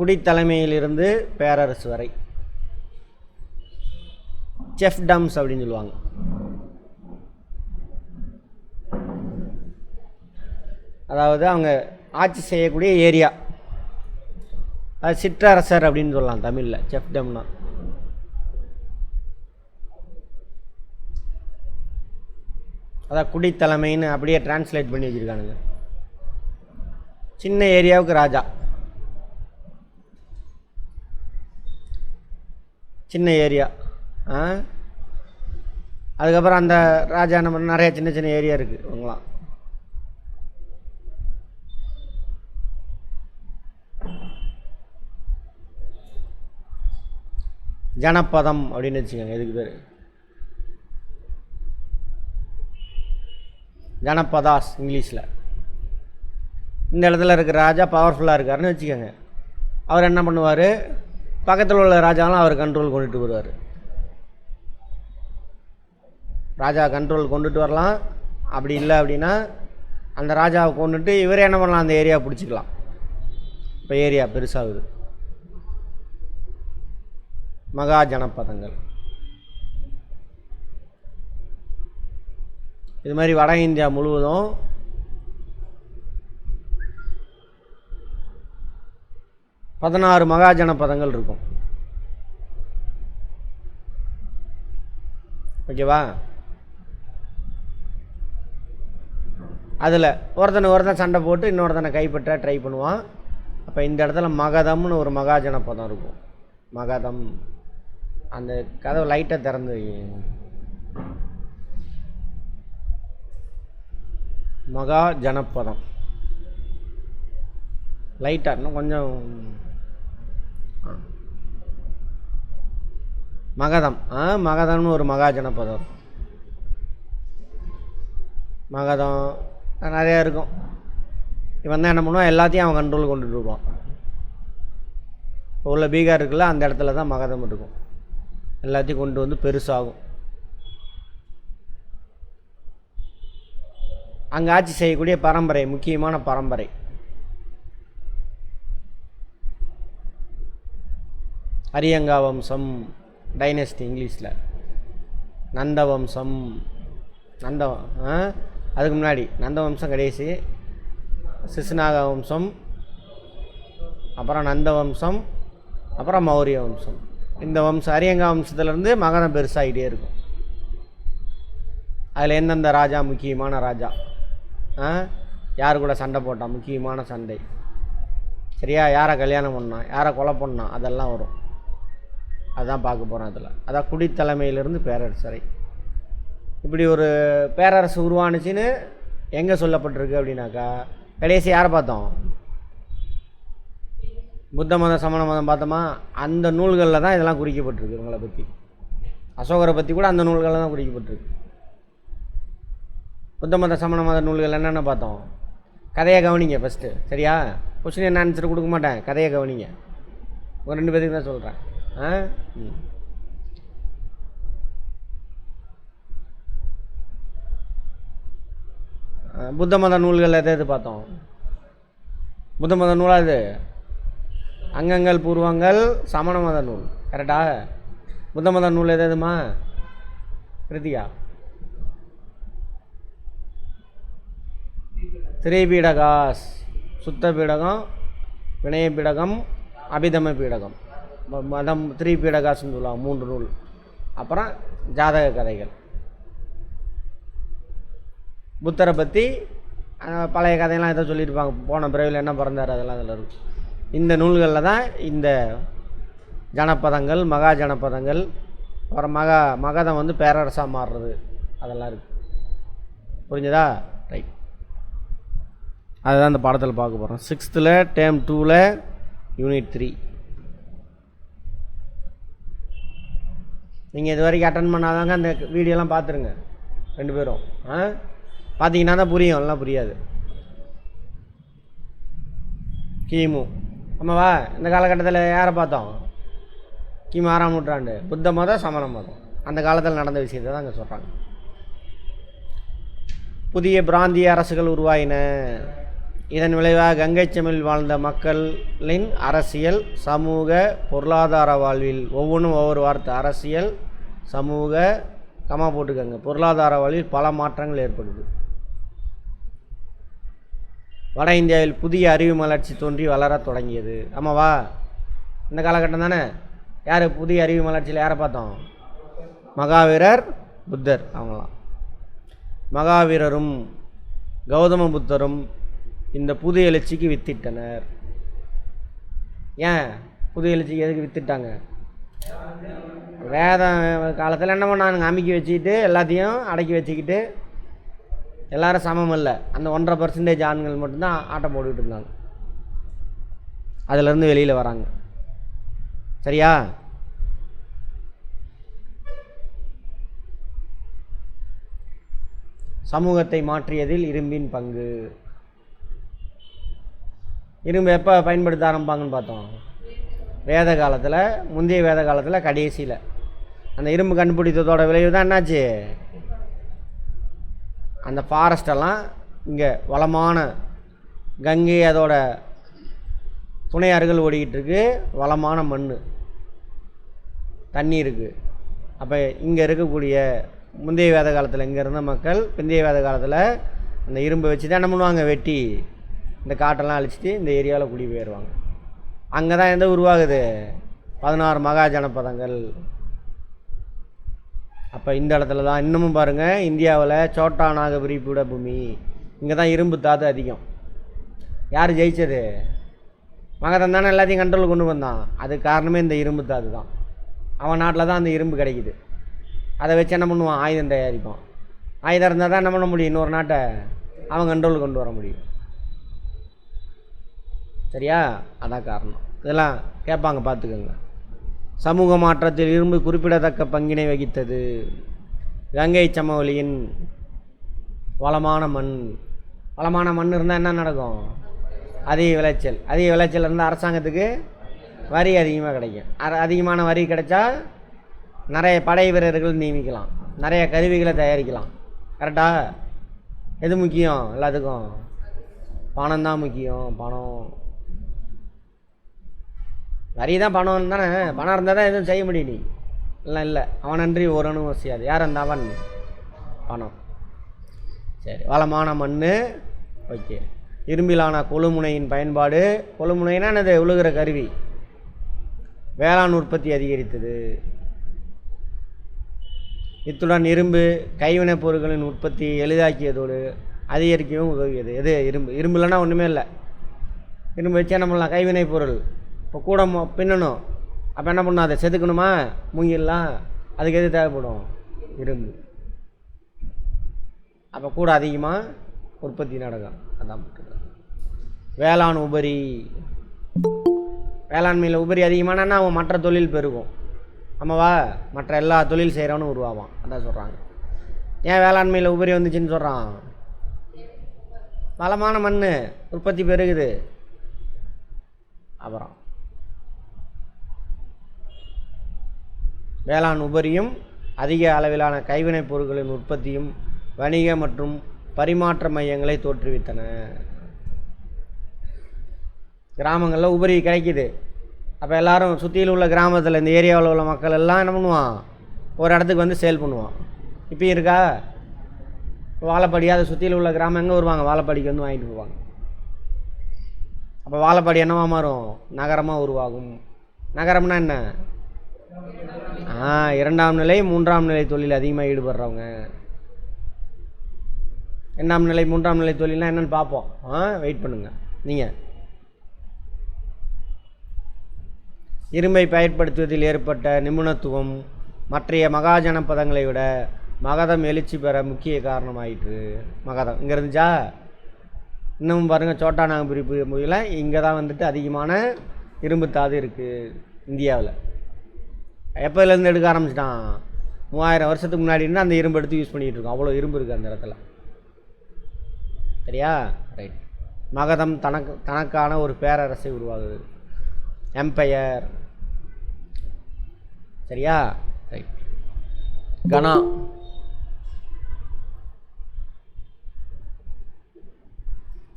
குடித்தலைமையிலிருந்து பேரரசு வரை. செஃப்டம்ஸ் அப்படின்னு சொல்லுவாங்க. அதாவது அவங்க ஆட்சி செய்யக்கூடிய ஏரியா, அது சிற்றரசர் அப்படின்னு சொல்லலாம் தமிழில். செஃப்டம்னா அதான் குடித்தலைமைன்னு அப்படியே டிரான்ஸ்லேட் பண்ணி வச்சுருக்கானுங்க. சின்ன ஏரியாவுக்கு ராஜா, சின்ன ஏரியா. அதுக்கப்புறம் அந்த ராஜா நம்ம நிறைய சின்ன சின்ன ஏரியா இருக்குது அவங்களாம். ஜனபதம் அப்படின்னு வச்சுக்கோங்க. எதுக்கு பேர் ஜனபதாஸ் இங்கிலீஷில். இந்த இடத்துல இருக்கிற ராஜா பவர்ஃபுல்லாக இருக்காருன்னு வச்சுக்கோங்க. அவர் என்ன பண்ணுவார், பக்கத்தில் உள்ள ராஜாவெலாம் அவர் கண்ட்ரோல் கொண்டுட்டு வருவார். ராஜா கண்ட்ரோல் கொண்டுட்டு வரலாம். அப்படி இல்லை அப்படின்னா அந்த ராஜாவை கொண்டுட்டு இவரே என்ன பண்ணலாம், அந்த ஏரியா பிடிச்சிக்கலாம். இப்போ ஏரியா பெருசாகுது. மகா ஜனபதங்கள். இது மாதிரி வட இந்தியா முழுவதும் பதினாறு மகா ஜனபதங்கள் இருக்கும். ஓகேவா? அதில் ஒருத்தன் சண்டை போட்டு இன்னொருத்தனை கைப்பற்ற ட்ரை பண்ணுவான். அப்போ இந்த இடத்துல மகதம்னு ஒரு மகா ஜனபதம் இருக்கும். மகதம். அந்த கதவை லைட்டை திறந்து மகா ஜனபதம் லைட்டாக இன்னும் கொஞ்சம். மகதம். மகதம்னு ஒரு மகா ஜனபதம். மகதம் நிறையா இருக்கும். இவன் தான் என்ன பண்ணுவான், எல்லாத்தையும் அவன் கண்ட்ரோல் கொண்டுட்டு வருவான். இப்போ உள்ள பீகார் இருக்குல்ல, அந்த இடத்துல தான் மகதம் இருக்கும். எல்லாத்தையும் கொண்டு வந்து பெருசாகும். அங்கே ஆட்சி செய்யக்கூடிய பரம்பரை, முக்கியமான பரம்பரை. அரியங்கா வம்சம், டைனஸ்டி இங்கிலீஷில். நந்த வம்சம், அதுக்கு முன்னாடி நந்த வம்சம் கடைசி. சிசுநாக வம்சம், அப்புறம் நந்த வம்சம், அப்புறம் மௌரிய வம்சம். இந்த வம்சம் அரியங்கா வம்சத்துலேருந்து மகதம் பெருசாகிட்டே இருக்கும். அதில் எந்தெந்த ராஜா முக்கியமான ராஜா, யார் கூட சண்டை போட்டான், முக்கியமான சண்டை, சரியா, யாரை கல்யாணம் பண்ணான், யாரை கொலை பண்ணான், அதெல்லாம் வரும். அதுதான் பார்க்க போகிறோம் அதில். அதான் குடித்தலைமையிலிருந்து பேரரசு வரை. இப்படி ஒரு பேரரசு உருவானுச்சின்னு எங்கே சொல்லப்பட்டிருக்கு அப்படின்னாக்கா, கடைசி யாரை பார்த்தோம், புத்த மதம் சமண மதம் பார்த்தோமா, அந்த நூல்களில் தான் இதெல்லாம் குறிக்கப்பட்டிருக்கு. இவங்களை பற்றி, அசோகரை பற்றி கூட அந்த நூல்களில் தான் குறிக்கப்பட்டிருக்கு. புத்த மத சமண மத நூல்கள் என்னென்ன பார்த்தோம். கதையை கவனிங்க ஃபஸ்ட்டு, சரியா? கொஸ்டின் என்ன ஆன்சர் கொடுக்க மாட்டேன், கதையை கவனிங்க. ஒரு 2 பேருக்கு தான் சொல்கிறேன். புத்த மத நூல்கள் எது பார்த்தோம்? புத்த மத நூலாக இது அங்கங்கள் பூர்வங்கள் சமண மத நூல், கரெக்டா? புத்த மத நூல் எதுமா கிருத்திகா? திரிபீடகாஸ், சுத்த பீடகம், வினய பீடகம், அபிதம பீடகம். மதம் திரிபீடகாஸ்ன்னு சொல்லுவாங்க, 3 நூல். அப்புறம் ஜாதக கதைகள். புத்தரை பற்றி பழைய கதையெல்லாம் எதோ சொல்லியிருப்பாங்க, போன பிறவியில் என்ன பிறந்தார், அதெல்லாம் அதில் இருக்கும். இந்த நூல்களில் தான் இந்த ஜனபதங்கள், மகா ஜனபதங்கள், அப்புறம் மகதம் வந்து பேரரசாக மாறுறது, அதெல்லாம் இருக்குது. புரிஞ்சதா? ரைட். அதுதான் இந்த பாடத்தில் பார்க்க போகிறோம். 6th term 2 unit 3. நீங்கள் இது வரைக்கும் அட்டன் பண்ணாதாங்க அந்த வீடியோலாம் பார்த்துருங்க 2 பேரும். பார்த்தீங்கன்னா தான் புரியும், எல்லாம் புரியாது. கிமு ஆமாவா? இந்த காலகட்டத்தில் யாரை பார்த்தோம்? கிமு 6ஆம் நூற்றாண்டு. புத்த மதம், சமண மதம், அந்த காலத்தில் நடந்த விஷயத்தை தான் அங்கே சொல்கிறாங்க. புதிய பிராந்திய அரசுகள் உருவாயின. இதன் விளைவாக கங்கை சமவெளியில் வாழ்ந்த மக்களின் அரசியல், சமூக, பொருளாதார வாழ்வில் ஒவ்வொன்றும் ஒவ்வொரு வார்த்தை. அரசியல், சமூக, கமா போட்டுக்கங்க, பொருளாதார வாழ்வில் பல மாற்றங்கள் ஏற்படுது. வட இந்தியாவில் புதிய அறிவு மலர்ச்சி தோன்றி வளரத் தொடங்கியது. ஆமாவா? இந்த காலகட்டம் தானே. யார் புதிய அறிவு மலர்ச்சியில் யாரை பார்த்தோம்? மகாவீரர் புத்தர். அவங்களாம் மகாவீரரும் கௌதம புத்தரும் இந்த புது எழுச்சிக்கு வித்திட்டனர். ஏன் புது எழுச்சிக்கு எதுக்கு வித்துட்டாங்க? வேத காலத்தில் என்ன பண்ணானுங்க? அமுக்கி வச்சுக்கிட்டு எல்லாத்தையும் அடக்கி வச்சுக்கிட்டு எல்லாரும் சமம் இல்லை, அந்த 1.5% ஆண்கள் மட்டும்தான் ஆட்டம் போட்டுக்கிட்டு இருந்தாங்க. அதிலேருந்து வெளியில் வராங்க. சரியா? சமூகத்தை மாற்றியதில் இரும்பின் பங்கு. இரும்பு எப்போ பயன்படுத்த ஆரம்பிப்பாங்கன்னு பார்த்தோம்? வேத காலத்தில், முந்தைய வேத காலத்தில் கடைசியில். அந்த இரும்பு கண்டுபிடித்ததோட விளைவு தான் என்னாச்சு? அந்த ஃபாரஸ்டெல்லாம் இங்கே வளமான கங்கை அதோட துணையாறுகள் ஓடிக்கிட்டு இருக்கு, வளமான மண், தண்ணி இருக்குது. அப்போ இங்கே இருக்கக்கூடிய முந்தைய வேத காலத்தில் இங்கே இருந்த மக்கள் பிந்தைய வேத காலத்தில் அந்த இரும்பை வச்சு தான் என்ன பண்ணுவாங்க? வெட்டி இந்த காட்டெல்லாம் அழிச்சிட்டு இந்த ஏரியாவில் குடி போயிடுவாங்க. அங்கே தான் எந்த உருவாகுது? 16 மகா ஜனபதங்கள். அப்போ இந்த இடத்துல தான் இன்னமும் பாருங்கள், இந்தியாவில் சோட்டா நாகபுரி பீடபூமி, இங்கே தான் இரும்பு தாது அதிகம். யார் ஜெயிச்சது? மகதம் தானே எல்லாத்தையும் கண்ட்ரோல் கொண்டு வந்தான். அதுக்கு காரணமே இந்த இரும்பு தாது தான். அவன் நாட்டில் தான் அந்த இரும்பு கிடைக்குது. அதை வச்சு என்ன பண்ணுவான்? ஆயுதம் தயாரிப்பான். ஆயுதம் இருந்தால் தான் என்ன பண்ண முடியும்? இன்னொரு நாட்டை அவன் கண்ட்ரோல் கொண்டு வர முடியும். சரியா? அதான் காரணம். இதெல்லாம் கேட்பாங்க, பார்த்துக்கோங்க. சமூக மாற்றத்தில் இரும்பு குறிப்பிடத்தக்க பங்கினை வகித்தது. கங்கை சமவெளியின் வளமான மண். வளமான மண் இருந்தால் என்ன நடக்கும்? அதிக விளைச்சல். அதிக விளைச்சல் இருந்தால் அரசாங்கத்துக்கு வரி அதிகமாக கிடைக்கும். அதிகமான வரி கிடைச்சா நிறைய படை வீரர்கள் நியமிக்கலாம், நிறைய கருவிகளை தயாரிக்கலாம். கரெக்டாக? எது முக்கியம்? எல்லாத்துக்கும் பணம் தான் முக்கியம். பணம், வரி தான் பணம் தானே. பணம் இருந்தால் தான் எதுவும் செய்ய முடியும். நீ எல்லாம் இல்லை, அவனன்றி ஒருவனும் வசியாது. யார் அந்த அவன்? பணம். சரி, வளமான மண். ஓகே. இரும்பிலான கொழுமுனையின் பயன்பாடு. கொழுமுனைனா என்னது? உழுகிற கருவி. வேளாண் உற்பத்தி அதிகரித்தது. இத்துடன் இரும்பு கைவினைப் பொருட்களின் உற்பத்தியை எளிதாக்கியதோடு அதிகரிக்கவும் உதவியது. எது? இரும்பு. இரும்பு இல்லைன்னா ஒன்றுமே இல்லை. இரும்பு வச்சு என்ன பண்ணலாம்? கைவினை பொருள். இப்போ கூட பின்னணும். அப்போ என்ன பண்ணணும்? அதை செதுக்கணுமா? மூங்கிடலாம். அதுக்கு எது தேவைப்படும்? இரும்பு. அப்போ கூட அதிகமாக உற்பத்தி நடக்கும். அதான் வேளாண் உபரி. வேளாண்மையில் உபரி அதிகமானா அவன் மற்ற தொழில் பெருகும். ஆமாவா? மற்ற எல்லா தொழில் செய்கிறவனும் உருவாவான். அதான் சொல்கிறாங்க. ஏன் வேளாண்மையில் உபரி வந்துச்சுன்னு சொல்கிறான்? வளமான மண், உற்பத்தி பெருகுது. அப்புறம் வேளாண் உபரியும் அதிக அளவிலான கைவினைப் பொருட்களின் உற்பத்தியும் வணிக மற்றும் பரிமாற்ற மையங்களை தோற்றுவித்தன. கிராமங்களில் உபரி கிடைக்கிது. அப்போ எல்லோரும் சுற்றியில் உள்ள கிராமத்தில், இந்த ஏரியாவில் உள்ள மக்கள் எல்லாம் என்ன பண்ணுவான்? ஒரு இடத்துக்கு வந்து சேல் பண்ணுவான். இப்போயும் இருக்கா? வாழைப்படி, அதை சுற்றியில் உள்ள கிராமம் எங்கே வருவாங்க? வாழைப்படிக்கு வந்து வாங்கிட்டு போவாங்க. அப்போ வாழைப்படி என்னவா மாறும்? நகரமாக உருவாகும். நகரம்னா என்ன? இரண்டாம் நிலை, மூன்றாம் நிலை தொழில் அதிகமாக ஈடுபடுறவங்க. இரண்டாம் நிலை, மூன்றாம் நிலை தொழில்னா என்னென்னு பார்ப்போம். வெயிட் பண்ணுங்கள். நீங்கள் இரும்பை பயன்படுத்துவதில் ஏற்பட்ட நிபுணத்துவம் மற்றைய மகாஜன பதங்களை விட மகதம் எழுச்சி பெற முக்கிய காரணமாயிற்று. மகதம் இங்கே இருந்துச்சா? இன்னமும் பாருங்கள், சோட்டா நாகபுரி பகுதியில் இங்கே தான் வந்துட்டு அதிகமான இரும்பு தாது இருக்குது இந்தியாவில். எப்போலேருந்து எடுக்க ஆரம்பிச்சிட்டான்? 3000 வருஷத்துக்கு முன்னாடி இருந்து அந்த இரும்பு எடுத்து யூஸ் பண்ணிகிட்டு இருக்கோம். அவ்வளோ இரும்பு இருக்குது அந்த இடத்துல. சரியா? ரைட். மகதம் தனக்கான ஒரு பேரரசை உருவாகுது. எம்பையர். சரியா? ரைட். கனா.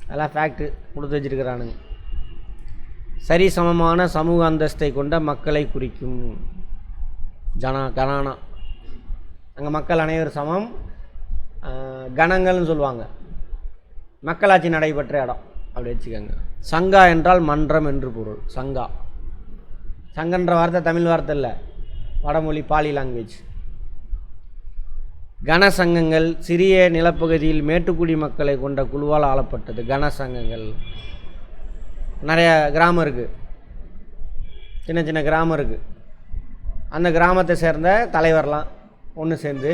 அதெல்லாம் ஃபேக்ட்டு கொடுத்து வச்சுருக்கிறானுங்க. சரி சமமான சமூக அந்தஸ்தை கொண்ட மக்களை குறிக்கும் கணானா. அங்கே மக்கள் அனைவரும் சமம். கணங்கள்னு சொல்லுவாங்க, மக்களாட்சி நடைபெற்ற இடம் அப்படி வச்சுக்கோங்க. சங்கா என்றால் மன்றம் என்று பொருள். சங்கன்ற வார்த்தை தமிழ் வார்த்தை இல்லை, வடமொழி பாலி லாங்குவேஜ். கனசங்கங்கள் சிறிய நிலப்பகுதியில் மேட்டுக்குடி மக்களை கொண்ட குழுவால் ஆளப்பட்டது. கனசங்கங்கள் நிறைய கிராமம் இருக்குது, சின்ன சின்ன கிராமம் இருக்குது. அந்த கிராமத்தை சேர்ந்த தலைவர்லாம் ஒன்று சேர்ந்து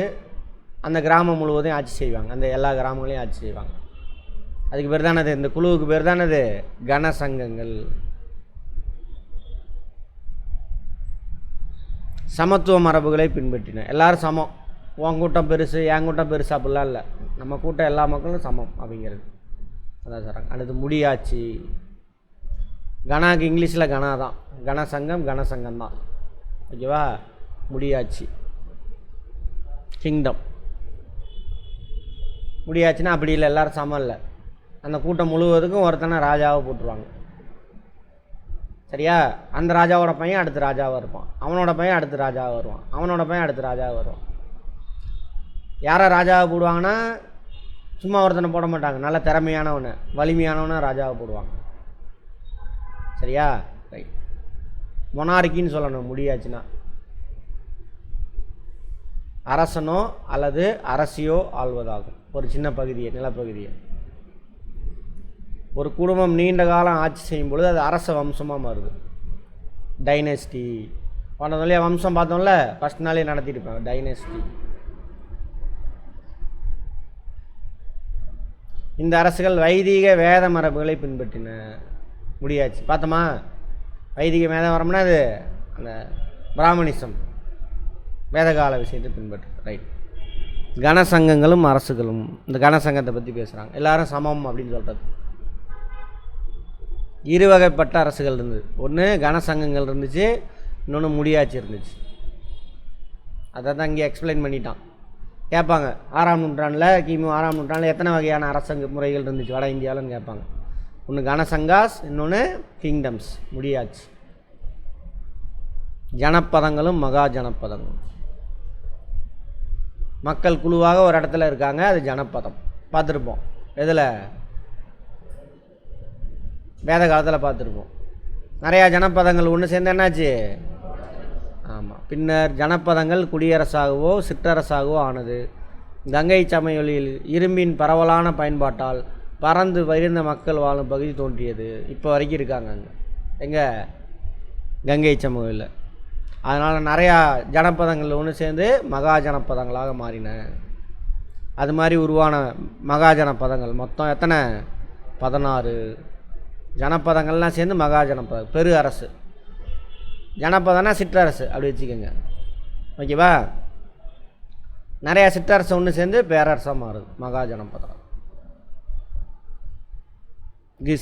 அந்த கிராமம் முழுவதையும் ஆட்சி செய்வாங்க. அந்த எல்லா கிராமங்களையும் ஆட்சி செய்வாங்க. அதுக்கு பேர் தானது, இந்த குழுவுக்கு பேர் தானது கனசங்கங்கள். சமத்துவ மரபுகளை பின்பற்றின. எல்லோரும் சமம். உன் கூட்டம் பெருசு, என் கூட்டம் பெருசு அப்படிலாம் இல்லை. நம்ம கூட்டம் எல்லா மக்களும் சமம் அப்படிங்கிறது அதான் சொல்கிறாங்க. அடுத்து முடியாட்சி. கனாக்கு இங்கிலீஷில் கனா தான், கனசங்கம் தான். ஓகேவா? முடியாட்சி கிங்டம். முடியாச்சுன்னா அப்படி இல்லை, எல்லோரும் சமம் இல்லை. அந்த கூட்டம் முழுவதுக்கும் ஒருத்தனை ராஜாவை போட்டுருவாங்க. சரியா? அந்த ராஜாவோட பையன் அடுத்து ராஜாவாக இருப்பான், அவனோட பையன் அடுத்து ராஜாவாக வருவான், அவனோட பையன் அடுத்து ராஜாவாக வருவான். யாரை ராஜாவை போடுவாங்கன்னா சும்மா ஒருத்தனை போட மாட்டாங்க, நல்ல திறமையானவனை வலிமையானவனை ராஜாவை போடுவாங்க. சரியா? ரைட். மொனார்க்கின்னு சொல்லணும் முடியாச்சுன்னா. அரசனோ அல்லது அரசியோ ஆள்வதாகும் ஒரு சின்ன பகுதியை, நிலப்பகுதியை. ஒரு குடும்பம் நீண்ட காலம் ஆட்சி செய்யும் பொழுது அது அரச வம்சமாக மாறுது. டைனஸ்டி. போன வழியாக வம்சம் பார்த்தோம்ல, ஃபஸ்ட் நாளே நடத்தியிருப்பாங்க டைனஸ்டி. இந்த அரசுகள் வைதிக வேத மரபுகளை பின்பற்றின. முடியாச்சு பார்த்தோமா? வைதிக வேத மரம்னா அது அந்த பிராமணிசம், வேதகால விஷயத்தை பின்பற்று. ரைட். கனசங்கங்களும் அரசுகளும். இந்த கனசங்கத்தை பற்றி பேசுகிறாங்க. எல்லாரும் சமம் அப்படின்னு சொல்கிறது. இரு வகைப்பட்ட அரசுகள் இருந்தது. ஒன்று கனசங்கங்கள் இருந்துச்சு, இன்னொன்று முடியாட்சி இருந்துச்சு. அதை தான் இங்கே எக்ஸ்பிளைன் பண்ணிட்டான். கேட்பாங்க, 6ஆம் நூற்றாண்டில் கிமு 6ஆம் நூற்றாண்டில் எத்தனை வகையான அரசங்க முறைகள் இருந்துச்சு வட இந்தியாவில்னு கேட்பாங்க. ஒன்று கனசங்காஸ், இன்னொன்று கிங்டம்ஸ் முடியாட்சி. ஜனப்பதங்களும் மகா ஜனப்பதங்களும். மக்கள் குழுவாக ஒரு இடத்துல இருக்காங்க, அது ஜனப்பதம். பார்த்துருப்போம் எதில்? வேத காலத்தில் பார்த்துருப்போம். நிறையா ஜனப்பதங்கள் ஒன்று சேர்ந்து என்னாச்சு? ஆமாம். பின்னர் ஜனப்பதங்கள் குடியரசாகவோ சிற்றரசாகவோ ஆனது. கங்கை சமவெளியில் இரும்பின் பரவலான பயன்பாட்டால் பறந்து விரிந்த மக்கள் வாழும் பகுதி தோன்றியது. இப்போ வரைக்கும் இருக்காங்க அங்கே. எங்கே? கங்கை சமவெளியில். அதனால் நிறையா ஜனப்பதங்கள் ஒன்று சேர்ந்து மகா ஜனப்பதங்களாக மாறின. அது மாதிரி உருவான மகா ஜனப்பதங்கள் மொத்தம் எத்தனை? 16 ஜனப்பதங்கள்லாம் சேர்ந்து மகா ஜனப்பதம், பெரு அரசு. ஜனப்பதம்னா சிற்றரசு அப்படி வச்சுக்கோங்க. ஓகேவா? நிறையா சிற்றரசு ஒன்று சேர்ந்து பேரரசாக மாறுது, மகா ஜனப்பதம்.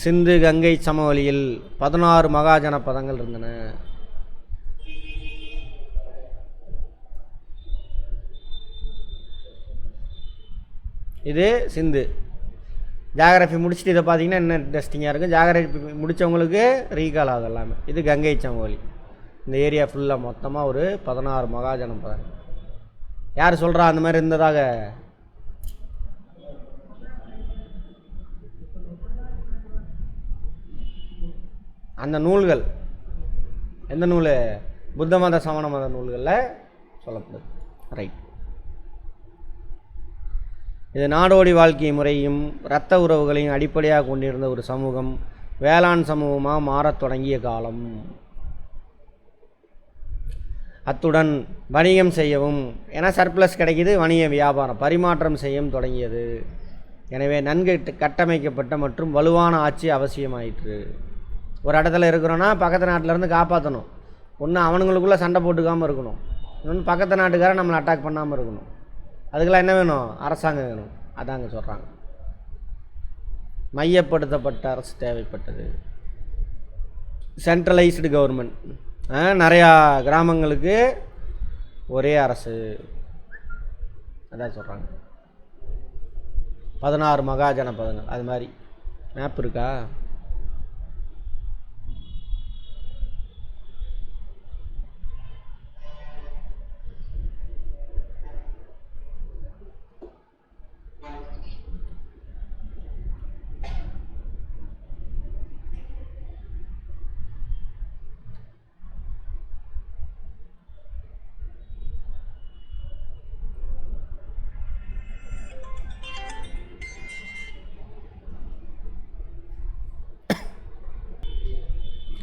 சிந்து கங்கை சமவெளியில் 16 மகா ஜனப்பதங்கள் இருந்தன. இது சிந்து. ஜாகிரஃபி முடிச்சுட்டு இதை பார்த்தீங்கன்னா என்ன இன்ட்ரெஸ்டிங்காக இருக்கும். ஜாகிரஃபி முடித்தவங்களுக்கு ரீகால் ஆகும் எல்லாமே. இது கங்கை சமவெளி. இந்த ஏரியா ஃபுல்லாக மொத்தமாக ஒரு 16 மகா ஜனப்பதம். யார் சொல்கிறா அந்த மாதிரி இருந்ததாக? அந்த நூல்கள். எந்த நூல்? புத்த மத சமண மத நூல்களில் சொல்லப்படுது. ரைட். இது நாடோடி வாழ்க்கை முறையும் இரத்த உறவுகளையும் அடிப்படையாக கொண்டிருந்த ஒரு சமூகம் வேளாண் சமூகமாக மாறத் தொடங்கிய காலம். அத்துடன் வணிகம் செய்யவும், ஏன்னா சர்ப்ளஸ் கிடைக்கிது, வணிக வியாபாரம் பரிமாற்றம் செய்யவும் தொடங்கியது. எனவே நன்கு கட்டமைக்கப்பட்ட மற்றும் வலுவான ஆட்சி அவசியமாயிற்று. ஒரு இடத்துல இருக்கிறோன்னா பக்கத்து நாட்டிலேருந்து காப்பாற்றணும். ஒன்று அவனுங்களுக்குள்ளே சண்டை போட்டுக்காமல் இருக்கணும், இன்னொன்று பக்கத்து நாட்டுக்காரன் நம்மளை அட்டாக் பண்ணாமல் இருக்கணும். அதுக்கெல்லாம் என்ன வேணும்? அரசாங்கம் வேணும். அதாங்க சொல்கிறாங்க. மையப்படுத்தப்பட்ட அரசு தேவைப்பட்டது. Centralised government. நிறையா கிராமங்களுக்கு ஒரே அரசு. அதான் சொல்கிறாங்க 16 மகா ஜனப்பதங்கள். அது மாதிரி மேப் இருக்கா?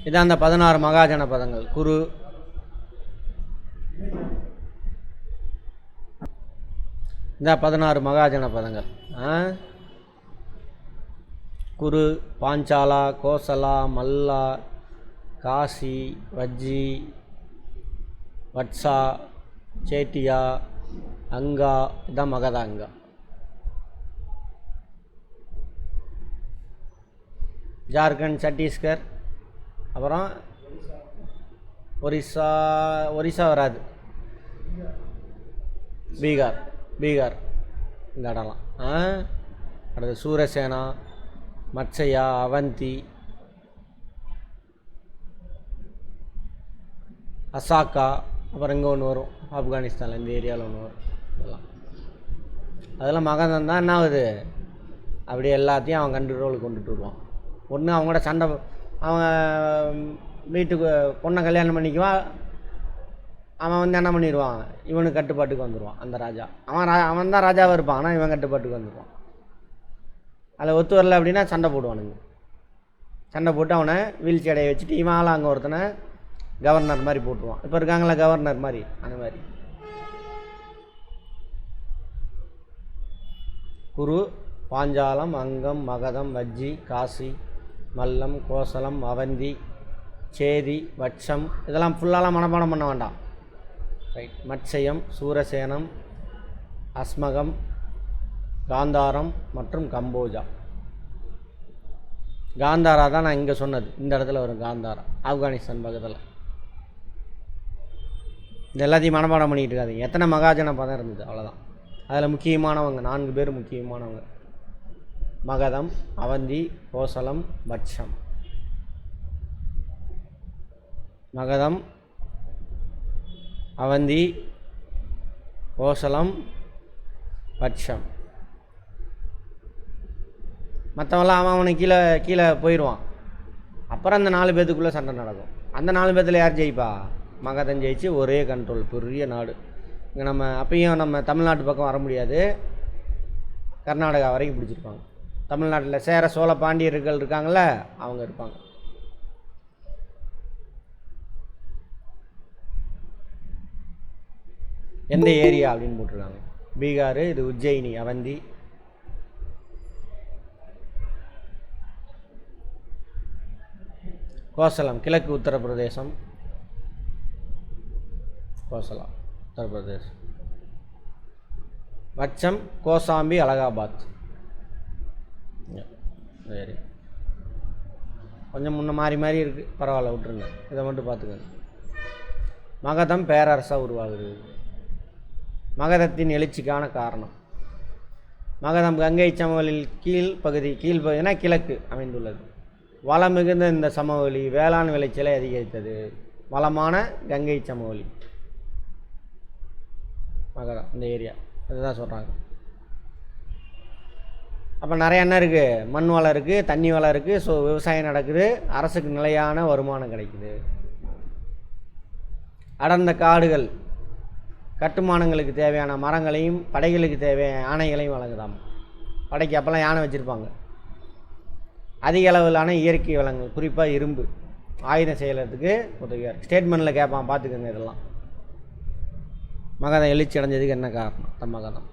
இதான் அந்த 16 மகாஜனபதங்கள். குரு, இந்த 16 மகாஜனபதங்கள். குரு, பாஞ்சாலா, கோசலா, மல்லா, காசி, வஜ்ஜி, வட்சா, சேட்டியா, அங்கா, இதான் மகத அங்கா. ஜார்க்கண்ட், சத்தீஸ்கர், அப்புறம் ஒரிசா வராது, பீகார் இந்த இடம்லாம். அடுத்து சூரசேனா, மத்சயா, அவந்தி, அசாக்கா, அப்புறம் இங்கே ஒன்று வரும் ஆப்கானிஸ்தானில், இந்த ஏரியாவில் ஒன்று வரும். அதெல்லாம் மகதம் தான். என்ன ஆகுது, அப்படி எல்லாத்தையும் அவன் கண்ட்ரோலுக்கு கொண்டுட்டு வருவான். ஒன்று அவங்களோட சண்டை, அவங்க வீட்டுக்கு பொண்ணை கல்யாணம் பண்ணிக்குவான், அவன் வந்து என்ன பண்ணிடுவான், இவனுக்கு கட்டுப்பாட்டுக்கு வந்துடுவான் அந்த ராஜா. அவன் தான் ராஜாவாக இருப்பான், ஆனால் இவன் கட்டுப்பாட்டுக்கு வந்துடுவான். அதில் ஒத்து வரல அப்படின்னா சண்டை போடுவானுங்க. சண்டை போட்டு அவனை வீழ்ச்சி அடைய வச்சுட்டு இவன் ஆள் அங்கே ஒருத்தனை கவர்னர் மாதிரி போட்டுருவான். இப்போ இருக்காங்களா கவர்னர் மாதிரி, அந்த மாதிரி. குரு, பாஞ்சாலம், அங்கம், மகதம், வஜ்ஜி, காசி, மல்லம், கோசலம், அவந்தி, சேதி, வட்சம், இதெல்லாம் ஃபுல்லாலாம் மனப்பாடம் பண்ண வேண்டாம். ரைட். மத்சயம், சூரசேனம், அஸ்மகம், காந்தாரம் மற்றும் கம்போஜா. காந்தாரா தான் நான் இங்கே சொன்னது, இந்த இடத்துல வரும் காந்தாரா, ஆப்கானிஸ்தான் பக்கத்தில். இது எல்லாத்தையும் மனப்பாடம் பண்ணிக்கிட்டு இருக்காது. எத்தனை மகாஜன பதம் இருந்தது, அவ்வளோதான். அதில் முக்கியமானவங்க 4 பேர் முக்கியமானவங்க: மகதம், அவந்தி, கோசலம், வட்சம். மகதம், அவந்தி, கோசலம், வட்சம். மற்றவெல்லாம் அவனுக்கு கீழே போயிடுவான். அப்புறம் அந்த 4 பேத்துக்குள்ளே சண்டை நடக்கும். அந்த 4 பேர்த்தில் யார் ஜெயிப்பா? மகதம் ஜெயிச்சு ஒரே கண்ட்ரோல், பெரிய நாடு. இங்கே நம்ம அப்பயும் நம்ம தமிழ்நாட்டு பக்கம் வர முடியாது, கர்நாடகா வரைக்கும் பிடிச்சிருப்பாங்க. தமிழ்நாட்டில் சேர சோழ பாண்டியர்கள் இருக்காங்கள, அவங்க இருப்பாங்க. எந்த ஏரியா அப்படின்னு போட்டிருக்காங்க. பீகார், இது உஜ்ஜயினி, அவந்தி. கோசலம் கிழக்கு உத்தரப்பிரதேசம், கோசலா உத்தரப்பிரதேசம். வட்சம் கோசாம்பி, அலகாபாத். சரி, கொஞ்சம் முன்ன மாறி இருக்குது, பரவாயில்ல, விட்டுருங்க. இதை மட்டும் பார்த்துக்கங்க. மகதம் பேரரசாக உருவாகுது. மகதத்தின் எழுச்சிக்கான காரணம்: மகதம் கங்கை சமவெளியில் கீழ்ப்பகுதினா கிழக்கு அமைந்துள்ளது. வளம் மிகுந்த இந்த சமவெளி வேளாண் விளைச்சலை அதிகரித்தது. வளமான கங்கை சமவெளி மகதம், இந்த ஏரியா, அதுதான் சொல்கிறாங்க. அப்போ நிறைய என்ன இருக்குது, மண் வளம் இருக்குது, தண்ணி வளம் இருக்குது. ஸோ விவசாயம் நடக்குது, அரசுக்கு நிலையான வருமானம் கிடைக்குது. அடர்ந்த காடுகள் கட்டுமானங்களுக்கு தேவையான மரங்களையும் படைகளுக்கு தேவையான யானைகளையும் வழங்குதாம். படைக்கு அப்போல்லாம் யானை வச்சுருப்பாங்க. அதிக அளவிலான இயற்கை வளங்கள், குறிப்பாக இரும்பு, ஆயுதம் செய்யறதுக்கு உதவியாக. ஸ்டேட்மெண்ட்டில் கேட்பான், பார்த்துக்கோங்க. இதெல்லாம் மகதம் எழுச்சி அடைஞ்சதுக்கு என்ன காரணம்? மகதம்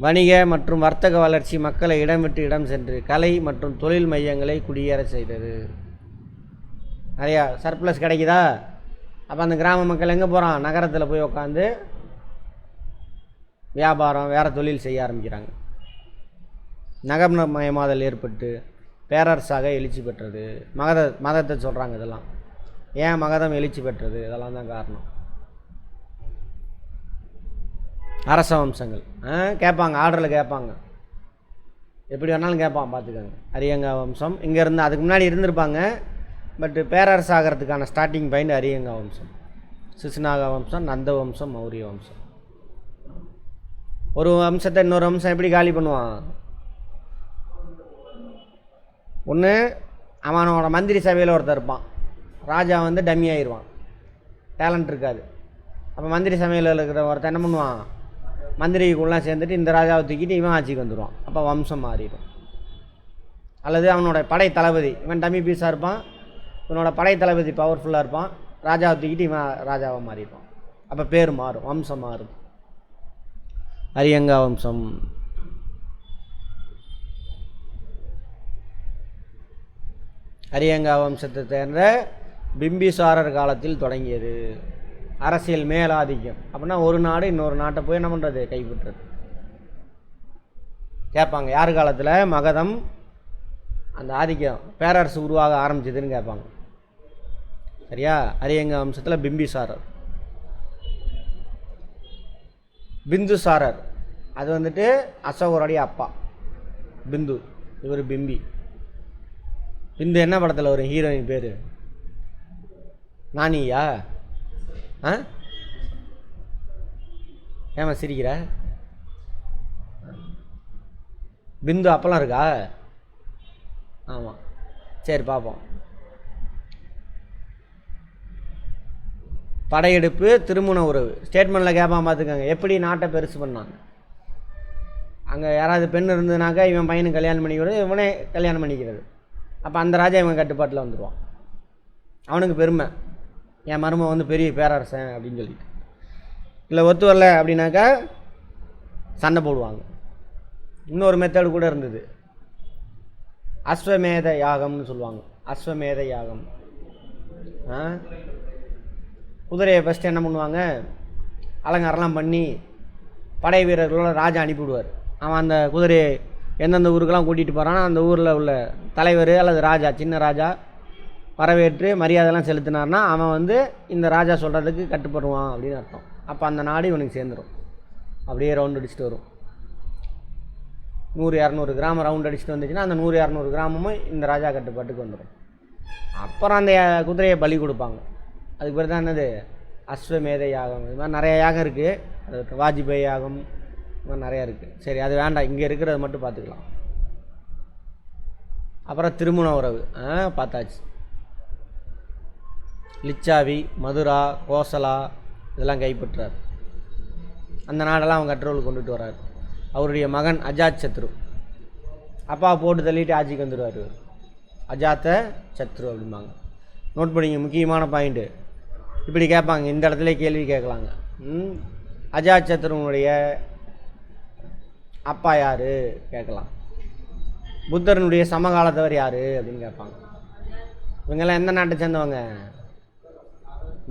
வணிக மற்றும் வர்த்தக வளர்ச்சி மக்களை இடம் விட்டு இடம் சென்று கலை மற்றும் தொழில் மையங்களை குடியேற செய்தது. நிறையா சர்ப்ளஸ் கிடைக்குதா? அப்போ அந்த கிராம மக்கள் எங்கே போகிறான்? நகரத்தில் போய் உட்காந்து வியாபாரம், வேறு தொழில் செய்ய ஆரம்பிக்கிறாங்க. நகரமயமாதல் ஏற்பட்டு பேரரசாக எழுச்சி பெற்றது. மதத்தை சொல்கிறாங்க. இதெல்லாம் ஏன் மகதம் எழுச்சி பெற்றது? இதெல்லாம் தான் காரணம். அரச வம்சங்கள் கேட்பாங்க, ஆர்டரில் கேட்பாங்க. எப்படி வேணாலும் கேட்பான், பார்த்துக்கோங்க. அரியங்கா வம்சம் இங்கேருந்து அதுக்கு முன்னாடி இருந்திருப்பாங்க, பட் பேரரசு ஆகிறதுக்கான ஸ்டார்டிங் பாயிண்ட் அரியங்கா வம்சம், சிசுநாகா வம்சம், நந்த வம்சம், மௌரிய வம்சம். ஒரு வம்சத்தை இன்னொரு வம்சம் எப்படி காலி பண்ணுவான்? ஒன்று அவனோட மந்திரி சபையில் ஒருத்தர் இருப்பான், ராஜா வந்து டம்மி ஆயிடுவான், டேலண்ட் இருக்காது. அப்போ மந்திரி சபையில் இருக்கிற ஒருத்தர் என்ன பண்ணுவான்? மந்திரிக்குள்ளே சேர்ந்துட்டு இந்த ராஜாவை தூக்கிட்டு இவன் ஆட்சிக்கு வந்துடுவான். அப்போ வம்சம் மாறிடும். அல்லது அவனோட படை தளபதி, இவன் டம்மி பீஸாக இருப்பான், இவனோட படை தளபதி பவர்ஃபுல்லாக இருப்பான், ராஜாவை தூக்கிட்டு இவன் ராஜாவை மாறிடுவான். அப்போ பேர் மாறும், வம்சம் மாறும். அரியங்கா வம்சம். அரியங்கா வம்சத்தை சேர்ந்த பிம்பிசாரர் காலத்தில் தொடங்கியது அரசியல் மேலாதிக்கம். அப்படின்னா ஒரு நாடு இன்னொரு நாட்டை போய் என்ன பண்ணுறது? கைப்பற்றுறது. கேட்பாங்க, யார் காலத்தில் மகதம் அந்த ஆதிக்கம் பேரரசு உருவாக ஆரம்பிச்சதுன்னு கேட்பாங்க. சரியா? அரியங்கா வம்சத்தில் பிம்பிசாரர். பிந்துசாரர் அது வந்துட்டு அசோகருடைய அப்பா பிந்து, இவர் பிம்பி. பிந்து என்ன படத்தில் வரும்? ஹீரோயின் பேர் நானியா? ஏமா சிரிக்கிற? பிந்து அப்பெல்லாம் இருக்கா? ஆமாம், சரி பார்ப்போம். படையெடுப்பு, திருமண உறவு ஸ்டேட்மெண்ட்டில் கேட்பான், பார்த்துக்கோங்க. எப்படி நாட்டை பெருசு பண்ணாங்க? அங்கே யாராவது பெண் இருந்ததுனாக்கா இவன் பையனுக்கு கல்யாணம் பண்ணிக்கிறது, இவனே கல்யாணம் பண்ணிக்கிறது. அப்போ அந்த ராஜா இவன் கட்டுப்பாட்டில் வந்துடுவான். அவனுக்கு பெருமை, என் மருமன் வந்து பெரிய பேரரசன் அப்படின்னு சொல்லிட்டு. இல்லை ஒத்து வரல அப்படின்னாக்கா சண்டை போடுவாங்க. இன்னொரு மெத்தடு கூட இருந்தது, அஸ்வமேத யாகம்னு சொல்லுவாங்க. அஸ்வமேத யாகம். குதிரையை ஃபஸ்ட்டு என்ன பண்ணுவாங்க? அலங்காரம்லாம் பண்ணி படை வீரர்களோட ராஜா அனுப்பிவிடுவார். அவன் அந்த குதிரையை எந்தெந்த ஊருக்கெல்லாம் கூட்டிகிட்டு போகிறானோ அந்த ஊரில் உள்ள தலைவர் அல்லது ராஜா, சின்ன ராஜா வரவேற்று மரியாதைலாம் செலுத்தினார்னா அவன் வந்து இந்த ராஜா சொல்கிறதுக்கு கட்டுப்படுவான் அப்படின்னு அர்த்தம். அப்போ அந்த நாடு இவனுக்கு சேர்ந்துடும். அப்படியே ரவுண்ட் அடிச்சுட்டு வரும். 100-200 கிராமம் ரவுண்ட் அடிச்சுட்டு வந்துச்சுன்னா அந்த 100-200 கிராமமும் இந்த ராஜா கட்டுப்பாட்டுக்கு வந்துடும். அப்புறம் அந்த குதிரையை பலி கொடுப்பாங்க. அதுக்கு பேர் தான் என்னது? அஸ்வமேத யாகம். இது மாதிரி நிறைய யாகம் இருக்குது. அது வாஜ்பேயி யாகம், இது மாதிரி நிறையா இருக்குது. சரி, அது வேண்டாம், இங்கே இருக்கிறத மட்டும் பார்த்துக்கலாம். அப்புறம் திருமண உறவு பார்த்தாச்சு. லிச்சாவி, மதுரா, கோசலா இதெல்லாம் கைப்பற்றார். அந்த நாடெல்லாம் அவன் கண்ட்ரோலுக்கு கொண்டுட்டு வர்றார். அவருடைய மகன் அஜாத் சத்ரு, அப்பா போட்டு தள்ளிட்டு ஆட்சிக்கு வந்துடுவார். அஜாத்த சத்ரு அப்படிம்பாங்க. நோட் பண்ணிங்க, முக்கியமான பாயிண்ட்டு. இப்படி கேட்பாங்க, இந்த இடத்துல கேள்வி கேட்கலாங்க. அஜாத் சத்ருனுடைய அப்பா யார் கேட்கலாம். புத்தரனுடைய சமகாலத்தவர் யார் அப்படின்னு கேட்பாங்க. இவங்கெல்லாம் எந்த நாட்டை சேர்ந்தவங்க?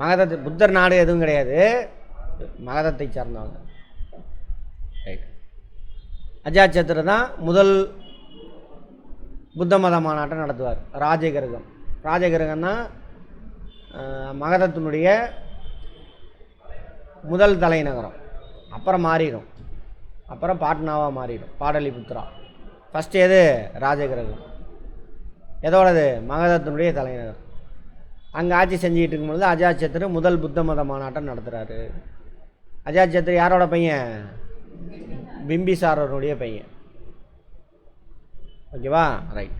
மகதத்தை. புத்தர் நாடு எதுவும் கிடையாது, மகதத்தை சார்ந்தவங்க. ரைட். அஜாத் சத்ரு தான் முதல் புத்த மத மாநாட்டை நடத்துவார். ராஜகிரகம். ராஜகிரகம் தான் மகதத்தினுடைய முதல் தலைநகரம். அப்புறம் மாறிடும், அப்புறம் பாட்னாவாக மாறிடும், பாடலிபுத்ரா. ஃபஸ்ட்டு எது? ராஜகிரகம். எதோடது? மகதத்தினுடைய தலைநகர். அங்கே ஆட்சி செஞ்சுக்கிட்டு இருக்கும்பொழுது அஜாத் சத்ரு முதல் புத்த மத மாநாட்டம் நடத்துகிறாரு. அஜாத் சத்ரு யாரோட பையன்? பிம்பிசாரனுடைய பையன். ஓகேவா? ரைட்.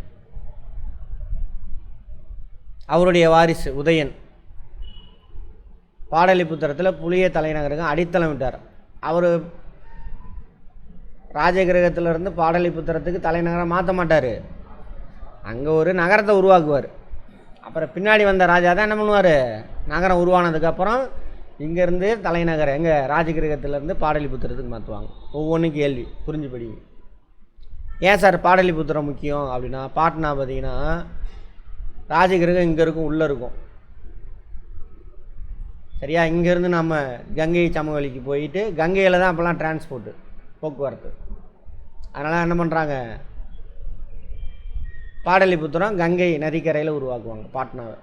அவருடைய வாரிசு உதயன் பாடலிபுத்திரத்தில் புளிய தலைநகருக்கு அடித்தளம் விட்டார். அவர் ராஜகிரகத்திலிருந்து பாடலிபுத்திரத்துக்கு தலைநகரை மாற்ற மாட்டார், அங்கே ஒரு நகரத்தை உருவாக்குவார். அப்புறம் பின்னாடி வந்த ராஜா தான் என்ன பண்ணுவார்? நகரம் உருவானதுக்கப்புறம் இங்கேருந்து தலைநகர் எங்கே? ராஜகிரகத்திலேருந்து பாடலிபுத்திரத்துக்கு மாற்றுவாங்க. ஒவ்வொன்றும் கேள்வி புரிஞ்சு படிங்க. ஏன் சார் பாடலிபுத்திரம் முக்கியம் அப்படின்னா, பாட்னா பார்த்தீங்கன்னா ராஜகிரகம் இங்கே இருக்கும், உள்ளே இருக்கும். சரியா? இங்கேருந்து நம்ம கங்கை சமவெளிக்கு போயிட்டு கங்கையில் தான் அப்போல்லாம் டிரான்ஸ்போர்ட்டு, போக்குவரத்து. அதனால் என்ன பண்ணுறாங்க? பாடலிபுத்திரம் கங்கை நதிக்கரையில் உருவாக்குவாங்க பாட்னாவை.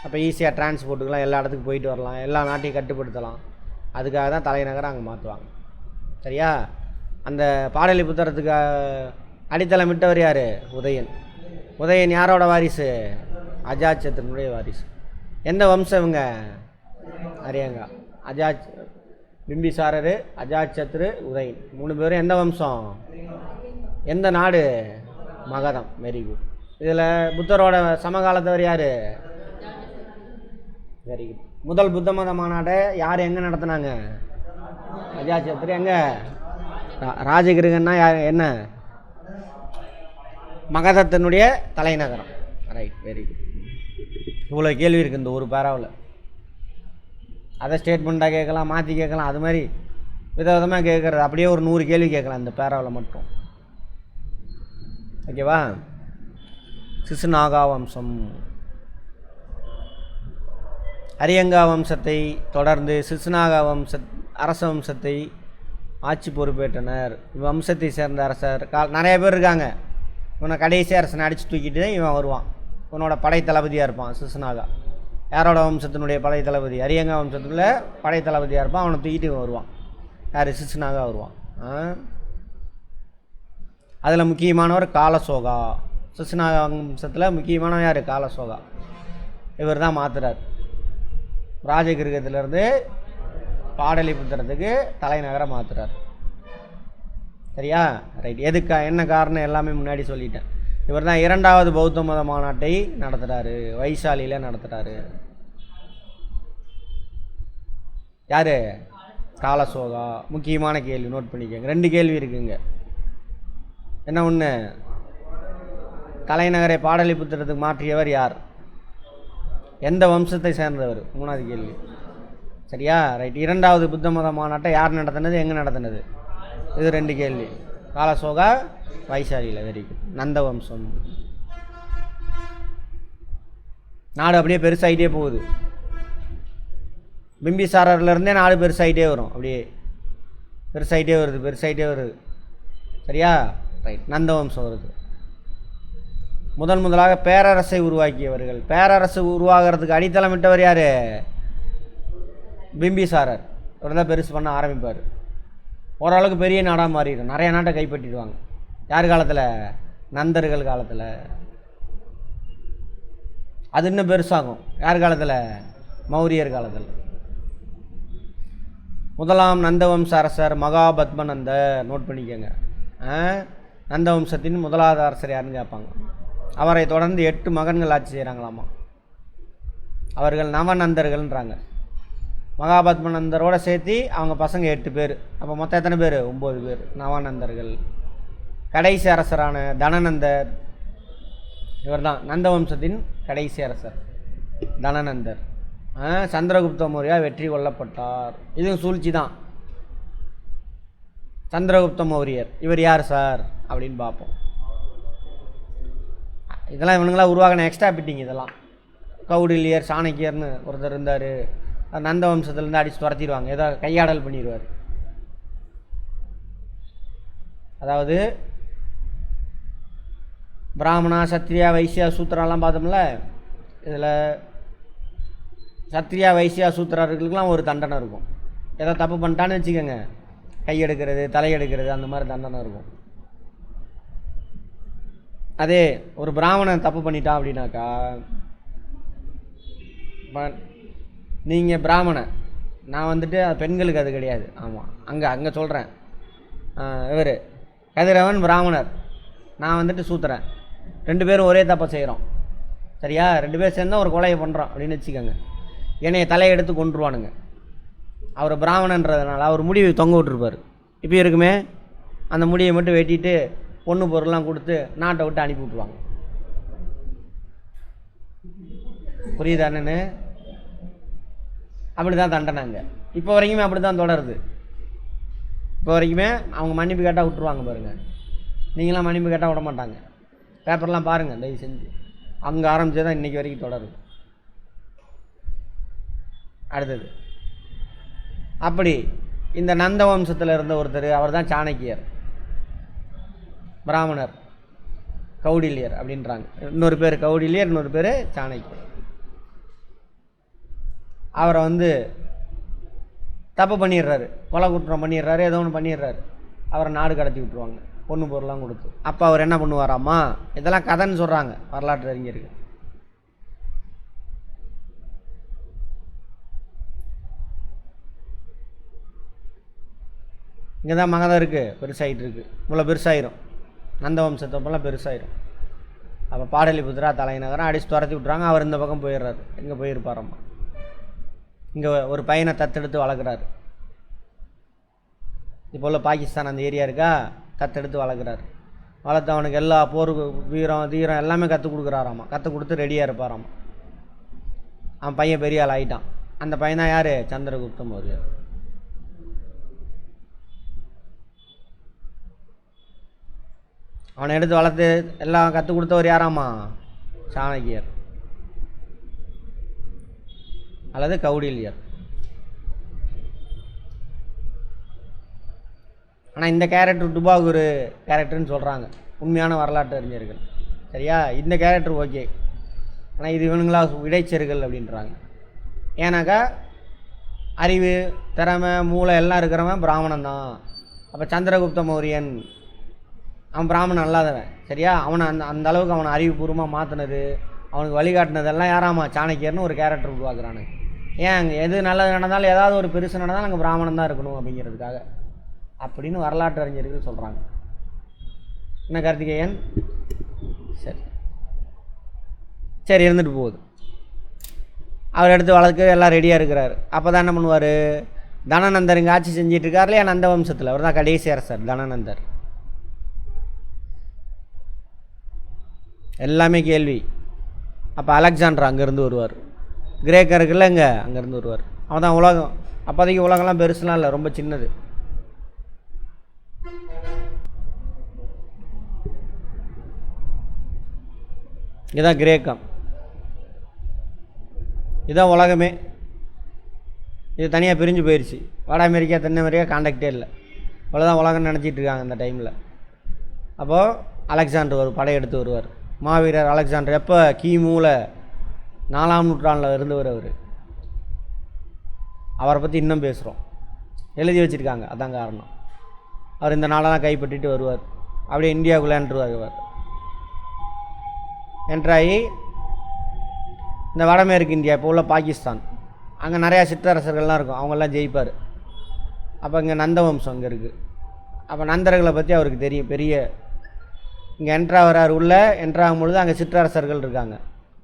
அப்போ ஈஸியாக டிரான்ஸ்போர்ட்டுக்கெலாம் எல்லா இடத்துக்கும் போயிட்டு வரலாம், எல்லா நாட்டையும் கட்டுப்படுத்தலாம். அதுக்காக தான் தலைநகரை அங்கே மாற்றுவாங்க. சரியா? அந்த பாடலிபுத்திரத்துக்கு அடித்தளமிட்டவர் யார்? உதயன். உதயன் யாரோட வாரிசு? அஜாட்சத்தினுடைய வாரிசு. எந்த வம்சம் இவங்க? அரியங்கா. பிம்பிசாரர், அஜாட்சத்ரு, உதயன் 3 பேரும் எந்த வம்சம்? எந்த நாடு? மகதம். Very good. இதில் புத்தரோட சமகாலத்தவர் யார்? Very good. முதல் புத்த மத மாநாட்டை யார் எங்கே நடத்தினாங்க? அஜாட்சத்ரு. எங்கே? ராஜகிருகன்னா யார்? என்ன? மகதத்தினுடைய தலைநகரம். Right, very good. இவ்வளோ கேள்வி இருக்குது இந்த ஒரு பேராவில். அதை ஸ்டேட்மெண்ட்டாக கேட்கலாம், மாற்றி கேட்கலாம், அது மாதிரி விதவிதமாக கேட்குறது. அப்படியே ஒரு 100 கேள்வி கேட்கலாம் இந்த பேராவில் மட்டும். ஓகேவா? சிசுநாகா வம்சம். அரியங்கா வம்சத்தை தொடர்ந்து சிசுநாகா அரச வம்சத்தை ஆட்சி பொறுப்பேற்றனர். வம்சத்தை சேர்ந்த அரசர் நிறைய பேர் இருக்காங்க. இவனை கடைசி அரசனை அடித்து தூக்கிட்டு இவன் வருவான். இவனோட படை தளபதியாக இருப்பான் சிசுநாகா. யாரோட வம்சத்தினுடைய படை தளபதி? அரியங்கா வம்சத்தில் படை தளபதியாக இருப்பான். அவனை தூக்கிட்டு இவன் வருவான். யார்? சிசுநாகா வருவான். அதில் முக்கியமானவர் காலசோகா. சிசுநாகா வம்சத்தில் முக்கியமானவர் யார்? காலசோகா. இவர் தான் மாற்றுறார். ராஜகிருகத்திலேருந்து பாடலிபுத்திரத்துக்கு தலைநகரை மாற்றுறார். சரியா? ரைட். என்ன காரணம் எல்லாமே முன்னாடி சொல்லிட்டேன். இவர் தான் 2வது பௌத்த மத மாநாட்டை நடத்துகிறாரு. வைசாலியில் நடத்துகிறாரு. யார்? காலசோகா. முக்கியமான கேள்வி, நோட் பண்ணிக்கோங்க. 2 கேள்வி இருக்குங்க. என்ன ஒன்று? தலைநகரை பாடலிபுத்திரத்துக்கு மாற்றியவர் யார்? எந்த வம்சத்தை சேர்ந்தவர்? 3வது கேள்வி. சரியா? ரைட். 2வது புத்த மத மாநாட்டை யார் நடத்தினது, எங்கே நடத்தினது? இது 2 கேள்வி. காலசோகா, வைசாலியில். Very good. நந்த வம்சம். நாடு அப்படியே பெருசாகிட்டே போகுது. பிம்பிசாரர்லேருந்தே நாடு பெருசாகிட்டே வரும். அப்படியே பெருசாகிட்டே வருது. சரியா? ரைட். நந்த வம்சம் வருது. முதலாக பேரரசை உருவாக்கியவர்கள். பேரரசு உருவாகிறதுக்கு அடித்தளமிட்டவர் யார்? பிம்பிசாரர். இவர் தான் பெருசு பண்ண ஆரம்பிப்பார். ஓரளவுக்கு பெரிய நாடாக மாறிடும். நிறைய நாட்டை கைப்பற்றிடுவாங்க. யார் காலத்தில்? நந்தர்கள் காலத்தில். அது இன்னும் பெருசாகும். யார் காலத்தில்? மௌரியர் காலத்தில். முதலாம் நந்தவம்ச அரசர் மகாபத்மநந்த. நோட் பண்ணிக்கோங்க. நந்த வம்சத்தின் முதலாவது அரசர் யாருன்னு கேட்பாங்க. அவரை தொடர்ந்து 8 மகன்கள் ஆட்சி செய்கிறாங்களாமா. அவர்கள் நவநந்தர்கள்ன்றாங்க. மகாபத்மநந்தரோடு சேர்த்து அவங்க பசங்க 8 பேர். அப்போ மொத்தம் எத்தனை பேர்? 9 பேர் நவநந்தர்கள். கடைசி அரசரான தனநந்தர், இவர் தான் நந்த வம்சத்தின் கடைசி அரசர் தனநந்தர். சந்திரகுப்த மௌரியா வெற்றி கொள்ளப்பட்டார். இதுவும் சூழ்ச்சி தான். சந்திரகுப்த மௌரியர் இவர் யார் சார் அப்படின்னு பார்ப்போம். இதெல்லாம் இவனுங்களாம் உருவாகின எக்ஸ்ட்ரா பிட்டிங். இதெல்லாம் கௌடில்யர், சாணக்கியர்னு ஒருத்தர் இருந்தார். நந்த வம்சத்துலேருந்து அடித்து துரத்திடுவாங்க. ஏதோ கையாடல் பண்ணிடுவார். அதாவது பிராமணா, சத்ரியா, வைசியா, சூத்திராலாம் பார்த்தோம்ல. இதில் சத்ரியா, வைசியா, சூத்திரர்களுக்கெல்லாம் ஒரு தண்டனை இருக்கும். ஏதோ தப்பு பண்ணிட்டான்னு வச்சுக்கோங்க, கையெடுக்கிறது, தலையெடுக்கிறது, அந்த மாதிரி தண்டனை இருக்கும். அதே ஒரு பிராமணன் தப்பு பண்ணிட்டான் அப்படின்னாக்கா, நீங்கள் பிராமணன், நான் வந்துட்டு பெண்களுக்கு அது கிடையாது. ஆமாம், அங்கே சொல்கிறேன். இவர் கதிரவன் பிராமணர், நான் வந்துட்டு சூத்திரன். 2 பேரும் ஒரே தப்பை செய்கிறோம். சரியா? 2 பேர் சேர்ந்தால் ஒரு கொலையை பண்ணுறோம் அப்படின்னு வச்சுக்கோங்க. என்னைய தலையெடுத்து கொண்டுருவானுங்க. அவர் பிராமணன்றதுனால அவர் முடிவை தொங்க விட்டுருப்பார். இப்போ இருக்குமே, அந்த முடியை மட்டும் வெட்டிட்டு பொண்ணு பொருள்லாம் கொடுத்து நாட்டை விட்டு அனுப்பி விட்ருவாங்க. புரியுதா என்னன்னு? அப்படி தான் தண்டனைங்க. இப்போ வரைக்குமே அப்படி தான் தொடருது. இப்போ வரைக்குமே அவங்க மன்னிப்பு கேட்டால் விட்டுருவாங்க பாருங்கள். நீங்களாம் மன்னிப்பு கேட்டால் விட மாட்டாங்க. பேப்பர்லாம் பாருங்கள் தயவு செஞ்சு. அங்கே ஆரம்பித்து தான் இன்றைக்கி வரைக்கும் தொடருது. அடுத்தது அப்படி இந்த நந்த வம்சத்தில் இருந்த ஒருத்தர், அவர் தான் சாணக்கியர். பிராமணர் கௌடில்யர் அப்படின்றாங்க. இன்னொரு பேர் கௌடில்யர், இன்னொரு பேர் சாணக்கியர். அவரை தப்பு பண்ணிடுறாரு, கொலை குற்றம் பண்ணிடுறாரு, ஏதோ ஒன்று பண்ணிடுறாரு. அவரை நாடு கடத்தி விட்டுருவாங்க. பொண்ணு பொருளாம் கொடுத்து. அப்போ அவர் என்ன பண்ணுவாராம்மா, இதெல்லாம் கதைன்னு சொல்கிறாங்க வரலாற்று அறிஞர்கள். இங்கே தான் மகதம் இருக்குது, பெருசாகிட்டு இருக்குது, இவ்வளோ பெருசாயிரும், நந்த வம்சத்தப்பெல்லாம் பெருசாயிரும். அப்போ பாடலிபுத்திரா தலைநகரம் அடித்து துரத்தி விட்றாங்க. அவர் இந்த பக்கம் போயிடுறாரு. எங்கே போயிருப்பாரம்மா, இங்கே ஒரு பையனை தத்தெடுத்து வளர்க்குறாரு. இப்போ உள்ள பாகிஸ்தான் அந்த ஏரியா இருக்கா, தத்தெடுத்து வளர்க்குறாரு. வளர்த்து அவனுக்கு எல்லா போர் வீரம் தீரம் எல்லாமே கற்றுக் கொடுக்குறாராம்மா. கற்றுக் கொடுத்து ரெடியாக இருப்பாராம்மா. அவன் பையன் பெரிய ஆள் ஆகிட்டான். அந்த பையன் தான் யார், சந்திரகுப்த மௌரியர். அவனை எடுத்து வளர்த்து எல்லாம் கற்றுக் கொடுத்தவர் யாராம்மா, சாணக்கியர் அல்லது கௌடில்யர். ஆனால் இந்த கேரக்டர் டுபாகூர் கேரக்டர்னு சொல்கிறாங்க உண்மையான வரலாற்று அறிஞர்கள். சரியா, இந்த கேரக்டர் ஓகே. ஆனால் இது இவனுங்களா இடைச்சர்கள் அப்படின்றாங்க. ஏன்னாக்கா அறிவு திறமை மூளை எல்லாம் இருக்கிறவன் பிராமணன் தான். அப்போ சந்திரகுப்த மௌரியன் அவன் பிராமணன் அல்லாதவன். சரியா, அவனை அந்த அளவுக்கு அவனை அறிவுபூர்வமாக மாற்றினது, அவனுக்கு வழிகாட்டினதெல்லாம் யாராமா, சாணக்கியர்னு ஒரு கேரக்டர் உருவாக்குறானு. ஏன் அங்கே எது நல்லது நடந்தாலும் ஏதாவது ஒரு பெருசு நடந்தாலும் அங்கே பிராமணன் தான் இருக்கணும் அப்படிங்கிறதுக்காக அப்படின்னு வரலாற்று அறிஞர்கள் சொல்கிறாங்க. என்ன கார்த்திகேயன்? சரி சரி இருந்துட்டு போகுது. அவர் எடுத்து வளர்க்க எல்லாம் ரெடியாக இருக்கிறார். அப்போ தான் என்ன பண்ணுவார், தனநந்தர் இங்கே ஆட்சி செஞ்சிட்டு இருக்கார் இல்லையா, நந்த வம்சத்தில். அவர் தான் கடைசி அரசர் தனநந்தர். எல்லாமே கேள்வி. அப்போ அலெக்சாண்டர் அங்கேருந்து வருவார். கிரேக்கருக்குள்ள இங்கே அங்கேருந்து வருவார். அவன் தான் உலகம். அப்போதைக்கு உலகம்லாம் பெருசுலாம் இல்லை, ரொம்ப சின்னது. இதுதான் கிரேக்கம், இதுதான் உலகமே. இது தனியாக பிரிஞ்சு போயிடுச்சு. வட அமெரிக்கா தென் அமெரிக்கா காண்டாக்டே இல்லை. அவ்வளோதான் உலகம்னு நினச்சிட்டு இருக்காங்க அந்த டைமில். அப்போது அலெக்சாண்டர் ஒரு படையெடுத்து வருவார். மாவீரர் அலெக்சாண்டர். எப்போ, கிமுல 4ஆம் நூற்றாண்டில் இருந்தவர் அவர். அவரை பற்றி இன்னும் பேசுகிறோம், எழுதி வச்சுருக்காங்க. அதான் காரணம். அவர் இந்த நாளெல்லாம் கைப்பற்றிட்டு வருவார். அப்படியே இந்தியாவுக்குள்ளே என்ட்ருவார். என்ட்ராகி இந்த வடமேற்கு இந்தியா, இப்போ உள்ள பாகிஸ்தான், அங்கே நிறையா சிற்றரசர்கள்லாம் இருக்கும், அவங்கெல்லாம் ஜெயிப்பார். அப்போ இங்கே நந்த வம்சம் அங்கே இருக்குது. அப்போ நந்தர்களை பற்றி அவருக்கு தெரியும். பெரிய இங்கே என்ட்ராகிறார். உள்ளே என்ட்ராகும் பொழுது அங்கே சிற்றரசர்கள் இருக்காங்க.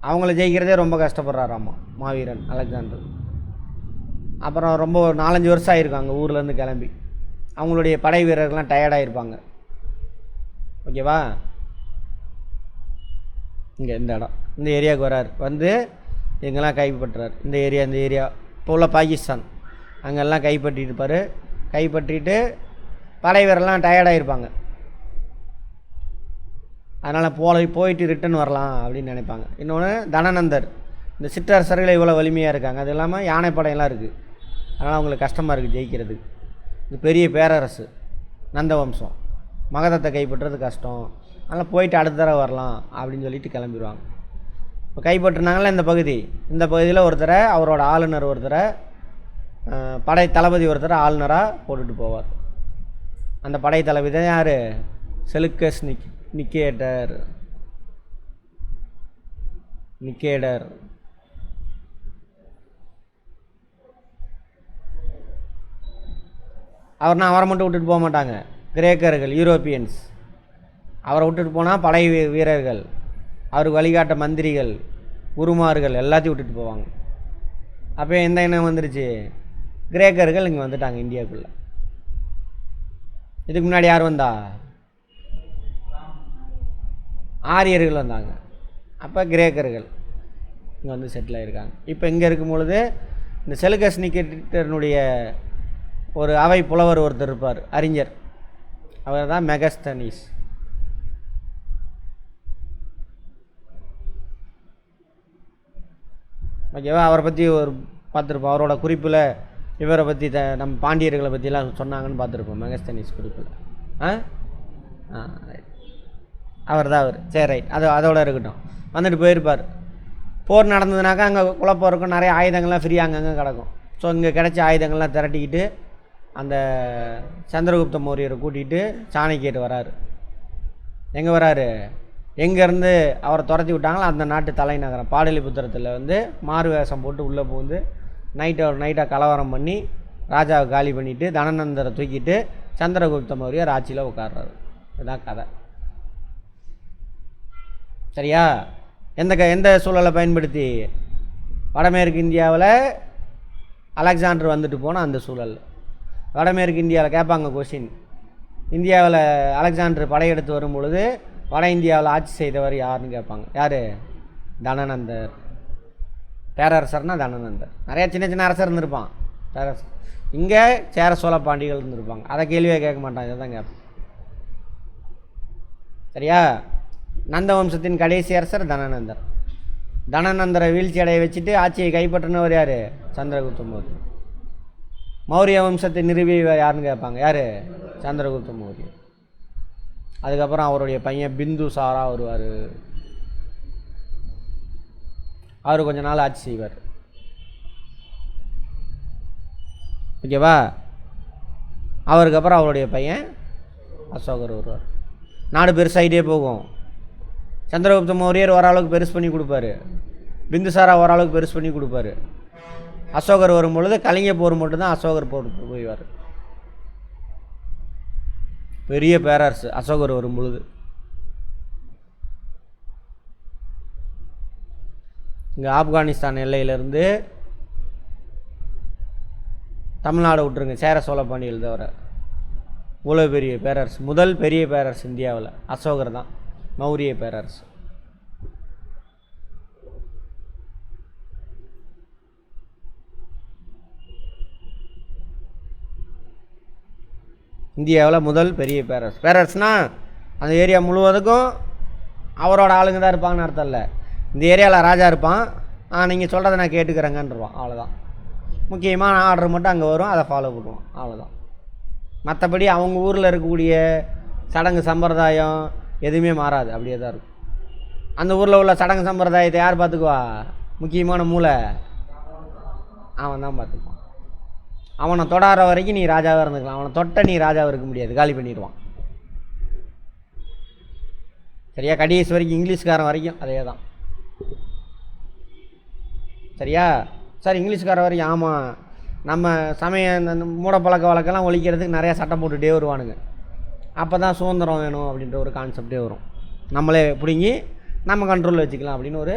அவங்கள ஜெயிக்கிறதே ரொம்ப கஷ்டப்படுறாராம்மா மாவீரன் அலெக்சாண்டர். அப்புறம் ரொம்ப 4-5 வருஷம் ஆகிருக்கும் அங்கே ஊர்லேருந்து கிளம்பி. அவங்களுடைய படை வீரர்கள்லாம் டயர்டாகிருப்பாங்க. ஓகேவா, இங்கே இந்த இடம், இந்த ஏரியாவுக்கு வரார். வந்து எங்கெல்லாம் கைப்பற்றுறார். இந்த ஏரியா இப்போ உள்ள பாகிஸ்தான், அங்கெல்லாம் கைப்பற்றிருப்பார். கைப்பற்றிட்டு படை வீரர்லாம் டயர்டாகிருப்பாங்க. அதனால் போயிட்டு ரிட்டன் வரலாம் அப்படின்னு நினைப்பாங்க. இன்னொன்று தனநந்தர், இந்த சிற்றரசர்கள் இவ்வளோ வலிமையாக இருக்காங்க, அது இல்லாமல் யானைப்படையெல்லாம் இருக்குது. அதனால் அவங்களுக்கு கஷ்டமாக இருக்குது ஜெயிக்கிறதுக்கு. இது பெரிய பேரரசு நந்த வம்சம், மகதத்தை கைப்பற்றுறது கஷ்டம். அதனால் போயிட்டு அடுத்த தடவை வரலாம் அப்படின்னு சொல்லிட்டு கிளம்பிடுவாங்க. இப்போ கைப்பற்றினாங்களே இந்த பகுதியில் ஒருத்தரை, அவரோட ஆளுநர் ஒருத்தரை, படை தளபதி ஒருத்தரை ஆளுநராக போட்டுட்டு போவார். அந்த படை தளபதி தான் யார், செலுக்கஸ் நிக்கேடர். அவரை மட்டும் விட்டுட்டு போக மாட்டாங்க கிரேக்கர்கள், யூரோப்பியன்ஸ். அவரை விட்டுட்டு போனால் படை வீரர்கள், அவருக்கு வழிகாட்ட மந்திரிகள், குருமார்கள் எல்லாத்தையும் விட்டுட்டு போவாங்க. அப்போ எந்த இனம் வந்துருச்சு, கிரேக்கர்கள் இங்கே வந்துட்டாங்க இந்தியாவுக்குள்ளே. இதுக்கு முன்னாடி யார் வந்தா, ஆரியர்கள் வந்தாங்க. அப்போ கிரேக்கர்கள் இங்கே வந்து செட்டில் ஆகிருக்காங்க. இப்போ இங்கே இருக்கும் பொழுது இந்த செலுக்கஸ் நிக்கேட்டனுடைய ஒரு அவை புலவர் ஒருத்தர் இருப்பார், அறிஞர். அவர் தான் மெகஸ்தனீஸ். ஓகேவா, அவரை பற்றி ஒரு பார்த்துருப்போம். அவரோட குறிப்பில் இவரை பற்றி நம்ம பாண்டியர்களை பற்றிலாம் சொன்னாங்கன்னு பார்த்துருப்போம் மெகஸ்தனீஸ் குறிப்பில். அவர் தான் அவர். சரி, ரைட், அதோட இருக்கட்டும். வந்துட்டு போயிருப்பார். போர் நடந்ததுனாக்கா அங்கே குழப்பம் இருக்கும், நிறைய ஆயுதங்கள்லாம் ஃப்ரீயாக அங்கங்கே கிடக்கும். ஸோ இங்கே கிடைச்ச ஆயுதங்கள்லாம் திரட்டிக்கிட்டு அந்த சந்திரகுப்த மௌரியரை கூட்டிகிட்டு சாணக்கியர் வராரு. எங்கே வராரு, எங்கேருந்து அவரை துரத்தி விட்டாங்களோ அந்த நாட்டு தலைநகரம் பாடலிபுத்திரத்தில் வந்து மாறு வேஷம் போட்டு உள்ளே புகுந்து நைட்டாக கலவரம் பண்ணி ராஜாவை காலி பண்ணிவிட்டு தனநந்தரை தூக்கிட்டு சந்திரகுப்த மௌரியர் ஆட்சியில் உட்கார்றாரு. இதுதான் கதை. சரியா? எந்த சூழலை பயன்படுத்தி? வடமேற்கு இந்தியாவில் அலெக்சாண்டர் வந்துட்டு போனால் அந்த சூழல். வடமேற்கு இந்தியாவில் கேட்பாங்க கொஷின், இந்தியாவில் அலெக்சாண்டர் படையெடுத்து வரும் பொழுது வட இந்தியாவில் ஆட்சி செய்தவர் யாருன்னு கேட்பாங்க. யார்? தனநந்தர். பேரரசர்னா தனநந்தர். நிறையா சின்ன சின்ன அரசர் இருந்திருப்பான் பேரரசர். இங்கே சேர சோழ பாண்டிகள் இருந்திருப்பாங்க. அதை கேள்வியே கேட்க மாட்டாங்க, இதை தான் கேட்பான். சரியா? நந்த வம்சத்தின் கடைசி அரசர் தனநந்தர். தனநந்தரை வீழ்ச்சி அடைய வச்சுட்டு ஆட்சியை கைப்பற்றினவர் யார்? சந்திரகுப்த மௌரியர். மௌரிய வம்சத்தை நிறுவியவர் யாருன்னு கேட்பாங்க. யார்? சந்திரகுப்த மௌரியர். அதுக்கப்புறம் அவருடைய பையன் பிந்துசாரா வருவார். அவர் கொஞ்ச நாள் ஆட்சி செய்வார். ஓகேவா? அவருக்கு அப்புறம் அவருடைய பையன் அசோகர் வருவார். நாடு பெருசாகிட்டே போகும். சந்திரகுப்த மௌரியர் ஓரளவுக்கு பெருசு பண்ணி கொடுப்பாரு, பிந்துசாரா ஓரளவுக்கு பெருசு பண்ணி கொடுப்பாரு. அசோகர் வரும் பொழுது கலிங்க போர் மட்டும்தான் அசோகர் போர் போய்வார். பெரிய பேரரசு அசோகர் வரும் பொழுது. இங்கே ஆப்கானிஸ்தான் எல்லையிலேருந்து தமிழ்நாடு விட்டுருங்க, சேர சோழ பாண்டியல் தவிர இவ்வளோ பெரிய பேரரசு. முதல் பெரிய பேரரசு இந்தியாவில் அசோகர் தான், மௌரிய பேரரசு. இந்தியாவில் முதல் பெரிய பேரரசு. பேரரசுனால் அந்த ஏரியா முழுவதுக்கும் அவரோட ஆளுங்க தான் இருப்பாங்கன்னு அர்த்தம் இல்லை. இந்த ஏரியாவில் ராஜா இருப்பான், நீங்கள் சொல்கிறத நான் கேட்டுக்கிறேங்கன்றான், அவ்வளோதான். முக்கியமான ஆர்டர் மட்டும் அங்கே வரும், அதை ஃபாலோ பண்ணுவோம், அவ்வளோதான். மற்றபடி அவங்க ஊரில் இருக்கக்கூடிய சடங்கு சம்பிரதாயம் எதுவுமே மாறாது, அப்படியே தான் இருக்கும். அந்த ஊரில் உள்ள சடங்கு சம்பிரதாயத்தை யார் பார்த்துக்குவா? முக்கியமான மூளை அவன் தான் பார்த்துக்குவான். அவனை தொடார வரைக்கும் நீ ராஜாவாக இருந்துக்கலாம், அவனை தொட்ட நீ ராஜாவாக இருக்க முடியாது, காலி பண்ணிடுவான். சரியா? கடைசி வரைக்கும் இங்கிலீஷ்காரன் வரைக்கும் அதே தான். சரியா? சார் இங்கிலீஷ்காரன் வரைக்கும் ஆமாம், நம்ம சமயம் இந்த மூடப்பழக்க வழக்கெல்லாம் ஒழிக்கிறதுக்கு நிறையா சட்டம் போட்டுகிட்டே வருவானுங்க. அப்போ தான் சுதந்திரம் வேணும் அப்படின்ற ஒரு கான்செப்டே வரும். நம்மளே பிடுங்கி நம்ம கண்ட்ரோலில் வச்சுக்கலாம் அப்படின்னு ஒரு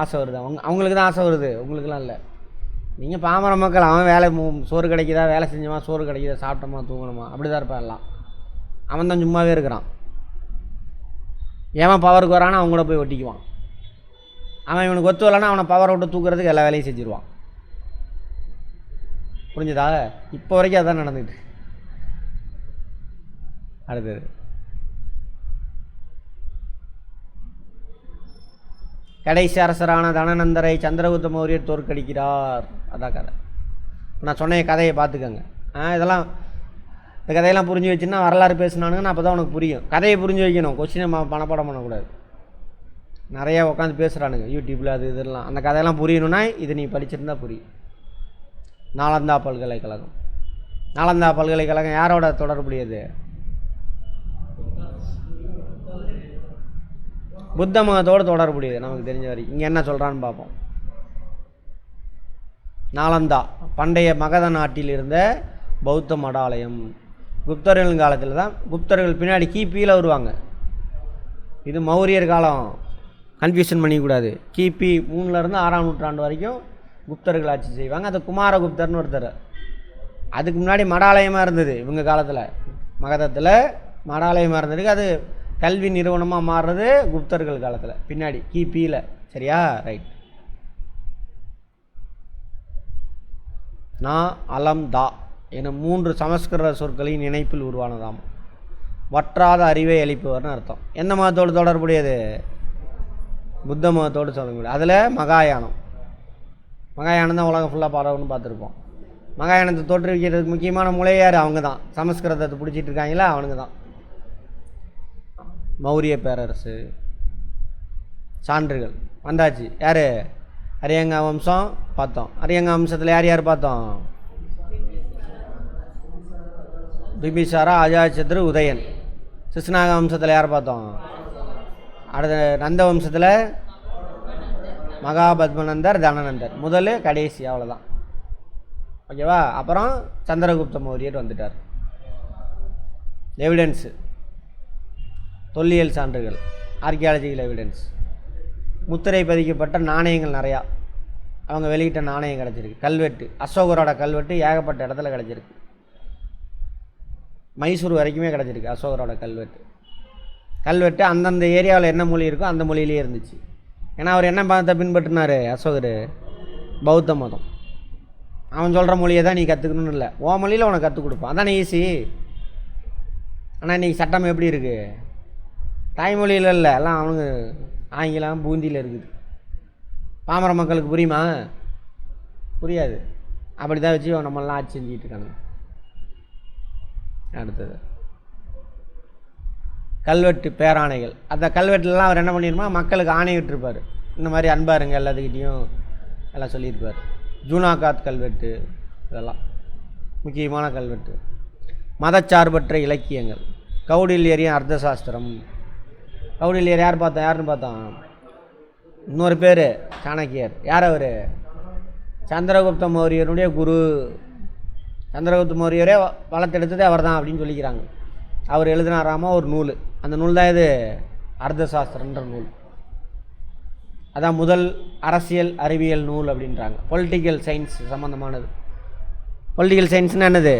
ஆசை வருது. அவங்களுக்கு தான் ஆசை வருது, உங்களுக்குலாம் இல்லை. நீங்கள் பாமர மக்கள், அவன் வேலை சோறு கிடைக்குதா, வேலை செஞ்சோமா, சோறு கிடைக்குதா, சாப்பிட்டோமா, தூங்கணுமா, அப்படி தான் இருப்பான் எல்லாம். அவன் தான் சும்மாவே இருக்கிறான். ஏன் பவருக்கு வரானா அவங்க கூட போய் ஒட்டிக்குவான். அவன் இவனுக்கு ஒத்து வரலன்னா அவனை பவரை விட்டு தூக்குறதுக்கு எல்லா வேலையும் செஞ்சுருவான். புரிஞ்சுதா? இப்போ வரைக்கும் அதுதான் நடந்துக்கிட்டு. அடுத்தது கடைசி அரசரான தனநந்தரை சந்திரகுப்த மௌரியர் தோற்கடிக்கிறார். அதான் கதை. நான் சொன்ன கதையை பார்த்துக்கோங்க. இதெல்லாம் இந்த கதையெல்லாம் புரிஞ்சு வச்சுன்னா வரலாறு பேசினானுங்கன்னா அப்போ தான் உனக்கு புரியும். கதையை புரிஞ்சு வைக்கணும், கொஸ்டினை பணப்படம் பண்ணக்கூடாது. நிறையா உட்காந்து பேசுகிறானுங்க யூடியூப்பில், அது இதெல்லாம். அந்த கதையெல்லாம் புரியணுன்னா இது நீ படிச்சிருந்தா புரியும். நாலந்தா பல்கலைக்கழகம். நாலந்தா பல்கலைக்கழகம் யாரோட தொடர்புடையது? புத்த மதத்தோடு தொடர்புடையது நமக்கு தெரிஞ்ச வரைக்கும். இங்கே என்ன சொல்கிறான்னு பார்ப்போம். நாலந்தா பண்டைய மகத நாட்டில் இருந்த பௌத்த மடாலயம். குப்தர்கள் காலத்தில் தான், குப்தர்கள் பின்னாடி கிபியில் வருவாங்க. இது மௌரியர் காலம், கன்ஃபியூஷன் பண்ணிக்கூடாது. கிபி 3லேருந்து 6ஆம் நூற்றாண்டு வரைக்கும் குப்தர்கள் ஆட்சி செய்வாங்க. அது குமாரகுப்தர்னு ஒருத்தர். அதுக்கு முன்னாடி மடாலயமாக இருந்தது இவங்க காலத்தில். மகதத்தில் மடாலயமாக இருந்ததுக்கு அது கல்வி நிறுவனமாக மாறுறது குப்தர்கள் காலத்தில், பின்னாடி கிபியில். சரியா? ரைட். நா அலம் தா என 3 சமஸ்கிருத சொற்களின் இணைப்பில் உருவானதாம். வற்றாத அறிவை அளிப்பவர்னு அர்த்தம். எந்த மதத்தோடு தொடர்புடையது? புத்த மதத்தோடு தொடர்புடையது. அதில் மகாயானம். மகாயானம் தான் உலகம் ஃபுல்லாக பரவுன்னு பார்த்துருப்போம். மகாயானத்தை தோற்றுவிக்கிறதுக்கு முக்கியமான மூளையார் அவங்க தான். சமஸ்கிருதத்தை பிடிச்சிட்டு இருக்காங்களா அவனுங்க தான். மௌரிய பேரரசு. சான்றுகள் வந்தாச்சு. யார்? அரியங்கா வம்சம் பார்த்தோம். அரியங்கா வம்சத்தில் யார் யார் பார்த்தோம்? பிம்பிசாரா, அஜாதசத்ரு, உதயன். சிசுநாக வம்சத்தில் யார் பார்த்தோம்? அடுத்த நந்த வம்சத்தில் மகாபத்மநந்தர், தனநந்தர், முதல் கடைசி, அவ்வளோதான். ஓகேவா? அப்புறம் சந்திரகுப்த மௌரியர் வந்துட்டார். எவிடன்ஸு, தொல்லியல் சான்றுகள், ஆர்கியாலஜிக்கல் எவிடன்ஸ், முத்திரை பதிக்கப்பட்ட நாணயங்கள் நிறையா, அவங்க வெளியிட்ட நாணயம் கிடச்சிருக்கு. கல்வெட்டு, அசோகரோட கல்வெட்டு ஏகப்பட்ட இடத்துல கிடச்சிருக்கு. மைசூர் வரைக்குமே கிடச்சிருக்கு அசோகரோட கல்வெட்டு. அந்தந்த ஏரியாவில் என்ன மொழி இருக்கோ அந்த மொழியிலே இருந்துச்சு. ஏன்னா அவர் என்ன மதத்தை பின்பற்றினார் அசோகர்? பௌத்த மதம். அவன் சொல்கிற மொழியை தான் நீ கற்றுக்கணும்னு இல்லை, உன் மொழியில் உனக்கு கற்றுக் கொடுப்பான், அதானே ஈஸி. ஆனால் இன்றைக்கி சட்டம் எப்படி இருக்குது? தாய்மொழியில் இல்லை, எல்லாம் அவனுக்கு ஆங்கிலம் பூந்தியில் இருக்குது. பாமர மக்களுக்கு புரியுமா? புரியாது. அப்படி தான் வச்சு நம்மளாம் ஆட்சி செஞ்சுக்கிட்டு இருக்காங்க. அடுத்தது கல்வெட்டு பேராணைகள். அந்த கல்வெட்டுலாம் அவர் என்ன பண்ணியிருப்பா, மக்களுக்கு ஆணை விட்டுருப்பார். இந்த மாதிரி அன்பாருங்க எல்லாத்துக்கிட்டையும் எல்லாம் சொல்லியிருப்பார். ஜூனாகாத் கல்வெட்டு, இதெல்லாம் முக்கியமான கல்வெட்டு. மதச்சார்பற்ற இலக்கியங்கள், கௌடில்யரின் அர்த்தசாஸ்திரம். கௌடில்யர் யாருன்னு பார்த்தோம்? இன்னொரு பேர் சாணக்கியர். யார் அவர்? சந்திரகுப்த மௌரியருடைய குரு. சந்திரகுப்த மௌரியரே வளர்த்தெடுத்ததே அவர் தான் அப்படின்னு சொல்லிக்கிறாங்க. அவர் எழுதினாராமா ஒரு நூல். அந்த நூல் தான் இது அர்த்தசாஸ்திரன்ற நூல். அதான் முதல் அரசியல் அறிவியல் நூல் அப்படின்றாங்க. பொலிட்டிக்கல் சயின்ஸ் சம்மந்தமானது. பொலிட்டிக்கல் சயின்ஸ்னால் என்னது?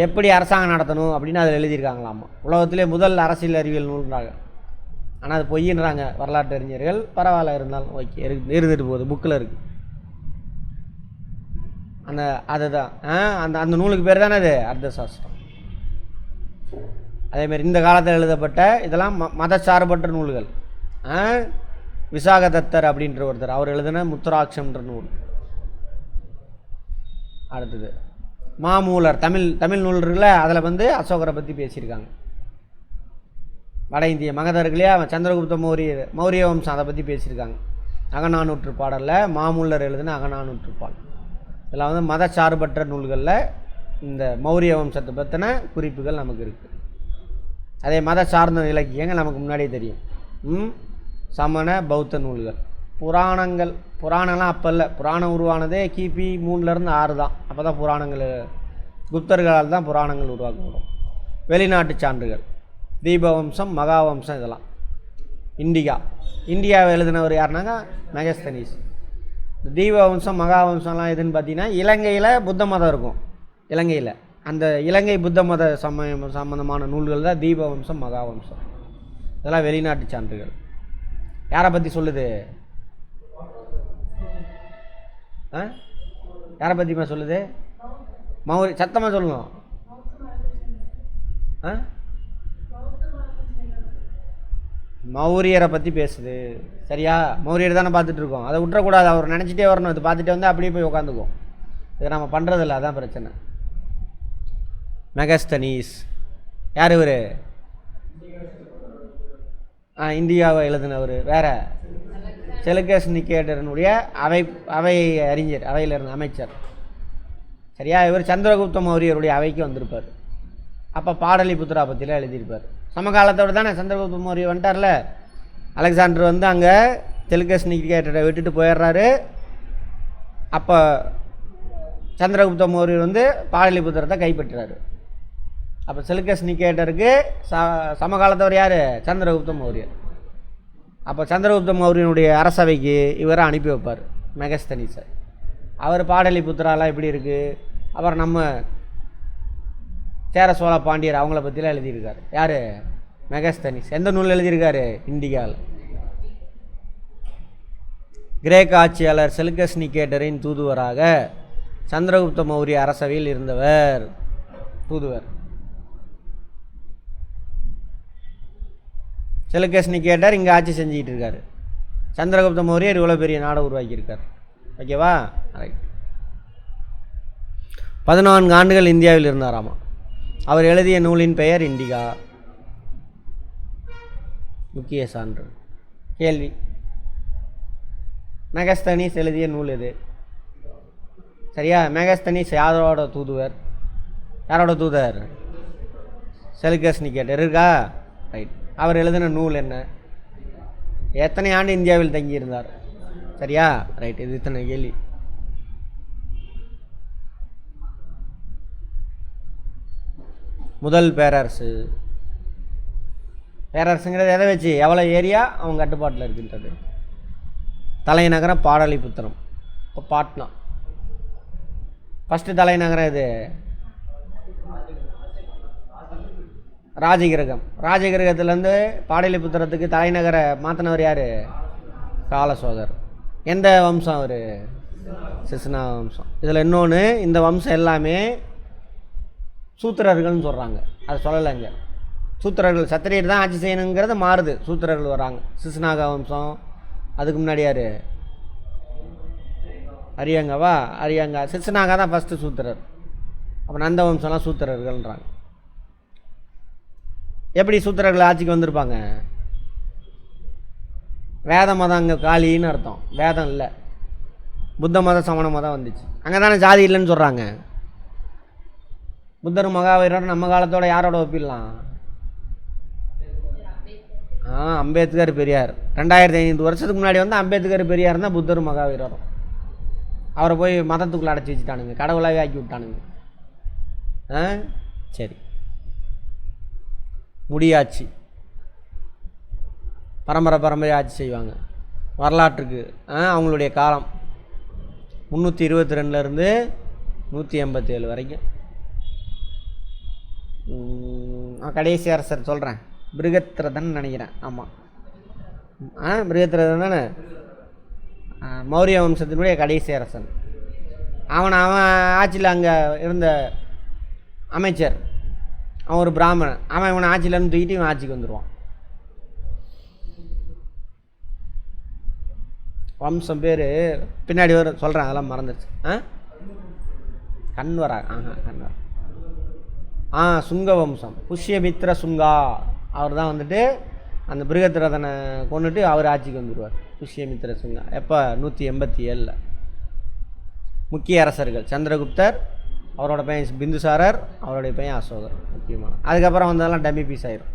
எப்படி அரசாங்கம் நடத்தணும் அப்படின்னு அதில் எழுதியிருக்காங்களாமா. உலகத்திலே முதல் அரசியல் அறிவியல் நூல்ன்றாங்க. ஆனால் அது பொய்யின்றாங்க வரலாற்று அறிஞர்கள். பரவாயில்ல, இருந்தாலும் ஓகே, இருந்துட்டு போகுது, புக்கில் இருக்குது. அதுதான் அந்த நூலுக்கு பேர் தானே அது அர்த்தசாஸ்திரம். அதேமாதிரி இந்த காலத்தில் எழுதப்பட்ட இதெல்லாம் மதச்சார்பற்ற நூல்கள். விசாகதத்தர் அப்படின்ற ஒருத்தர், அவர் எழுதின முத்துராட்சம்ன்ற நூல். அடுத்தது மாமூலர், தமிழ் நூல் இருக்குல்ல, அதில் அசோகரை பற்றி பேசியிருக்காங்க. வட இந்திய மகதர்களே அவன் சந்திரகுப்த மௌரிய வம்சம் அதை பற்றி பேசியிருக்காங்க. அகநானூற்று பாடலில் மாமூலர் எழுதின அகநானூற்று பாடல். இதில் மதச்சார்பற்ற நூல்களில் இந்த மௌரிய வம்சத்தை பற்றின குறிப்புகள் நமக்கு இருக்குது. அதே மத சார்ந்த இலக்கியங்கள் நமக்கு முன்னாடியே தெரியும். சமண பௌத்த நூல்கள், புராணம்லாம் அப்போ இல்லை. புராணம் உருவானதே கிபி 3லேருந்து 6 தான். அப்போ தான் புராணங்கள், குப்தர்களால் தான் புராணங்கள் உருவாக்கப்படும். வெளிநாட்டு சான்றுகள், தீபவம்சம், மகாவம்சம், இதெல்லாம். இந்தியாவை எழுதினவர் யாருனாங்க? மெகஸ்தனீஸ். இந்த தீபவம்சம் மகாவம்சம்லாம் எதுன்னு பார்த்தீங்கன்னா, இலங்கையில் புத்த மதம் இருக்கும். இலங்கையில் அந்த இலங்கை புத்த மத சம்பந்தமான நூல்கள் தான் தீபவம்சம், மகாவம்சம். இதெல்லாம் வெளிநாட்டு சான்றுகள். யாரை பற்றி சொல்லுது? யாரை பற்றிமா சொல்லுது? சத்தமாக சொல்லணும். மௌரியரை பற்றி பேசுது. சரியா? மௌரியர் தானே பார்த்துட்டு இருக்கோம். அதை விட்டுறக்கூடாது. அவர் நினச்சிட்டே வரணும். இது பார்த்துட்டு வந்து அப்படியே போய் உட்காந்துக்குவோம். இதை நம்ம பண்ணுறதில்ல, அதான் பிரச்சனை. மெகஸ்தனீஸ் யார்? இவர் இந்தியாவை எழுதினவர். வேற செலுக்கஸ் நிக்கேட்டரனுடைய அவை அறிஞர், அவையில் இருந்த அமைச்சர். சரியா? இவர் சந்திரகுப்த மௌரியருடைய அவைக்கு வந்திருப்பார். அப்போ பாடலிபுத்திரா பற்றிலாம் எழுதியிருப்பார். சமகாலத்தோடு தானே சந்திரகுப்த மௌரியர் வந்துட்டார்ல. அலெக்சாண்டர் அங்கே செலுக்கஸ் நிக்கேட்டரை விட்டுட்டு போயிடுறாரு. அப்போ சந்திரகுப்த மௌரியர் பாடலிபுத்திரத்தை கைப்பற்றுறாரு. அப்போ செலுக்கஸ் நிக்கேட்டருக்கு சமகாலத்தவர் யார்? சந்திரகுப்த மௌரியர். அப்போ சந்திரகுப்த மௌரியனுடைய அரசவைக்கு இவரை அனுப்பி வைப்பார், மெகஸ்தனீஸை. அவர் பாடலிபுத்திராலாம் எப்படி இருக்குது, அப்புறம் நம்ம சேர சோழ பாண்டியர் அவங்கள பற்றிலாம் எழுதியிருக்காரு. யார்? மெகஸ்தனீஸ். எந்த நூல் எழுதியிருக்காரு? இண்டிகாவில். கிரேக்க ஆட்சியாளர் செலுக்கஸ் நிக்கேட்டரின் தூதுவராக சந்திரகுப்த மௌரிய அரசவையில் இருந்தவர். தூதுவர் செலுக்கஸ் நிக்கேட்டர் இங்கே ஆட்சி செஞ்சுக்கிட்டு இருக்கார். சந்திரகுப்த மௌரியர் இவ்வளோ பெரிய நாடை உருவாக்கியிருக்கார். ஓகேவா? ரைட். 14 ஆண்டுகள் இந்தியாவில் இருந்தாராமா. அவர் எழுதிய நூலின் பெயர் இண்டிகா. முக்கிய சான்று. கேள்வி: மெகஸ்தனீஸ் எழுதிய நூல் எது? சரியா? மெகஸ்தனீஸ் யாரோட தூதுவர்? யாரோட தூதர்? செல்கஸ் நிகேட்டர் இருக்கா? ரைட். அவர் எழுதின நூல் என்ன? எத்தனை ஆண்டு இந்தியாவில் தங்கியிருந்தார்? சரியா? ரைட். இது இத்தனை கேள்வி. முதல் பேரரசு. பேரரசுங்கிறது எதை வச்சு? எவ்வளோ ஏரியா அவங்க கட்டுப்பாட்டில் இருக்கின்றது. தலைநகரம் பாடலிபுத்திரம், இப்போ பாட்னா. ஃபஸ்ட்டு தலைநகரம் இது ராஜகிரகம். ராஜகிரகத்துலேருந்து பாடலிபுத்திரத்துக்கு தலைநகரை மாற்றினவர் யார்? காலசோகர். எந்த வம்சம் அவர்? சிசுனா வம்சம். இதில் இன்னொன்று, இந்த வம்சம் எல்லாமே சூத்திரர்கள்னு சொல்கிறாங்க. அதை சொல்லலைங்க. சூத்திரர்கள் சத்திரியர் தான் ஆட்சி செய்யணுங்கிறது மாறுது, சூத்திரர்கள் வராங்க. சிசுநாக வம்சம். அதுக்கு முன்னாடி யார்? அரியங்காவா? அரியங்கா. சிசுநாகா தான் ஃபஸ்ட்டு சூத்திரர். அப்போ நந்த வம்சம்லாம் சூத்திரர்கள்ன்றாங்க. எப்படி சூத்திரர்கள் ஆட்சிக்கு வந்திருப்பாங்க? வேத மதம் அங்கே காலின்னு அர்த்தம். வேதம் இல்லை, புத்த மதம் சமண மதம் வந்துச்சு. அங்கே தானே ஜாதி இல்லைன்னு சொல்கிறாங்க. புத்தர் மகாவீரர் நம்ம காலத்தோட யாரோட ஒப்பிடலாம்? அம்பேத்கர் பெரியார். 2500 வருஷத்துக்கு முன்னாடி வந்து அம்பேத்கர் பெரியார் தான் புத்தர் மகாவீரரும். அவரை போய் மதத்துக்குள்ளே அடைச்சி வச்சுட்டானுங்க, கடவுளாகவே ஆக்கி விட்டானுங்க. சரி. முடியாட்சி. பரம்பரை ஆட்சி செய்வாங்க. வரலாற்றுக்கு அவங்களுடைய காலம் 322லேருந்து 187 வரைக்கும். கடைசி அரசர் சொல்கிறேன், பிருகத்ரதன் நினைக்கிறேன். ஆமாம், பிருகத்ரதன் தானே மௌரிய வம்சத்தினுடைய கடைசி அரசன். அவன் ஆட்சியில் அங்கே இருந்த அமைச்சர், அவன் ஒரு பிராமணன். அவன் இவனை ஆட்சியிலேருந்து தூக்கிட்டு இவன் ஆட்சிக்கு வந்துடுவான். வம்சம் பேர் பின்னாடி வரும் சொல்கிறேன், அதெல்லாம் மறந்துடுச்சு. கண்வரா? கண்வரா. சுங்க வம்சம். புஷ்யமித்ர சுங்கா. அவர் தான் வந்துட்டு அந்த பிருகத்ரதனை கொண்டுட்டு அவர் ஆட்சிக்கு வந்துடுவார். புஷ்யமித்ர சுங்கா. எப்போ? 187. முக்கிய அரசர்கள் சந்திரகுப்தர், அவரோட பையன் பிந்துசாரர், அவருடைய பையன் அசோகர். முக்கியமான. அதுக்கப்புறம் வந்ததெல்லாம் டம்மி பீஸ் ஆயிரும்.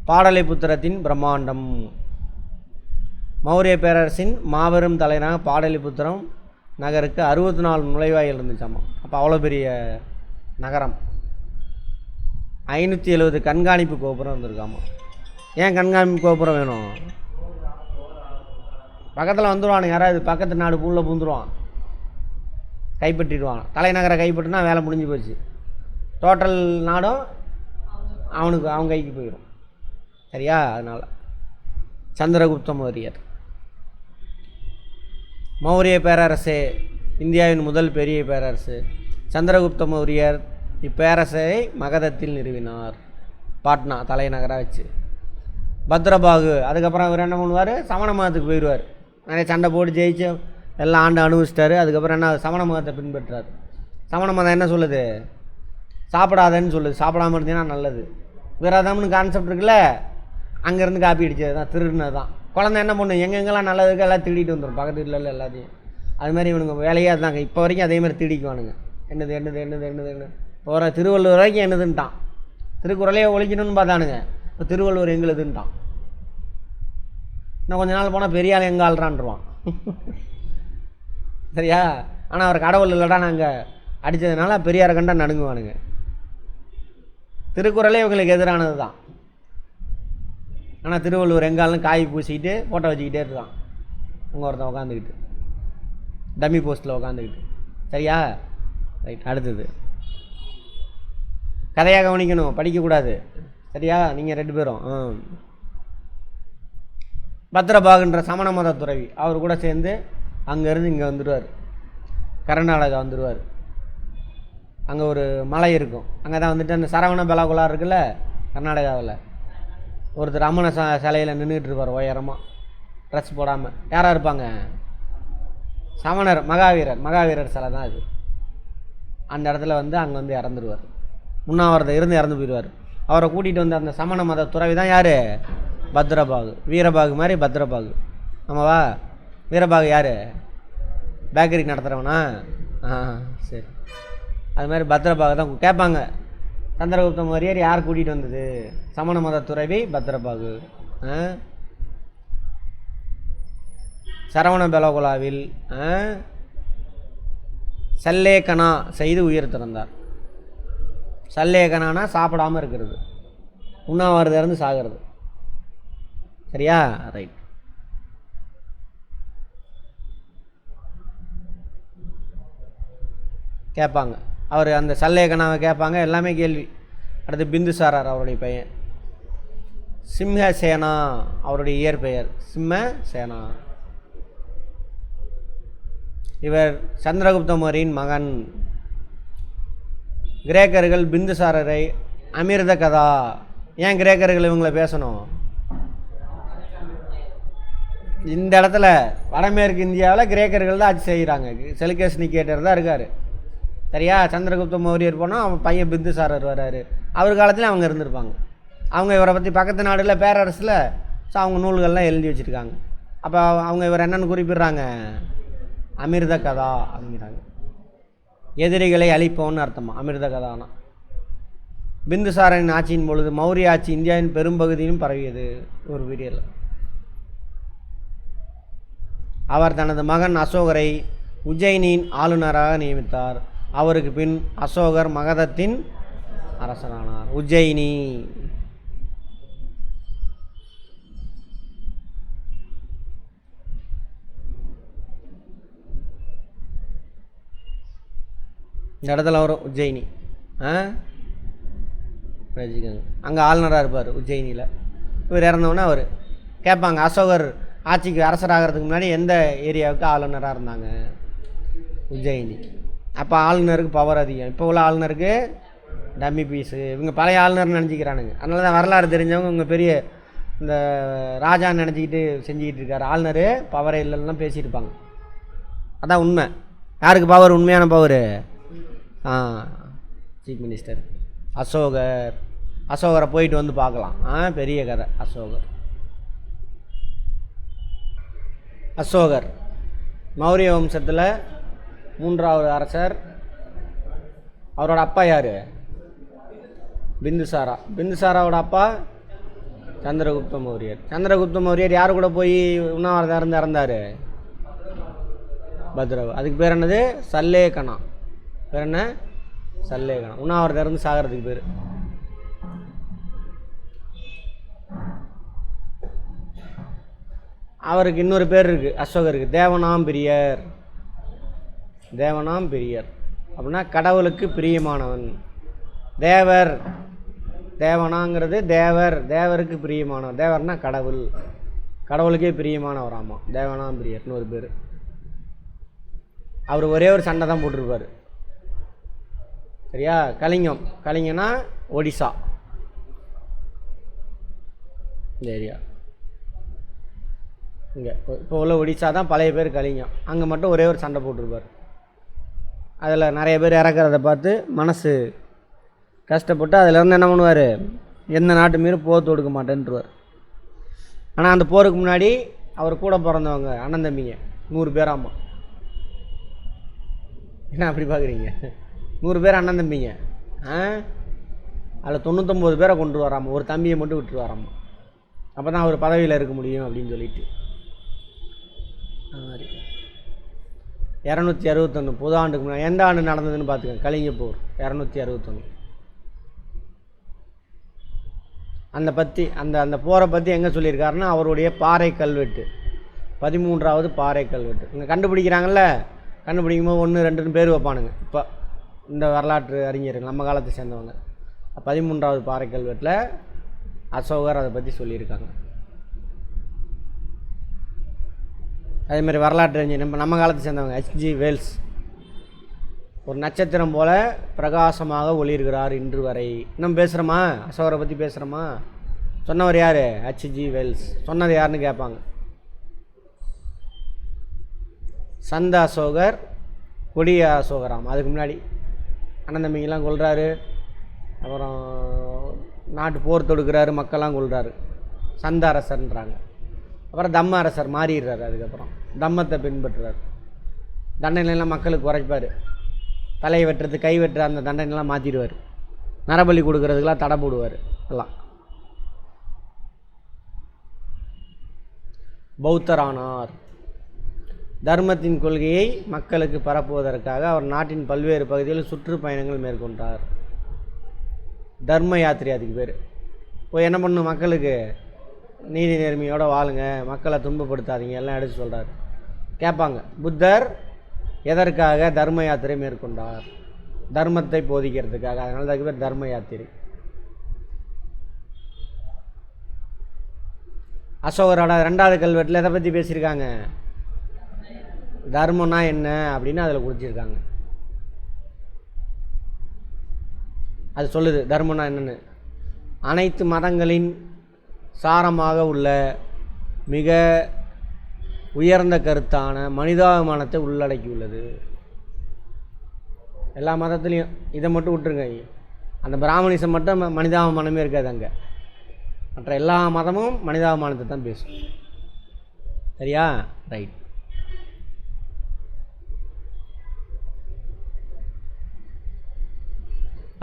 பாடலிபுத்திரத்தின் பிரம்மாண்டம். மௌரிய பேரரசின் மாபெரும் தலைநகர் பாடலிபுத்திரம் நகருக்கு 64 நுழைவாயில் இருந்துச்சாமா. அப்போ அவ்வளோ பெரிய நகரம். 570 கண்காணிப்பு கோபுரம் இருந்திருக்காமா. ஏன் கண்காணிப்பு கோபுரம் வேணும்? பக்கத்தில் வந்துடுவானுங்க யாராவது, பக்கத்து நாடு பூள்ள பூந்துருவான், கைப்பற்றிடுவான். தலைநகரை கைப்பற்றினா வேலை முடிஞ்சு போச்சு. டோட்டல் நாடும் அவங்க கைக்கு போயிடும். சரியா? அதனால் சந்திரகுப்த மௌரியர். மௌரிய பேரரசு இந்தியாவின் முதல் பெரிய பேரரசு. சந்திரகுப்த மௌரியர் இப்பேரரசை மகதத்தில் நிறுவினார், பாட்னா தலைநகராக வச்சு. பத்ரபாகு. அதுக்கப்புறம் அவர் என்ன பண்ணுவார்? சமண மதத்துக்கு போயிடுவார். நிறைய சண்டை போட்டு ஜெயிச்சு எல்லாம் ஆண்டு அனுபவிச்சிட்டாரு. அதுக்கப்புறம் என்ன? சமண மதத்தை பின்பற்றார். சமண மதம் என்ன சொல்லுது? சாப்பிடாதன்னு சொல்லுது. சாப்பிடாமல் இருந்தீங்கன்னா நல்லது. விரதம்னு கான்செப்ட் இருக்குல்ல, அங்கேருந்து காப்பி அடித்தது தான், திருடினது தான். குழந்தை என்ன பண்ணும்? எங்கெங்கெல்லாம் நல்லதுக்கு எல்லாம் திருடிட்டு வந்துடும், பக்கத்து வீட்டில் எல்லாத்தையும். அதுமாதிரி இவனுங்க வேலையே இருந்தாங்க. இப்போ வரைக்கும் அதேமாதிரி திருடிக்குவானுங்க. என்னது போகிற திருவள்ளுவர் வரைக்கும் என்னதுன்ட்டான். திருக்குறளையே ஒழிக்கணும்னு பார்த்தானுங்க. இப்போ திருவள்ளுவர் எங்களுதுன்ட்டான். இன்னும் கொஞ்ச நாள் போனால் பெரிய ஆள் எங்கே ஆள்றான்ருவான். சரியா? ஆனால் அவர் கடவுள் இல்லைடா நாங்கள் அடித்ததுனால பெரியாரை கண்டா நடுங்குவானுங்க. திருக்குறளே இவங்களுக்கு எதிரானது தான். ஆனால் திருவள்ளுவர் எங்காலும் காய் பூசிக்கிட்டு ஃபோட்டோ வச்சுக்கிட்டே இருக்கான். அங்கே ஒருத்தன் உட்காந்துக்கிட்டு டம்மி போஸ்ட்டில் உட்காந்துக்கிட்டு. சரியா? ரைட். அடுத்தது கதையாக கவனிக்கணும், படிக்கக்கூடாது. சரியா? நீங்கள் 2 பேரும். பத்ரபாகுன்ற சமண மத துறவி, அவர் கூட சேர்ந்து அங்கேருந்து இங்கே வந்துடுவார், கர்நாடகா வந்துடுவார். அங்கே ஒரு மலை இருக்கும், அங்கே தான் வந்துட்டு அந்த சரவண பெலாகுலா இருக்குல்ல கர்நாடகாவில், ஒருத்தர் அம்மன சிலையில் நின்றுட்டு இருப்பார் உயரமாக, ட்ரெஸ் போடாமல். யாராக இருப்பாங்க? சமணர், மகாவீரர் சிலை தான் அது. அந்த இடத்துல வந்து அங்கே வந்து இறந்துருவார். முன்னாவரத்தை இருந்து இறந்து போயிடுவார். அவரை கூட்டிகிட்டு வந்து அந்த சமண மத துறவி தான் யார்? பத்ரபாகு. வீரபாகு மாதிரி பத்ரபாகு. ஆமாவா? வீரபாகு யார்? பேக்கரி நடத்துகிறவனா? சரி. அது மாதிரி பத்ரபாகு தான் கேட்பாங்க. சந்திரகுப்த மௌரியர் யார் கூட்டிகிட்டு வந்தது? சமண மத துறவி பத்ரபாகு. சரவண பெலகுலாவில் சல்லேகனா செய்து உயிர் திறந்தார். சல்லேகனானா சாப்பிடாமல் இருக்கிறது, உண்ணாவிரதம் இருந்து சாகிறது. சரியா? ரைட். கேட்பாங்க அவர் அந்த சல்லேகனாவை கேட்பாங்க, எல்லாமே கேள்வி. அடுத்து பிந்துசாரர் அவருடைய பெயர், சிம்ஹசேனா அவருடைய இயற்பெயர் சிம்மசேனா. இவர் சந்திரகுப்த மௌரியரின் மகன். கிரேக்கர்கள் பிந்துசாரரை அமிர்த கதா. ஏன் கிரேக்கர்கள் இவங்களை பேசணும்? இந்த இடத்துல வடமேற்கு இந்தியாவில் கிரேக்கர்கள் தான் ஆட்சி செய்கிறாங்க. செலுக்கஸ் நிகேட்டர் தான் இருக்கார். சரியா? சந்திரகுப்த மௌரியர் போனால் அவன் பையன் பிந்துசாரர் வர்றாரு. அவர் காலத்தில் அவங்க இருந்திருப்பாங்க. அவங்க இவரை பற்றி பக்கத்து நாடில் பேரரசில் ஸோ அவங்க நூல்கள்லாம் எழுதி வச்சுருக்காங்க. அப்போ அவங்க இவர் என்னென்னு குறிப்பிட்றாங்க? அமிர்த கதா அப்படிங்கிறாங்க. எதிரிகளை அழிப்போன்னு அர்த்தமா அமிர்த கதானா. பிந்துசாரனின் ஆட்சியின் பொழுது மௌரிய ஆட்சி இந்தியாவின் பெரும்பகுதியிலும் பரவியது. ஒரு பீரியடில் அவர் தனது மகன் அசோகரை உஜ்ஜயினியின் ஆளுநராக நியமித்தார். அவருக்கு பின் அசோகர் மகதத்தின் அரசரானார். உஜ்ஜயினி இந்த இடத்துல வரும். உஜ்ஜயினி அங்கே ஆளுநராக இருப்பார் உஜ்ஜயினியில். இவர் இறந்தோன்னே அவர் கேட்பாங்க, அசோகர் ஆட்சிக்கு அரசராகிறதுக்கு முன்னாடி எந்த ஏரியாவுக்கு ஆளுநராக இருந்தாங்க? உஜ்ஜயினி. அப்போ ஆளுநருக்கு பவர் அதிகம். இப்போ உள்ள ஆளுநருக்கு டம்மி பீஸு. இவங்க பழைய ஆளுநர்னு நினச்சிக்கிறானுங்க. அதனால தான் வரலாறு தெரிஞ்சவங்க இவங்க பெரிய இந்த ராஜான்னு நினச்சிக்கிட்டு செஞ்சுக்கிட்டு இருக்கார். ஆளுநர் பவரே இல்லைன்னா பேசியிருப்பாங்க. அதான் உண்மை. யாருக்கு பவர்? உண்மையான பவர் சீஃப் மினிஸ்டர். அசோகரை போயிட்டு வந்து பார்க்கலாம். பெரிய கதை அசோகர் மௌரிய வம்சத்தில் 3வது அரசர். அவரோட அப்பா யார்? பிந்துசாராவோட அப்பா சந்திரகுப்த மௌரியர். சந்திரகுப்த மௌரியர் யார் கூட போய் உண்ணாவிரதம் இருந்து இறந்தார்? பத்ரவ். அதுக்கு பேர் என்னது? சல்லேகனா. பேர் என்ன? சல்லேகனா. உண்ணாவிரதம் இருந்து சாகிறதுக்கு பேர். அவருக்கு இன்னொரு பேர் இருக்குது அசோகருக்கு, தேவனாம்பிரியர். அப்படின்னா கடவுளுக்கு பிரியமானவன். தேவனாங்கிறது தேவருக்கு பிரியமானவன். தேவர்னா கடவுள், கடவுளுக்கே பிரியமானவர். ஆமாம், தேவனாம்பிரியர்னு ஒரு பேர். அவர் ஒரே ஒரு சண்டை தான் போட்டிருப்பார். சரியா? கலிங்கனா ஒடிசா இந்த ஏரியா. இங்கே இப்போ உள்ள ஒடிசா தான் பழைய பேர் கலிங்கம். அங்கே மட்டும் ஒரே ஒரு சண்டை போட்டிருப்பார். அதில் நிறைய பேர் இறக்கிறத பார்த்து மனசு கஷ்டப்பட்டு அதிலேருந்து என்ன பண்ணுவார்? எந்த நாட்டு மீறும் போர் தொடுக்க மாட்டேன்ட்டுருவார். ஆனால் அந்த போருக்கு முன்னாடி அவர் கூட பிறந்தவங்க அண்ணன் தம்பிங்க 100 பேராமா. என்ன அப்படி பார்க்குறீங்க? 100 பேர் அண்ணன் தம்பிங்க. அதில் 99 பேரை கொண்டு வராமல் ஒரு தம்பியை மட்டும் விட்டு வராமல். அப்போ தான் அவர் பதவியில் இருக்க முடியும் அப்படின்னு சொல்லிட்டு. 261 புது ஆண்டுக்கு முன்னாடி எந்த ஆண்டு நடந்ததுன்னு பார்த்துக்கோங்க. கலிங்க போர் 261. அந்த போரை பற்றி எங்கே சொல்லியிருக்காருன்னா அவருடைய பாறை கல்வெட்டு, 13வது பாறை கல்வெட்டு. இங்கே கண்டுபிடிக்கிறாங்கல்ல, கண்டுபிடிக்கும் போது 1, 2 பேர் வைப்பானுங்க. இப்போ இந்த வரலாற்று அறிஞர்கள் நம்ம காலத்தை சேர்ந்தவங்க 13வது பாறை கல்வெட்டில் அசோகர் அதை பற்றி சொல்லியிருக்காங்க. அதேமாதிரி வரலாற்று அறிஞர் நம்ம காலத்தை சேர்ந்தவங்க H.G. வெல்ஸ், ஒரு நட்சத்திரம் போல பிரகாசமாக ஒளிர்கிறார் இன்று வரை. இன்னும் பேசுகிறோமா? அசோகரை பற்றி பேசுகிறோமா? சொன்னவர் யார்? H.G. வெல்ஸ். சொன்னது யாருன்னு கேட்பாங்க. சந்த அசோகர், கொடிய அசோகராம். அதுக்கு முன்னாடி அண்ணன் தம்பிங்கெல்லாம் கொள்கிறாரு, அப்புறம் நாட்டு போர் தொடுக்கிறாரு, மக்கள்லாம் கொள்கிறாரு. சந்த அரசர்ன்றாங்க. அப்புறம் தம்ம அரசர் மாறிடுறாரு. அதுக்கப்புறம் தம்மத்தை பின்பற்றுறார். தண்டனைலாம் மக்களுக்கு குறைப்பார். தலை வெட்டுறது, கை வெட்டுற அந்த தண்டனைலாம் மாற்றிடுவார். நரபலி கொடுக்கறதுக்கெலாம் தடை போடுவார். எல்லாம் பௌத்தரானார். தர்மத்தின் கொள்கையை மக்களுக்கு பரப்புவதற்காக அவர் நாட்டின் பல்வேறு பகுதிகளில் சுற்றுப்பயணங்கள் மேற்கொண்டார். தர்ம யாத்திரை அதுக்கு பேர். இப்போ என்ன பண்ணும், மக்களுக்கு நீதி நேர்மையோடு வாழுங்க, மக்களை துன்பப்படுத்தாதீங்க எல்லாம் எடுத்து சொல்கிறார். கேட்பாங்க, புத்தர் எதற்காக தர்ம யாத்திரை மேற்கொண்டார்? தர்மத்தை போதிக்கிறதுக்காக. அதனால அதுக்கு பேர் தர்ம யாத்திரை. அசோகரோட 2வது கல்வெட்டில் எதை பற்றி பேசியிருக்காங்க? தர்மம்னா என்ன அப்படின்னு அதில் குறிச்சிருக்காங்க. அது சொல்லுது தர்மம்னா என்னென்னு. அனைத்து மதங்களின் சாரமாக உள்ள மிக உயர்ந்த கருத்தான மனிதாபிமானத்தை உள்ளடக்கியுள்ளது. எல்லா மதத்துலேயும் இதை மட்டும் விட்டுருங்க, அந்த பிராமணிசம் மட்டும் மனிதாபிமானமே இருக்காது அங்கே. மற்ற எல்லா மதமும் மனிதாபிமானத்தை தான் பேசும். சரியா? ரைட்.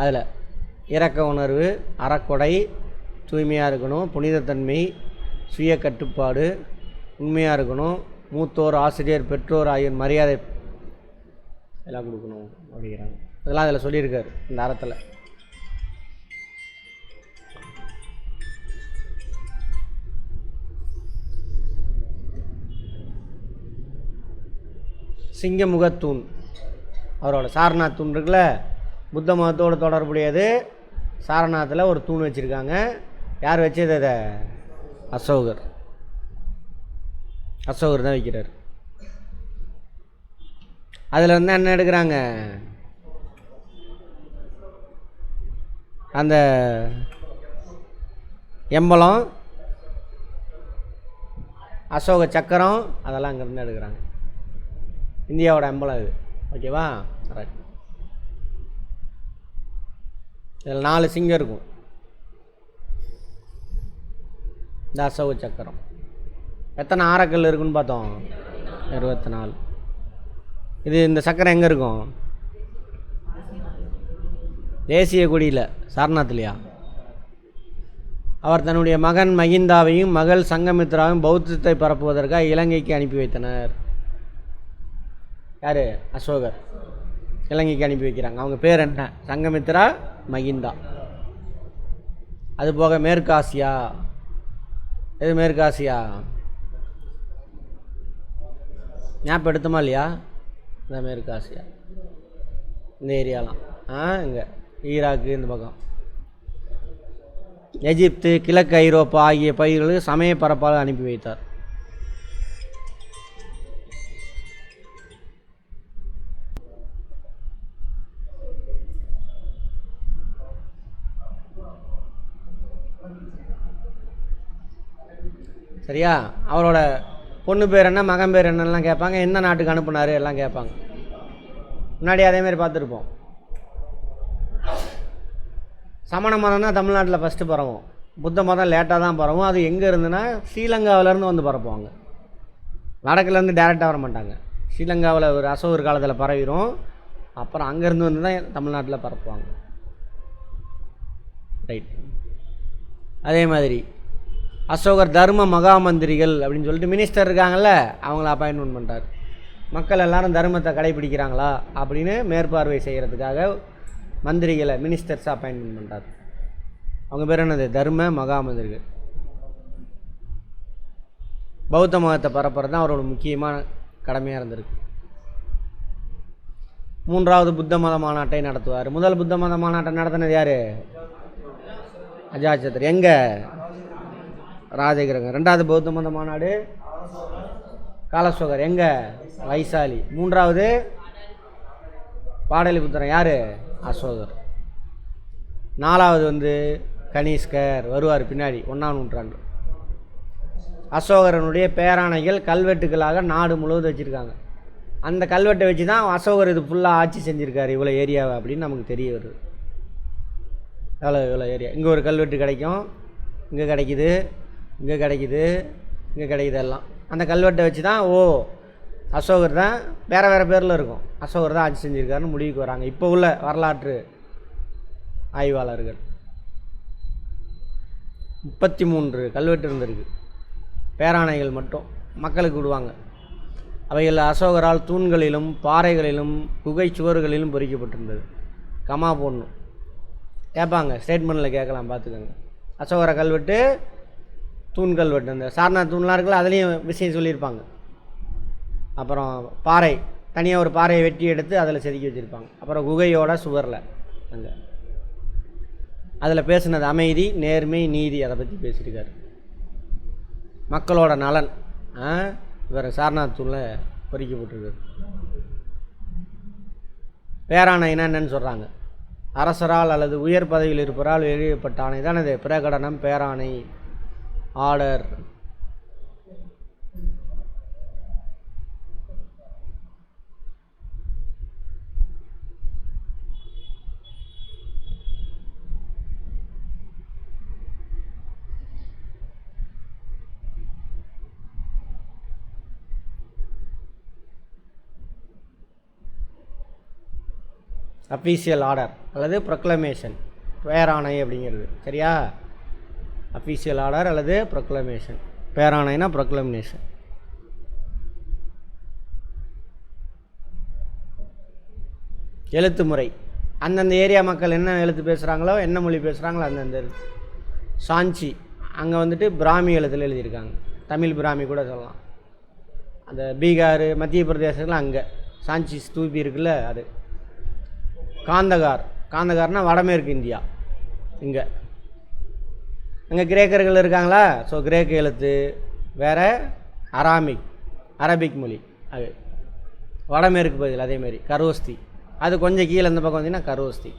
அதில் இரக்க உணர்வு, அறக்கொடை, தூய்மையாக இருக்கணும், புனிதத்தன்மை, சுய கட்டுப்பாடு, உண்மையாக இருக்கணும், மூத்தோர், ஆசிரியர், பெற்றோர் ஆகியோர் மரியாதை எல்லாம் கொடுக்கணும் அப்படிங்கிறாங்க. இதெல்லாம் அதில் சொல்லியிருக்காரு இந்த அறத்தில். சிங்கமுகத்தூண் அவரோட சாரநாத் தூண் இருக்குல்ல, புத்த மதத்தோடு தொடர்புடையது. சாரநாத்தில் ஒரு தூண் வச்சுருக்காங்க. யார் வச்சது அதை? அசோகர். அசோகர் தான் வைக்கிறார். அதில் வந்து என்ன எடுக்கிறாங்க, அந்த எம்பலம், அசோக சக்கரம், அதெல்லாம் அங்கேருந்து எடுக்கிறாங்க. இந்தியாவோட எம்பலம் இது. ஓகேவா? ரைட். இதில் 4 சிங்கம் இருக்கும். இந்த அசோக சக்கரம். எத்தனை ஆரக்கல் இருக்குன்னு பார்த்தோம்? 24. இது இந்த சக்கரம் எங்கே இருக்கும்? தேசிய கொடியில், சாரநாத்லையா? அவர் தன்னுடைய மகன் மகிந்தாவையும் மகள் சங்கமித்ராவையும் பௌத்தத்தை பரப்புவதற்காக இலங்கைக்கு அனுப்பி வைத்தனர். யார்? அசோகர். இலங்கைக்கு அனுப்பி வைக்கிறாங்க. அவங்க பேர் என்ன? சங்கமித்ரா, மகிந்தா. அதுபோக மேற்காசியா. எது மேற்காசியா? ஞாபகம் எடுத்தோமா இல்லையா? இந்த மேற்காசியா, இந்த ஏரியாலாம். இங்கே ஈராக்கு, இந்த பக்கம் எகிப்து, கிழக்கு ஐரோப்பா ஆகிய பகுதிகளுக்கு சமய பரப்பால் அனுப்பி வைத்தார். சரியா? அவரோட பொண்ணு பேர் என்ன, மகன் பேர் என்னெல்லாம் கேட்பாங்க. எந்த நாட்டுக்கு அனுப்புனார் எல்லாம் கேட்பாங்க. முன்னாடி அதேமாதிரி பார்த்துருப்போம். சமண மதம் தான் தமிழ்நாட்டில் ஃபஸ்ட்டு பரவும். புத்த மதம் லேட்டாக தான் பரவும். அது எங்கே இருந்துன்னா ஸ்ரீலங்காவிலேருந்து வந்து பரப்புவாங்க. வடக்குலேருந்து டேரெக்டாக வர மாட்டாங்க. ஸ்ரீலங்காவில் ஒரு அசோகர் காலத்தில் பரவிடும். அப்புறம் அங்கேருந்து வந்து தான் தமிழ்நாட்டில் பரப்புவாங்க. ரைட். அதே மாதிரி அசோகர் தர்ம மகா மந்திரிகள் அப்படின்னு சொல்லிட்டு மினிஸ்டர் இருக்காங்கள்ல, அவங்கள அப்பாயின்மெண்ட் பண்ணுறார். மக்கள் எல்லோரும் தர்மத்தை கடைபிடிக்கிறாங்களா அப்படின்னு மேற்பார்வை செய்கிறதுக்காக மந்திரிகளை, மினிஸ்டர்ஸை அப்பாயின்மெண்ட் பண்ணுறார். அவங்க பேர் என்னது? தர்ம மகா மந்திரிகள். பௌத்த மதத்தை பரப்புறது தான் அவரோட முக்கியமான கடமையாக இருந்திருக்கு. 3வது புத்த மத மாநாட்டை நடத்துவார். முதல் புத்த மத மாநாட்டை நடத்தினது யார்? அஜாசத்ரு. எங்கே? ராஜகிரகம். 2வது பௌத்த மத மாநாடு காலசோகர். எங்கே? வைசாலி. 3வது பாடலிபுத்திரன். யார்? அசோகர். 4வது வந்து கனிஷ்கர் வருவார் பின்னாடி 1ஆம் நூற்றாண்டு. அசோகரனுடைய பேராணைகள் கல்வெட்டுகளாக நாடு முழுவதும் வச்சுருக்காங்க. அந்த கல்வெட்டை வச்சு தான் அசோகர் இது ஃபுல்லாக ஆட்சி செஞ்சுருக்காரு இவ்வளோ ஏரியாவை அப்படின்னு நமக்கு தெரிய வருது. இவ்வளோ ஏரியா. இங்கே ஒரு கல்வெட்டு கிடைக்கும், இங்கே கிடைக்கிது, இங்கே கிடைக்கிது, இங்கே கிடைக்கிது. எல்லாம் அந்த கல்வெட்டை வச்சு தான் அசோகர் தான். வேறு வேறு பேரில் இருக்கும். அசோகர் தான் ஆட்சி செஞ்சுருக்காருன்னு முடிவுக்கு வராங்க. இப்போ உள்ள வரலாற்று ஆய்வாளர்கள். 33 கல்வெட்டு இருந்திருக்கு. பேராணைகள் மட்டும் மக்களுக்கு விடுவாங்க. அவைகள் அசோகரால் தூண்களிலும் பாறைகளிலும் குகை சுவர்களிலும் பொறிக்கப்பட்டிருந்தது. கமா போடணும், கேட்பாங்க, ஸ்டேட்மெண்ட்டில் கேட்கலாம், பார்த்துக்கோங்க. அசோகர கல்வெட்டு, தூண் கல்வெட்டு, அந்த சாரநாத் தூண்லாம் இருக்குல்ல, அதுலேயும் விஷயம் சொல்லியிருப்பாங்க. அப்புறம் பாறை, தனியாக ஒரு பாறையை வெட்டி எடுத்து அதில் செதுக்கி வச்சுருப்பாங்க. அப்புறம் குகையோட சுவரில் அங்கே அதில் பேசுனது அமைதி, நேர்மை, நீதி, அதை பற்றி பேசியிருக்காரு. மக்களோட நலன் இவர் சாரநாத் தூணில் பொறிக்கப்பட்டிருக்காரு. பேராணைனா என்னன்னு சொல்கிறாங்க? அரசரால் அல்லது உயர் பதவியில் இருப்பவரால் வெளியிடப்பட்ட ஆணை தான் இது பிரகடனம், பேராணை, ஆர்டர். அஃபீஷியல் ஆர்டர் அல்லது ப்ரொக்ளமேஷன், பேராணை அப்படிங்கிறது. சரியா? அஃபீஷியல் ஆர்டர் அல்லது ப்ரொக்ளமேஷன். பேராணைனா ப்ரொக்ளமேஷன். எழுத்து முறை, அந்தந்த ஏரியா மக்கள் என்ன எழுத்து பேசுகிறாங்களோ, என்ன மொழி பேசுகிறாங்களோ அந்தந்த எழுத்து. சாஞ்சி, அங்கே வந்துட்டு பிராமி எழுத்தில் எழுதியிருக்காங்க. தமிழ் பிராமி கூட சொல்லலாம். அந்த பீகார், மத்திய பிரதேசத்தில் அங்கே சாஞ்சி ஸ்தூபி இருக்குல்ல, அது. காந்தகார், காந்தகார்னால் வடமேற்கு இந்தியா. இங்கே அங்கே கிரேக்கர்கள் இருக்காங்களா, ஸோ கிரேக்க எழுத்து வேறு, அரபிக் மொழி, அது வடமேற்கு பகுதியில். அதேமாரி கரோஸ்தி, அது கொஞ்சம் கீழே இந்த பக்கம் வந்தீங்கன்னா கரோஸ்தி.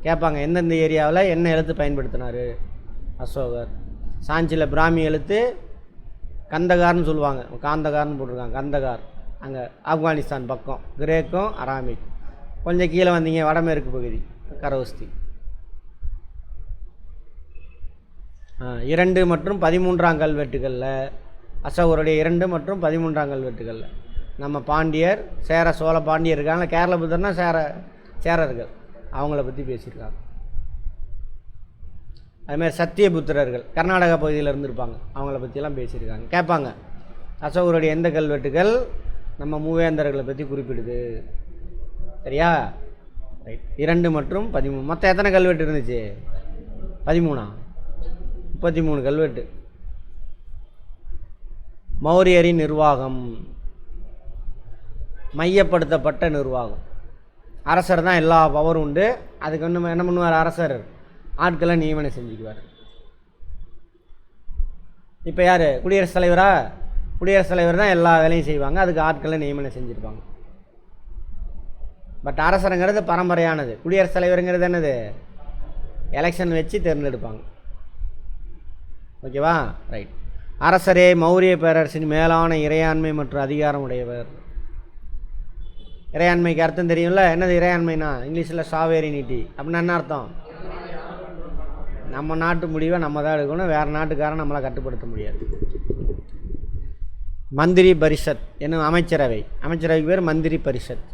கேட்பாங்க எந்தெந்த ஏரியாவில் என்ன எழுத்து பயன்படுத்தினார் அசோகர். சாஞ்சியில் பிராமி எழுத்து, கந்தகார்னு சொல்லுவாங்க, காந்தகார்னு போட்டிருக்காங்க. கந்தகார் அங்கே ஆப்கானிஸ்தான் பக்கம், கிரேக்கம், அராமிக். கொஞ்சம் கீழே வந்தீங்க வடமேற்கு பகுதி, கரோஸ்தி. 2 மற்றும் 13ஆம் கல்வெட்டுகளில், அசோகருடைய 2 மற்றும் 13ஆம் கல்வெட்டுகளில் நம்ம பாண்டியர், சேர, சோழ பாண்டியர் இருக்காங்க. கேரள புத்தர்னா சேரர்கள், அவங்கள பற்றி பேசியிருக்காங்க. அதுமாதிரி சத்தியபுத்திரர்கள் கர்நாடகா பகுதியில் இருந்திருப்பாங்க, அவங்கள பற்றியெல்லாம் பேசியிருக்காங்க. கேட்பாங்க அசோகருடைய எந்த கல்வெட்டுகள் நம்ம மூவேந்தர்களை பற்றி குறிப்பிடுது. சரியா? ரைட். 2 மற்றும் 13. மொத்தம் எத்தனை கல்வெட்டு இருந்துச்சு? 13. 33 கல்வெட்டு. மௌரியரின் நிர்வாகம், மையப்படுத்தப்பட்ட நிர்வாகம். அரசர் தான் எல்லா பவரும் உண்டு. அதுக்கு வந்து என்ன பண்ணுவார் அரசர்? ஆட்களை நியமனம் செஞ்சுக்குவார். இப்போ யார் குடியரசுத் தலைவரா? குடியரசுத் தலைவர் தான் எல்லா வேலையும் செய்வாங்க, அதுக்கு ஆட்களை நியமனம் செஞ்சுருப்பாங்க. பட் அரசருங்கிறது பரம்பரையானது. குடியரசுத் தலைவருங்கிறது என்னது? எலெக்ஷன் வச்சு தேர்ந்தெடுப்பாங்க. ஓகேவா? ரைட். அரசரே மௌரிய பேரரசின் மேலான இறையாண்மை மற்றும் அதிகாரம் உடையவர். இறையாண்மைக்கு அர்த்தம் தெரியும்ல, என்னது இறையாண்மைனா? இங்கிலீஷில் சாவேரினிட்டி. அப்படின்னா என்ன அர்த்தம்? நம்ம நாட்டு முடிவை நம்ம தான் எடுக்கணும், வேறு நாட்டுக்காரன் நம்மளை கட்டுப்படுத்த முடியாது. மந்திரி பரிஷத் என்னும் அமைச்சரவை, அமைச்சரவைக்கு பேர் மந்திரி பரிஷத்.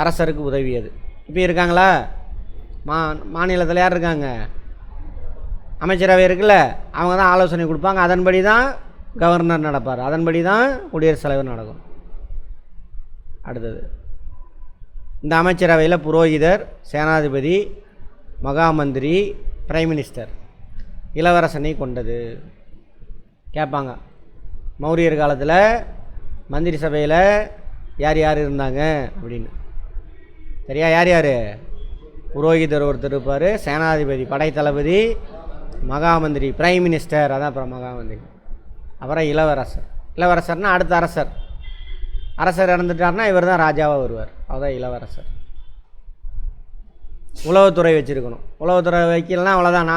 அரசருக்கு உதவியது. இப்போ இருக்காங்களா மாநிலத்தில் யார் இருக்காங்க? அமைச்சரவை இருக்குல்ல, அவங்க தான் ஆலோசனை கொடுப்பாங்க. அதன்படி தான் கவர்னர் நடப்பார், அதன்படி தான் குடியரசுத் தலைவர் நடக்கும். அடுத்தது, இந்த அமைச்சரவையில் புரோகிதர், சேனாதிபதி, மகாமந்திரி, பிரைம் மினிஸ்டர், இளவரசனை கொண்டது. கேட்பாங்க மௌரியர் காலத்தில் மந்திரி சபையில் யார் யார் இருந்தாங்க அப்படின்னு. சரியா? யார் யார்? புரோகிதர் ஒருத்தர் இருப்பார், சேனாதிபதி படைத்தளபதி, மகாமந்திரி பிரைம் மினிஸ்டர், அதான் அப்புறம் மகாமந்திரி, அப்புறம் இளவரசர். இளவரசர்னால் அடுத்த அரசர். அரசர் இறந்துட்டார்னா இவர் தான் ராஜாவாக வருவார், அதுதான் இளவரசர். உளவுத்துறை வச்சுருக்கணும். உளவுத்துறை வைக்கலன்னா அவ்வளோதான்,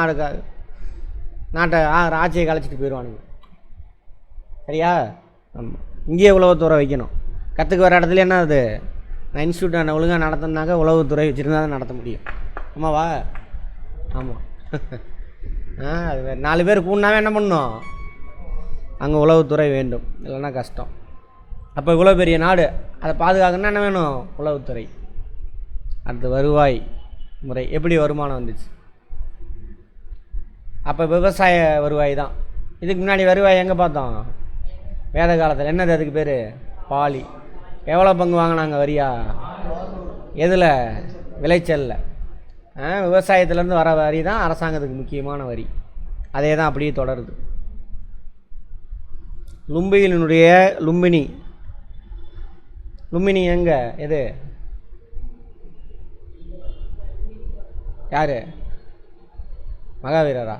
நாட்டை ஆட்சியை கலைச்சிட்டு போயிடுவானுங்க. சரியா? ஆமாம், இங்கேயே உளவுத்துறை வைக்கணும். கற்றுக்கு வர இடத்துல என்ன அது? நான் இன்ஸ்டியூட் ஒழுங்காக நடத்தினாக்க உளவுத்துறை வச்சுருந்தா தான் நடத்த முடியும். ஆமாவா? ஆமாம். அது வேறு 4 பேர் கூடனாவே என்ன பண்ணணும்? அங்கே உளவுத்துறை வேண்டும், இல்லைன்னா கஷ்டம். அப்போ இவ்வளோ பெரிய நாடு, அதை பாதுகாக்கணும்னா என்ன வேணும்? உளவுத்துறை. அடுத்து வருவாய் முறை. எப்படி வருமானம் வந்துச்சு? அப்போ விவசாய வருவாய் தான். இதுக்கு முன்னாடி வருவாய் எங்கே பார்த்தோம்? வேத காலத்தில். என்னது அதுக்கு பேர்? பாலி. எவ்வளோ பங்கு வாங்கினாங்க வரியா? எதில்? விளைச்சலில். விவசாயத்துலேருந்து வர வரி தான் அரசாங்கத்துக்கு முக்கியமான வரி. அதே தான் அப்படியே தொடருது. லும்பியினுடைய லும்பினி. லும்பினி எங்கே? எது? யார்? மகாவீரரா?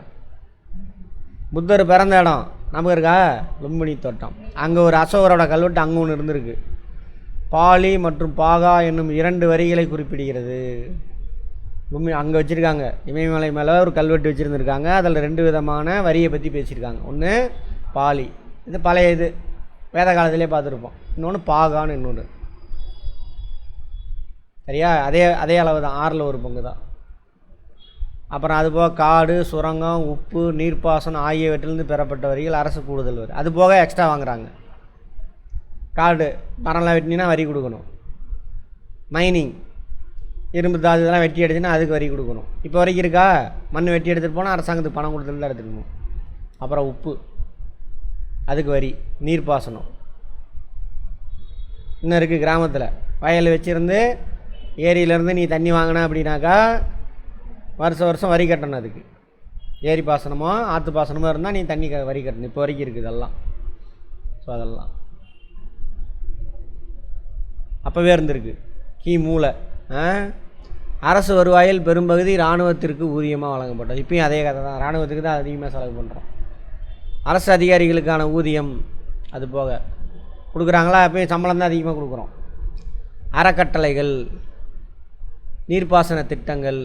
புத்தர் பிறந்த இடம் நமக்கு இருக்கா? லும்பினி தோட்டம். அங்கே ஒரு அசோகரோட கல்வெட்டு அங்கே ஒன்று இருந்திருக்கு. பாலி மற்றும் பாகா என்னும் 2 வரிகளை குறிப்பிடுகிறது. லும்பினி அங்கே வச்சுருக்காங்க. இமயமலை மேலே ஒரு கல்வெட்டு வச்சுருந்துருக்காங்க. அதில் 2 விதமான வரியை பற்றி பேசியிருக்காங்க. ஒன்று பாலி, இது பழைய இது வேத காலத்திலே பார்த்துருப்போம். இன்னொன்று பாகான்னு இன்னொன்று. சரியா? அதே அளவு தான், 6ல் 1 பங்கு தான். அப்புறம் அதுபோக காடு, சுரங்கம், உப்பு, நீர்ப்பாசனம் ஆகியவற்றிலிருந்து பெறப்பட்ட வரிகள் அரசு கூடுதல் வரி. அது போக எக்ஸ்ட்ரா வாங்குறாங்க. காடு மரம்லாம் வெட்டினா வரி கொடுக்கணும். மைனிங், இரும்பு தாது இதெல்லாம் வெட்டி எடுத்துன்னா அதுக்கு வரி கொடுக்கணும். இப்போ வரைக்கும் இருக்கா? மண் வெட்டி எடுத்துகிட்டு போனால் அரசாங்கத்துக்கு பணம் கொடுத்துட்டு தான் எடுத்துக்கணும். அப்புறம் உப்பு, அதுக்கு வரி. நீர்ப்பாசனம் இன்னும் இருக்குது. கிராமத்தில் வயல் வச்சுருந்து ஏரியிலேருந்து நீ தண்ணி வாங்கின அப்படின்னாக்கா வருஷம் வரி கட்டணும். அதுக்கு ஏரி பாசனமோ ஆற்று பாசனமோ இருந்தால் நீ தண்ணி வரி கட்டணும். இப்போ வரைக்கும் இருக்குது இதெல்லாம். ஸோ அதெல்லாம் அப்போவே இருந்திருக்கு. மூளை. அரசு வருவாயில் பெரும்பகுதி இராணுவத்திற்கு ஊதியமாக வழங்கப்பட்டது. இப்பயும் அதே கதை தான். இராணுவத்துக்கு தான் அதிகமாக செலவு பண்ணுறோம். அரசு அதிகாரிகளுக்கான ஊதியம் அது போக கொடுக்குறாங்களா? அப்பயும் சம்பளம் தான் அதிகமாக கொடுக்குறோம். அறக்கட்டளைகள், நீர்ப்பாசன திட்டங்கள்,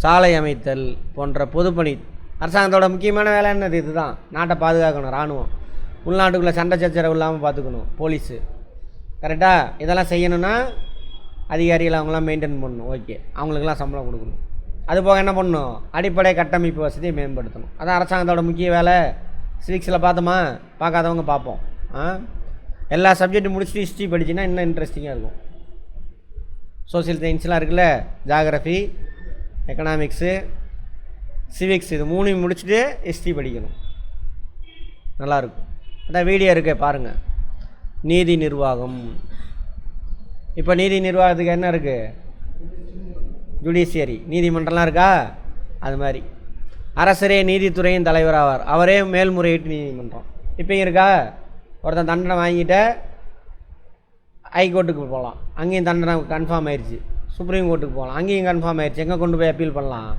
சாலை அமைத்தல் போன்ற பொதுப்பணி. அரசாங்கத்தோட முக்கியமான வேலை என்னது? இது தான். நாட்டை பாதுகாக்கணும். இராணுவம் உள்நாட்டுக்குள்ளே சண்டை சச்சரவு இல்லாமல் பார்த்துக்கணும். போலீஸு கரெக்டாக இதெல்லாம் செய்யணும்னா அதிகாரிகள் அவங்களாம் மெயின்டைன் பண்ணணும். ஓகே, அவங்களுக்கெல்லாம் சம்பளம் கொடுக்கணும். அது போக என்ன பண்ணணும்? அடிப்படை கட்டமைப்பு வசதியை மேம்படுத்தணும். அதான் அரசாங்கத்தோட முக்கிய வேலை. சிவிக்ஸில் பார்த்தோமா? பார்க்காதவங்க பார்ப்போம். எல்லா சப்ஜெக்டும் முடிச்சுட்டு ஹிஸ்ட்ரி படிச்சுன்னா இன்னும் இன்ட்ரெஸ்டிங்காக இருக்கும். சோசியல் சயின்ஸ்லாம் இருக்குல்ல, ஜாகிரஃபி, எக்கனாமிக்ஸு, சிவிக்ஸ், இது 3 முடிச்சுட்டு ஹிஸ்ட்ரி படிக்கணும். நல்லாயிருக்கும். அதான் வீடியோ இருக்கே பாருங்கள். நீதி நிர்வாகம். இப்போ நீதி நிர்வாகத்துக்கு என்ன இருக்குது? ஜுடிஷியரி, நீதிமன்றம்லாம் இருக்கா? அது மாதிரி அரசரே நீதித்துறையின் தலைவராவார். அவரே மேல்முறையீட்டு நீதிமன்றம். இப்போயும் இருக்கா? ஒருத்தன் தண்டனை வாங்கிட்ட ஹைகோர்ட்டுக்கு போகலாம், அங்கேயும் தண்டனை கன்ஃபார்ம் ஆயிடுச்சு. சுப்ரீம் கோர்ட்டுக்கு போகலாம், அங்கேயும் கன்ஃபார்ம் ஆயிடுச்சு. எங்கே கொண்டு போய் அப்பீல் பண்ணலாம்?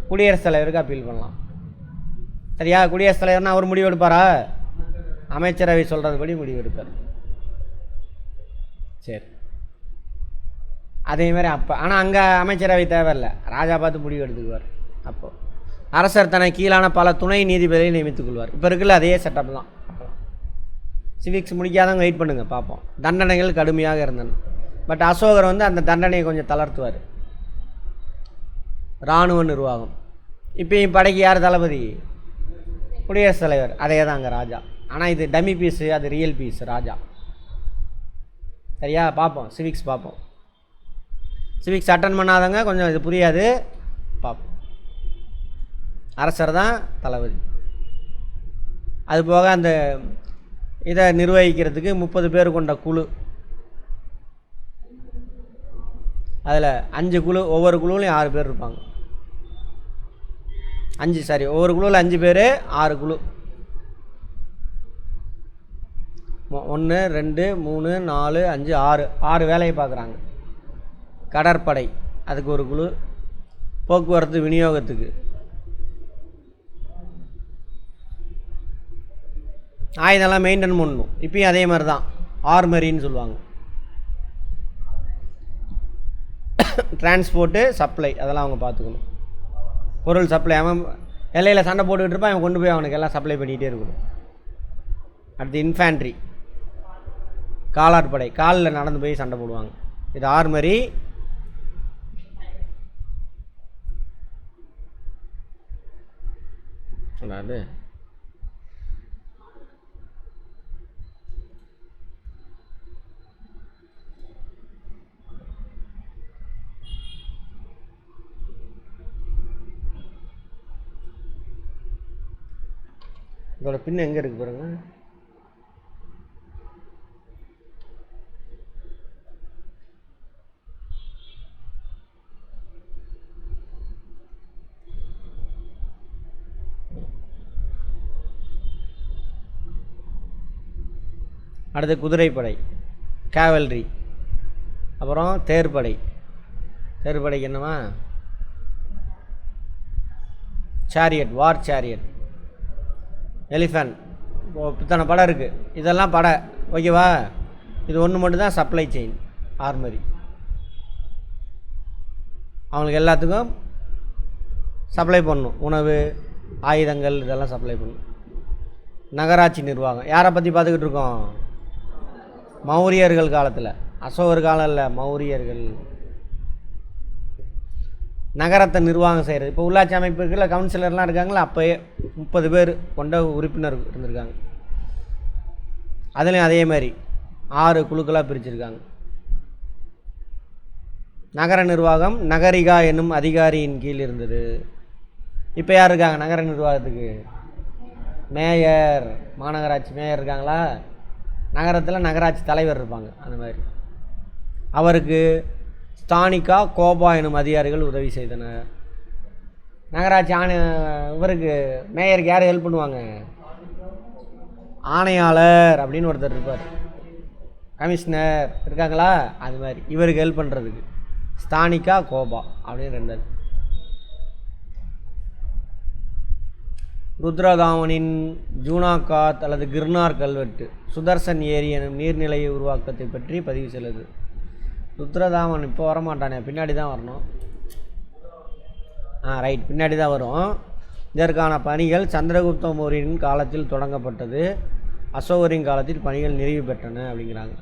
குடியரசுத் தலைவருக்கு அப்பீல் பண்ணலாம். சரியா? குடியரசுத் தலைவர்னால் அவர் முடிவு எடுப்பாரா? அமைச்சரவை சொல்கிறதுபடி முடிவு எடுப்பார். சரி, அதேமாதிரி அப்போ. ஆனால் அங்கே அமைச்சரவை தேவையில்லை, ராஜா பார்த்து முடிவு எடுத்துக்குவார். அப்போது அரசர் தனக்கு கீழான பல துணை நீதிபதிகளை நியமித்துக் கொள்வார். இப்போ இருக்குல்ல அதே செட்டப் தான். அப்போலாம் சிவிக்ஸ் முடிக்காதவங்க வெயிட் பண்ணுங்கள், பார்ப்போம். தண்டனைகள் கடுமையாக இருந்தன. பட் அசோகர் அந்த தண்டனையை கொஞ்சம் தளர்த்துவார். இராணுவ நிர்வாகம். இப்போயும் படைக்கு யார் தளபதி? குடியரசுத் தலைவர். அதே தான் அங்கே ராஜா. ஆனால் இது டம்மி பீஸு, அது ரியல் பீஸ் ராஜா. சரியா? பார்ப்போம், சிவிக்ஸ் பார்ப்போம். சிவிக்ஸ் அட்டன் பண்ணாதவங்க கொஞ்சம் இது புரியாது, பார்ப்போம். அரசர் தான் தளபதி. அதுபோக அந்த இதை நிர்வகிக்கிறதுக்கு 30 பேர் கொண்ட குழு. அதில் 5 குழு, ஒவ்வொரு குழுவிலையும் 6 பேர் இருப்பாங்க. ஒவ்வொரு குழுவில் 5 பேர், 6 குழு. 1 2 3 4 5 6 வேலையை பார்க்குறாங்க. கடற்படை, அதுக்கு ஒரு குழு. போக்குவரத்து விநியோகத்துக்கு, ஆயுதெல்லாம் மெயின்டைன் பண்ணணும். இப்பயும் அதே மாதிரி தான், ஆர்மரின்னு சொல்லுவாங்க. டிரான்ஸ்போர்ட்டு, சப்ளை, அதெல்லாம் அவங்க பார்த்துக்கணும். பொருள் சப்ளை, அவன் எல்லையில் சண்டை போட்டுக்கிட்டு இருப்பான், அவன் கொண்டு போய் அவனுக்கு எல்லாம் சப்ளை பண்ணிகிட்டே இருக்கணும். அடுத்து இன்ஃபேண்ட்ரி, காலாட்படை, காலில் நடந்து போய் சண்டை போடுவாங்க. இது ஆர்மரி. அதாவது இதோட பின் எங்கே இருக்குது பாருங்க. அடுத்து குதிரைப்படை, கேவல்ரி. அப்புறம் தேர்ப்படை. தேர்ப்படைக்கு என்னவா? சேரியட், வார் சேரியட், எலிஃபண்ட். இத்தனை படம் இருக்குது. இதெல்லாம் படை, ஓகேவா? இது ஒன்று மட்டும்தான் சப்ளை செயின், ஆர்மரி. அவங்களுக்கு எல்லாத்துக்கும் சப்ளை பண்ணணும். உணவு, ஆயுதங்கள் இதெல்லாம் சப்ளை பண்ணணும். நகராட்சி நிர்வாகம் யாரை பற்றி பார்த்துக்கிட்டு இருக்கோம்? மௌரியர்கள் காலத்தில், அசோகர் காலம் இல்லை, மௌரியர்கள். நகரத்தை நிர்வாகம் செய்கிறது. இப்போ உள்ளாட்சி அமைப்புக்குள்ள கவுன்சிலர்லாம் இருக்காங்களா, அப்போயே 30 பேர் கொண்ட உறுப்பினர் இருந்திருக்காங்க. அதுலேயும் அதே மாதிரி 6 குழுக்களாக பிரிச்சுருக்காங்க. நகர நிர்வாகம் நகரிகா என்னும் அதிகாரியின் கீழ் இருந்தது. இப்போ யார் இருக்காங்க நகர நிர்வாகத்துக்கு? மேயர், மாநகராட்சி மேயர் இருக்காங்களா? நகரத்தில் நகராட்சி தலைவர் இருப்பாங்க. அந்த மாதிரி அவருக்கு ஸ்தானிகா, கோபா எனும் அதிகாரிகள் உதவி செய்தனர். நகராட்சி இவருக்கு மேயருக்கு யார் ஹெல்ப் பண்ணுவாங்க? ஆணையாளர் அப்படின்னு ஒருத்தர் இருப்பார், கமிஷனர் இருக்காங்களா? அது மாதிரி இவருக்கு ஹெல்ப் பண்ணுறதுக்கு ஸ்தானிகா, கோபா அப்படின்னு 2. ருத்ரதாமனின் ஜூனாகாத் அல்லது கிர்னார் கல்வெட்டு சுதர்சன் ஏரி எனும் நீர்நிலையை உருவாக்கத்தை பற்றி பதிவு செய்யுது. ருத்ரதாமன் இப்போ வரமாட்டானே, பின்னாடி தான் வரணும். ரைட், பின்னாடி தான் வரும். இதற்கான பணிகள் சந்திரகுப்த மௌரியரின் காலத்தில் தொடங்கப்பட்டது. அசோகரின் காலத்தில் பணிகள் நிறைவு பெற்றன அப்படிங்கிறாங்க.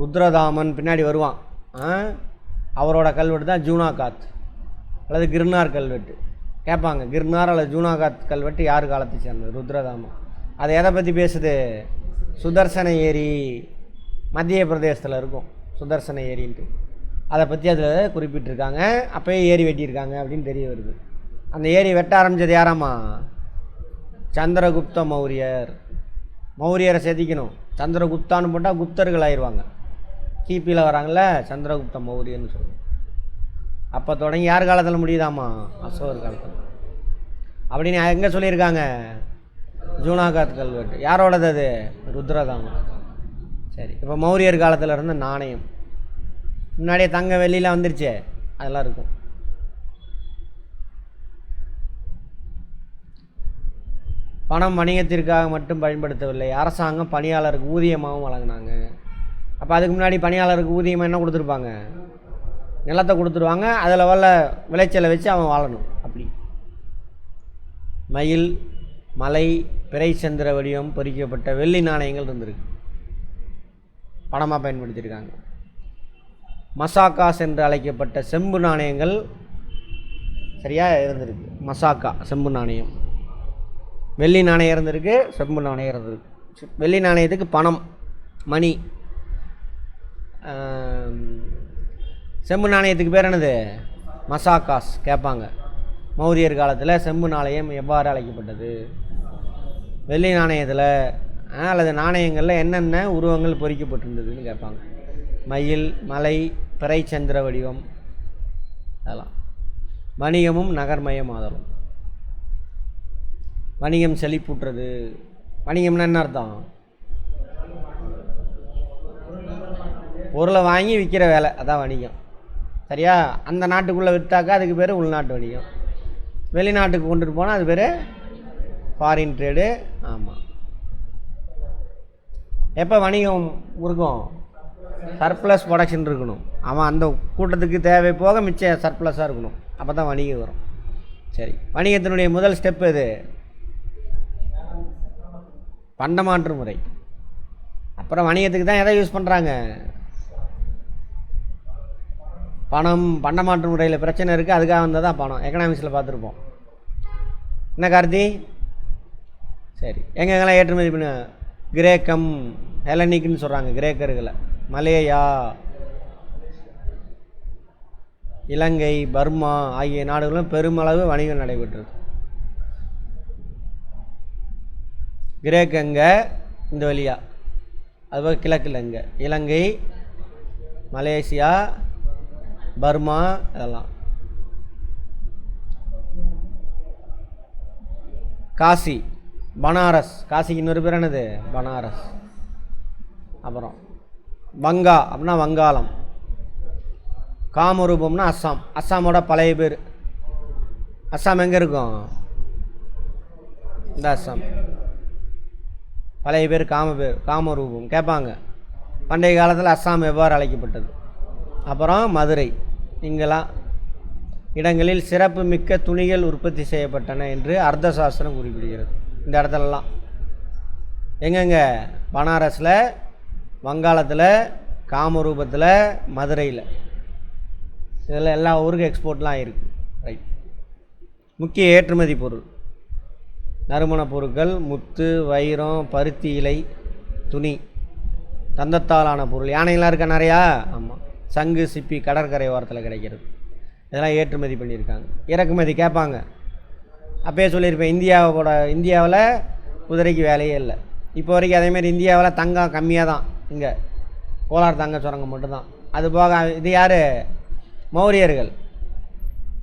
ருத்ரதாமன் பின்னாடி வருவான். அவரோட கல்வெட்டு தான் ஜூனாகாத் அல்லது கிர்னார் கல்வெட்டு. கேட்பாங்க, கிர்னார் அல்லது ஜூனாகாத் கல்வெட்டு யார் காலத்தை சேர்ந்தது? ருத்ரதாமன். அது எதை பற்றி பேசுது? சுதர்சன ஏரி, மத்திய பிரதேசத்தில் இருக்கும் சுதர்சன ஏரின்ட்டு. அதை பற்றி அதில் குறிப்பிட்டிருக்காங்க. அப்போயே ஏரி வெட்டியிருக்காங்க அப்படின்னு தெரிய வருது. அந்த ஏரி வெட்ட ஆரம்பித்தது யாராமா? சந்திரகுப்த மௌரியர். மௌரியரை செதுக்கணும். சந்திரகுப்தான்னு போட்டால் குப்தர்கள் ஆயிடுவாங்க. கிபியில் வராங்கள, சந்திரகுப்த மௌரியர்னு சொல்லுவோம். அப்போ தொடங்கி யார் காலத்தில் முடியுதாமா? அசோகர் காலத்தில். அப்படின்னு எங்கே சொல்லியிருக்காங்க? ஜூனாகாத் கல்வெட்டு. யாரோடது அது? ருத்ரதாமன். சரி, இப்போ மௌரியர் காலத்தில் இருந்த நாணயம், முன்னாடியே தங்க வெள்ளிலாம் வந்துருச்சே, அதெல்லாம் இருக்கும். பணம் வணிகத்திற்காக மட்டும் பயன்படுத்தவில்லை, அரசாங்கம் பணியாளருக்கு ஊதியமாகவும் வழங்கினாங்க. அப்போ அதுக்கு முன்னாடி பணியாளருக்கு ஊதியமாக என்ன கொடுத்துருப்பாங்க? நிலத்தை கொடுத்துருவாங்க, அதில் வல்ல விளைச்சலை வச்சு அவன் வாழணும். அப்படி மயில், மலை, பிறை சந்திர வடிவம் பொறிக்கப்பட்ட வெள்ளி நாணயங்கள் இருந்திருக்கு, பணமாக பயன்படுத்தியிருக்காங்க. மசாக்காஸ் என்று அழைக்கப்பட்ட செம்பு நாணயங்கள் சரியாக இருந்திருக்கு. மசாக்கா செம்பு நாணயம். வெள்ளி நாணயம் இருந்திருக்கு, செம்பு நாணயம் இருந்திருக்கு. வெள்ளி நாணயத்துக்கு பணம், மணி. செம்பு நாணயத்துக்கு பேர் என்னது? மசாக்காஸ். கேட்பாங்க, மௌரியர் காலத்தில் செம்பு நாணயம் எவ்வாறு அழைக்கப்பட்டது? வெள்ளி நாணயத்தில் அல்லது நாணயங்களில் என்னென்ன உருவங்கள் பொறிக்கப்பட்டிருந்ததுன்னு கேட்பாங்க. மயில், மலை, பிறை சந்திர வடிவம், அதெல்லாம். வணிகமும் நகர்மயமாதலும். வணிகம் செழிப்புற்றது. வணிகம்னா என்ன அர்த்தம்? பொருளை வாங்கி விற்கிற வேலை, அதான் வணிகம். சரியா? அந்த நாட்டுக்குள்ளே விற்றாக்கா அதுக்கு பேர் உள்நாட்டு வணிகம். வெளிநாட்டுக்கு கொண்டுட்டு போனால் அது பேர் ஃபாரின் ட்ரேடு. ஆமாம். எப்போ வணிகம் இருக்கும்? சர்ப்ளஸ் ப்ரொடக்ஷன் இருக்கணும். அவன் அந்த கூட்டத்துக்கு தேவை போக மிச்ச சர்ப்ளஸாக இருக்கணும். அப்போ தான் வணிகம் வரும். சரி, வணிகத்தினுடைய முதல் ஸ்டெப் எது? பண்டமாற்று முறை. அப்புறம் வணிகத்துக்கு தான் எதை யூஸ் பண்ணுறாங்க? பணம். பண்டமாற்று முறையில் பிரச்சனை இருக்குது, அதுக்காக வந்தால் தான் பணம். எக்கனாமிக்ஸில் பார்த்துருப்போம். என்ன கார்த்தி? சரி, எங்கெங்கெல்லாம் ஏற்றுமதி பண்ண? கிரேக்கம், ஹெலனிக்னு சொல்கிறாங்க கிரேக்கர்களை. மலேயா, இலங்கை, பர்மா ஆகிய நாடுகளும் பெருமளவு வணிகம் நடைபெற்றது. கிரேக் எங்கே? இந்த வழியா. அதுபோல் கிழக்கில் எங்கே? இலங்கை, மலேசியா, பர்மா, இதெல்லாம். காசி, பனாரஸ். காசிக்கு இன்னொரு பேர் என்னது? பனாரஸ். அப்புறம் வங்கா அப்படின்னா வங்காளம். காமரூபம்னா அஸ்ஸாம். அஸ்ஸாமோட பழைய பேர். அஸ்ஸாம் எங்கே இருக்கும்? இந்த அஸ்ஸாம். பழைய பேர் காமரூபம் கேட்பாங்க. பண்டைய காலத்தில் அஸ்ஸாம் எவ்வாறு அழைக்கப்பட்டது? அப்புறம் மதுரை. இங்கெல்லாம் இடங்களில் சிறப்பு மிக்க துணிகள் உற்பத்தி செய்யப்பட்டன என்று அர்த்த சாஸ்திரம் குறிப்பிடுகிறது. இந்த இடத்துலலாம் எங்கெங்க? பனாரஸில், வங்காளத்தில், காமரூபத்தில், மதுரையில். இதில் எல்லா ஊருக்கு எக்ஸ்போர்ட்லாம் இருக்குது. ரைட். முக்கிய ஏற்றுமதி பொருள் நறுமணப் பொருட்கள், முத்து, வைரம், பருத்தி இலை, துணி, தந்தத்தாலான பொருள். யானைகளாக இருக்கா நிறையா? ஆமாம். சங்கு, சிப்பி கடற்கரை ஓரத்தில் கிடைக்கிறது. இதெல்லாம் ஏற்றுமதி பண்ணியிருக்காங்க. இறக்குமதி கேட்பாங்க. அப்போயே சொல்லியிருப்பேன், இந்தியாவில் குதிரைக்கு வேலையே இல்லை. இப்போ வரைக்கும் அதேமாதிரி இந்தியாவில் தங்கம் கம்மியாக தான். இங்கே கோலார் தங்க சுரங்கம் மட்டும்தான். அது போக இது யார்? மௌரியர்கள்.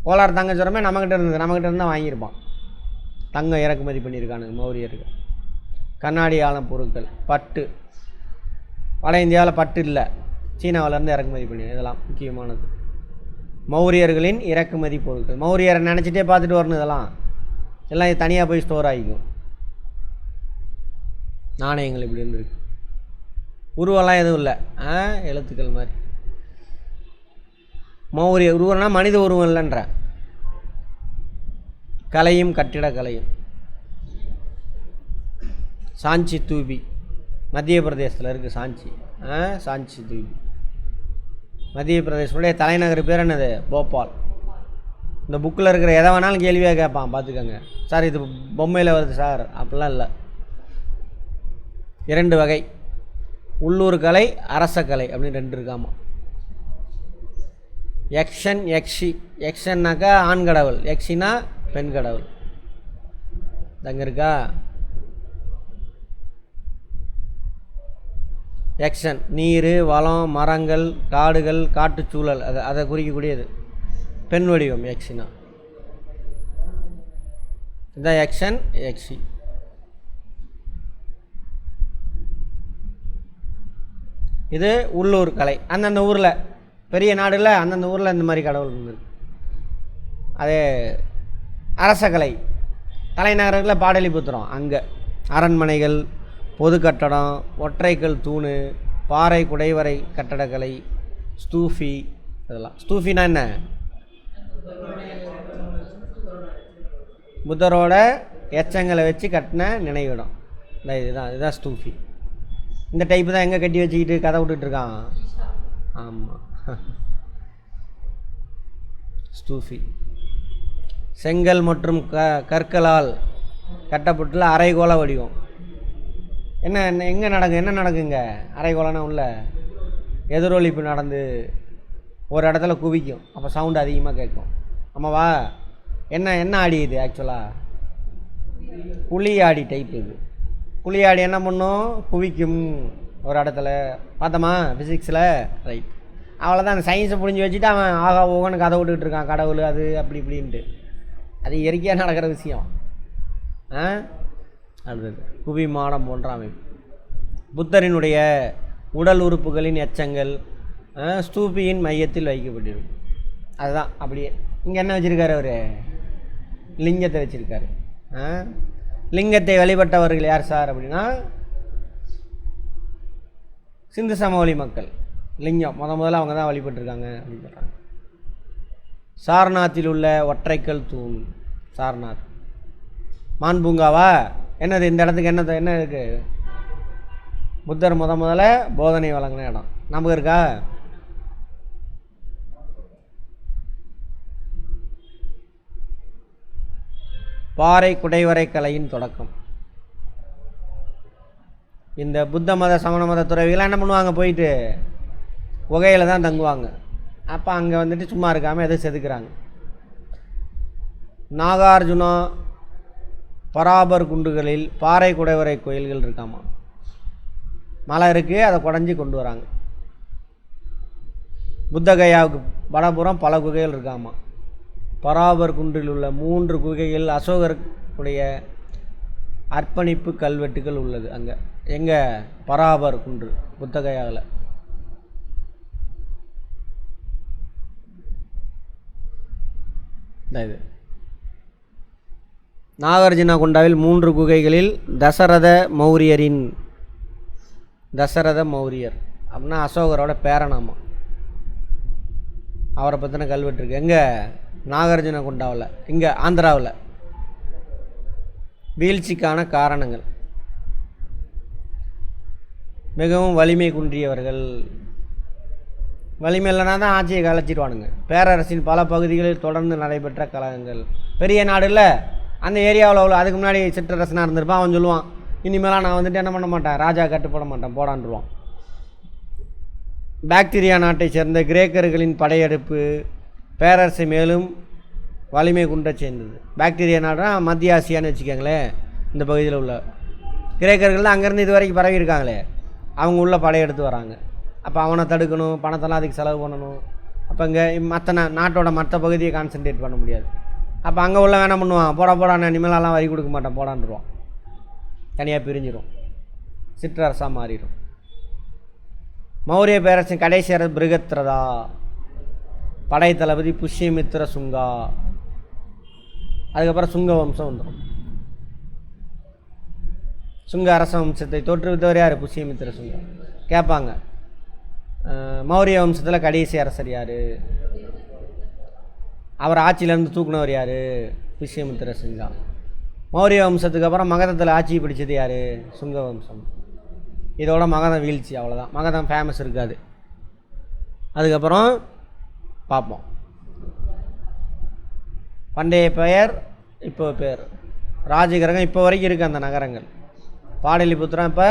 கோலார் தங்க சுரமே நம்மக்கிட்ட இருந்து தான் வாங்கியிருப்பான். தங்கம் இறக்குமதி பண்ணியிருக்கானுங்க மௌரியர்கள். கண்ணாடி ஆழம் பொருட்கள், பட்டு. வட இந்தியாவில் பட்டு இல்லை, சீனாவிலேருந்து இறக்குமதி பண்ணி. இதெல்லாம் முக்கியமானது. மௌரியர்களின் இறக்குமதி பொருட்கள். மௌரியரை நினச்சிட்டே பார்த்துட்டு வரணும். இதெல்லாம் எல்லாம் தனியாக போய் ஸ்டோர் ஆகிக்கும். நாணயங்கள் இப்படி இருந்துருக்கு. உருவெல்லாம் எதுவும் இல்லை, எழுத்துக்கள் மாதிரி. மௌரிய உருவம்னா மனித உருவம் இல்லைன்ற. கலையும் கட்டிடக்கலையும். சாஞ்சி தூபி மத்திய பிரதேசத்தில் இருக்குது. சாஞ்சி தூபி மத்திய பிரதேசனுடைய தலைநகர் பேர் என்னது? போபால். இந்த புக்கில் இருக்கிற எதை வேணாலும் கேள்வியாக கேட்பான், பார்த்துக்கோங்க. சார் இது பொம்மையில் வருது சார், அப்படிலாம் இல்லை. 2 வகை, உள்ளூர் கலை, அரச கலை அப்படின்னு 2 இருக்காமா. யக்ஷன், யக்ஷி. யக்ஷன்னாக்கா ஆண் கடவுள், யக்ஷினா பெண் கடவுள். அங்கே இருக்கா? யக்ஷன் நீர், வளம், மரங்கள், காடுகள், காட்டுச்சூழல், அதை குறிக்கக்கூடியது. பெண் வடிவம் யக்ஷினா. இதுதான் யக்ஷன், யக்ஷி. இது உள்ளூர் கலை. அந்தந்த ஊரில், பெரிய நாடுல அந்தந்த ஊரில் இந்த மாதிரி கடவுள் இருந்தது. அதே அரச கலை தலைநகரங்களில் பாடலிபுத்திரம். அங்கே அரண்மனைகள், பொது கட்டடம், ஒற்றைக்கல் தூணு, பாறை குடைவரை கட்டடக்கலை, ஸ்தூஃபி. இதெல்லாம் ஸ்தூஃபினா என்ன? புத்தரோட எச்சங்களை வச்சு கட்டின நினைவிடம். இதுதான் ஸ்தூஃபி. இந்த டைப்பு தான் எங்கே கட்டி வச்சுக்கிட்டு கதை விட்டுட்ருக்கான். ஆமாம், ஸ்தூஃபி. செங்கல் மற்றும் கற்களால் கட்டப்பட்டுள்ள அரைகோள வடிவம். என்ன நடக்குங்க? அரைகோளம்னா உள்ள எதிரொலிப்பு நடந்து ஒரு இடத்துல குவிக்கும். அப்போ சவுண்டு அதிகமாக கேட்கும். ஆமாவா? என்ன ஆடி இது? ஆக்சுவலாக புலி ஆடி டைப் இது. புலி ஆடி என்ன பண்ணும்? குவிக்கும் ஒரு இடத்துல. பார்த்தோமா ஃபிசிக்ஸில்? ரைட். அவ்வளோதான். அந்த சயின்ஸை புரிஞ்சு வச்சுட்டு அவன் ஆகா ஓகன்னு கதை விட்டுக்கிட்டு இருக்கான். கடவுள் அது அப்படி இப்படின்ட்டு. அது இயற்கையாக நடக்கிற விஷயம். அடுத்தது குவி மாடம் போன்ற அமைப்பு. புத்தரினுடைய உடல் உறுப்புகளின் எச்சங்கள் ஸ்தூபியின் மையத்தில் வைக்கப்பட்டிருக்கும். அதுதான் அப்படியே. இங்கே என்ன வச்சுருக்காரு அவர்? லிங்கத்தை வச்சுருக்காரு. லிங்கத்தை வழிபட்டவர்கள் யார் சார் அப்படின்னா சிந்து சமவெளி மக்கள். லிங்கம் முதல்ல அவங்க தான் வழிபட்டிருக்காங்க அப்படின்னு சொல்கிறாங்க. சாரநாத்தில் உள்ள ஒற்றைக்கல் தூண். சாரநாத் மான் பூங்காவா? என்னது இந்த இடத்துக்கு? என்ன இருக்குது? புத்தர் முதல்ல போதனை வழங்கின இடம். நமக்கு இருக்கா? பாறை குடைவரை கலையின் தொடக்கம். இந்த புத்த மத சமண மத துறவிகளாம் என்ன பண்ணுவாங்க? போயிட்டு குகையில் தான் தங்குவாங்க. அப்போ அங்கே வந்துட்டு சும்மா இருக்காமல் எதை செதுக்குறாங்க. நாகார்ஜுனா பராபர் குன்றுகளில் பாறை குடைவரை கோயில்கள் இருக்காமா. மலை இருக்குது, அதை குடஞ்சி கொண்டு வராங்க. புத்தகயாவுக்கு வடபுறம் பல குகைகள் இருக்காமா. பராபர் குன்றில் உள்ள 3 குகைகள் அசோகருடைய அர்ப்பணிப்பு கல்வெட்டுகள் உள்ளது. அங்கே எங்கே? பராபர் குன்று புத்தகயாவில். இது நாகார்ஜுனா கொண்டாவில் 3 குகைகளில் தசரத மௌரியர் அப்படின்னா அசோகரோட பேரனாமா. அவரை பற்றின கல்வெட்டு இருக்குது. எங்கே? நாகார்ஜுன கொண்டாவில், இங்கே ஆந்திராவில். வீழ்ச்சிக்கான காரணங்கள்: மிகவும் வலிமை குன்றியவர்கள். வலிமை இல்லைனா தான் ஆட்சியை கலைச்சிடுவானுங்க. பேரரசின் பல பகுதிகளில் தொடர்ந்து நடைபெற்ற கலகங்கள். பெரிய நாடு இல்லை, அந்த ஏரியாவில் உள்ள அதுக்கு முன்னாடி சிற்றரசனாக இருந்திருப்பான். அவன் சொல்லுவான், இனிமேலாம் நான் வந்துட்டு என்ன பண்ண மாட்டேன், ராஜா கட்டுப்பட மாட்டேன், போடான்டுருவான். பாக்டீரியா நாட்டை சேர்ந்த கிரேக்கர்களின் படையெடுப்பு பேரரசை மேலும் வலிமை குன்ற சேர்ந்தது. பாக்டீரியா நாடுனா மத்திய ஆசியான்னு வச்சுக்கோங்களேன். இந்த பகுதியில் உள்ள கிரேக்கர்கள் தான் அங்கேருந்து இது வரைக்கும் பரவி இருக்காங்களே, அவங்க உள்ள படையெடுத்து வராங்க. அப்போ அவனை தடுக்கணும், பணத்தெல்லாம் அதுக்கு செலவு பண்ணணும். அப்போ இங்கே மற்ற நாட்டோட மற்ற பகுதியை கான்சன்ட்ரேட் பண்ண முடியாது. அப்போ அங்கே உள்ள வேணாம் பண்ணுவான், போடான்னு இனிமேலாம் வரி கொடுக்க மாட்டான், போடான்டுருவான். தனியாக பிரிஞ்சிடும், சிற்றரசாக மாறிடும். மௌரிய பேரரசின் கடைசி அரசு பிருகத்ரதா, படை தளபதி புஷ்யமித்ர சுங்கா. அதுக்கப்புறம் சுங்க வம்சம் வந்துடும். சுங்க அரச வம்சத்தை தோற்றுவித்தவர் யார்? புஷ்யமித்ர சுங்கா. கேட்பாங்க, மௌரிய வம்சத்தில் கடைசி அரசர் யார்? அவர் ஆட்சியிலேருந்து தூக்குனவர் யார்? புஷ்யமித்ர சுங்கா. மௌரிய வம்சத்துக்கு அப்புறம் மகதத்தில் ஆட்சி பிடிச்சது யார்? சுங்க வம்சம். இதோட மகதம் வீழ்ச்சி, அவ்வளோதான். மகதம் ஃபேமஸ் இருக்காது. அதுக்கப்புறம் பார்ப்போம். பண்டைய பெயர் இப்போ பேர் ராஜகிரகம் இப்போ வரைக்கும் இருக்குது அந்த நகரங்கள். பாடலிபுத்திரம், இப்போ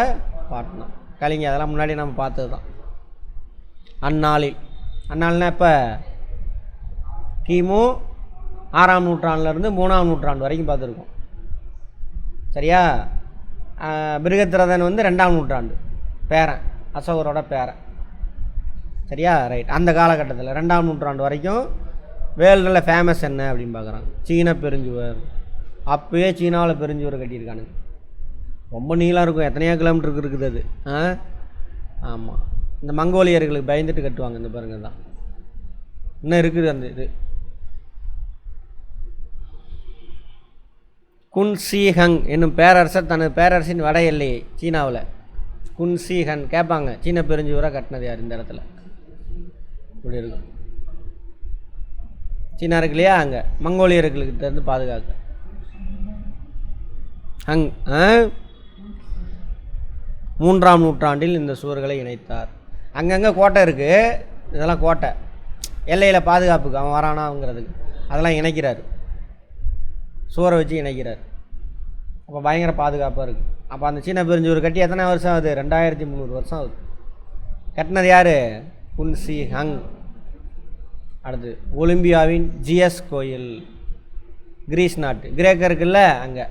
பாட்னா, கலிங்க, அதெல்லாம் முன்னாடி நம்ம பார்த்தது தான். அந்நாள்னா இப்போ கிமு 6ஆம் நூற்றாண்டுலேருந்து 3ஆம் நூற்றாண்டு வரைக்கும் பார்த்துருக்கோம். சரியா? பிருகத்ரதன் 2ஆம் நூற்றாண்டு பேரன், அசோகரோட பேரன். சரியா? ரைட். அந்த காலகட்டத்தில் 2ஆம் நூற்றாண்டு வரைக்கும் வேர்ல்டில் ஃபேமஸ் என்ன அப்படின்னு பார்க்குறாங்க. சீன பெருஞ்சுவர். அப்போயே சீனாவில் பெருஞ்சுவர் கட்டியிருக்கானுங்க. ரொம்ப நீளம் இருக்கும், எத்தனையோ கிலோமீட்டருக்கு இருக்குது அது. ஆமாம், இந்த மங்கோலியர்களுக்கு பயந்துட்டு கட்டுவாங்க. இந்த பாருங்க தான் இன்னும் இருக்குது அந்த இது. குன்சிஹங் என்னும் பேரரசர் தனது பேரரசின் வட எல்லையை சீனாவில் குன்சிஹன் கேட்பாங்க, சீன பெருஞ்சுவராக கட்டினது யார்? இந்த இடத்துல இப்படி இருக்கும். சீனா இருக்கு இல்லையா, அங்கே மங்கோலியர்களுக்கிட்ட இருந்து பாதுகாக்க. ஹங் 3ஆம் நூற்றாண்டில் இந்த சுவர்களை இணைத்தார். அங்கங்கே கோட்டை இருக்குது, இதெல்லாம் கோட்டை எல்லையில் பாதுகாப்புக்கு அவன் வரானாங்கிறதுக்கு அதெல்லாம் இணைக்கிறார், சுவரை வச்சு இணைக்கிறார். அப்போ பயங்கர பாதுகாப்பாக இருக்குது. அப்போ அந்த சீன பெருஞ்சுவர் கட்டி எத்தனை வருஷம் ஆகுது? 2300 வருஷம் ஆகுது. கட்டினது யார்? குன்சி ஹங். அடுத்து ஒலிம்பியாவின் ஜியஸ் கோயில், கிரீஸ் நாட்டு, கிரேக்க இருக்குல்ல அங்கே.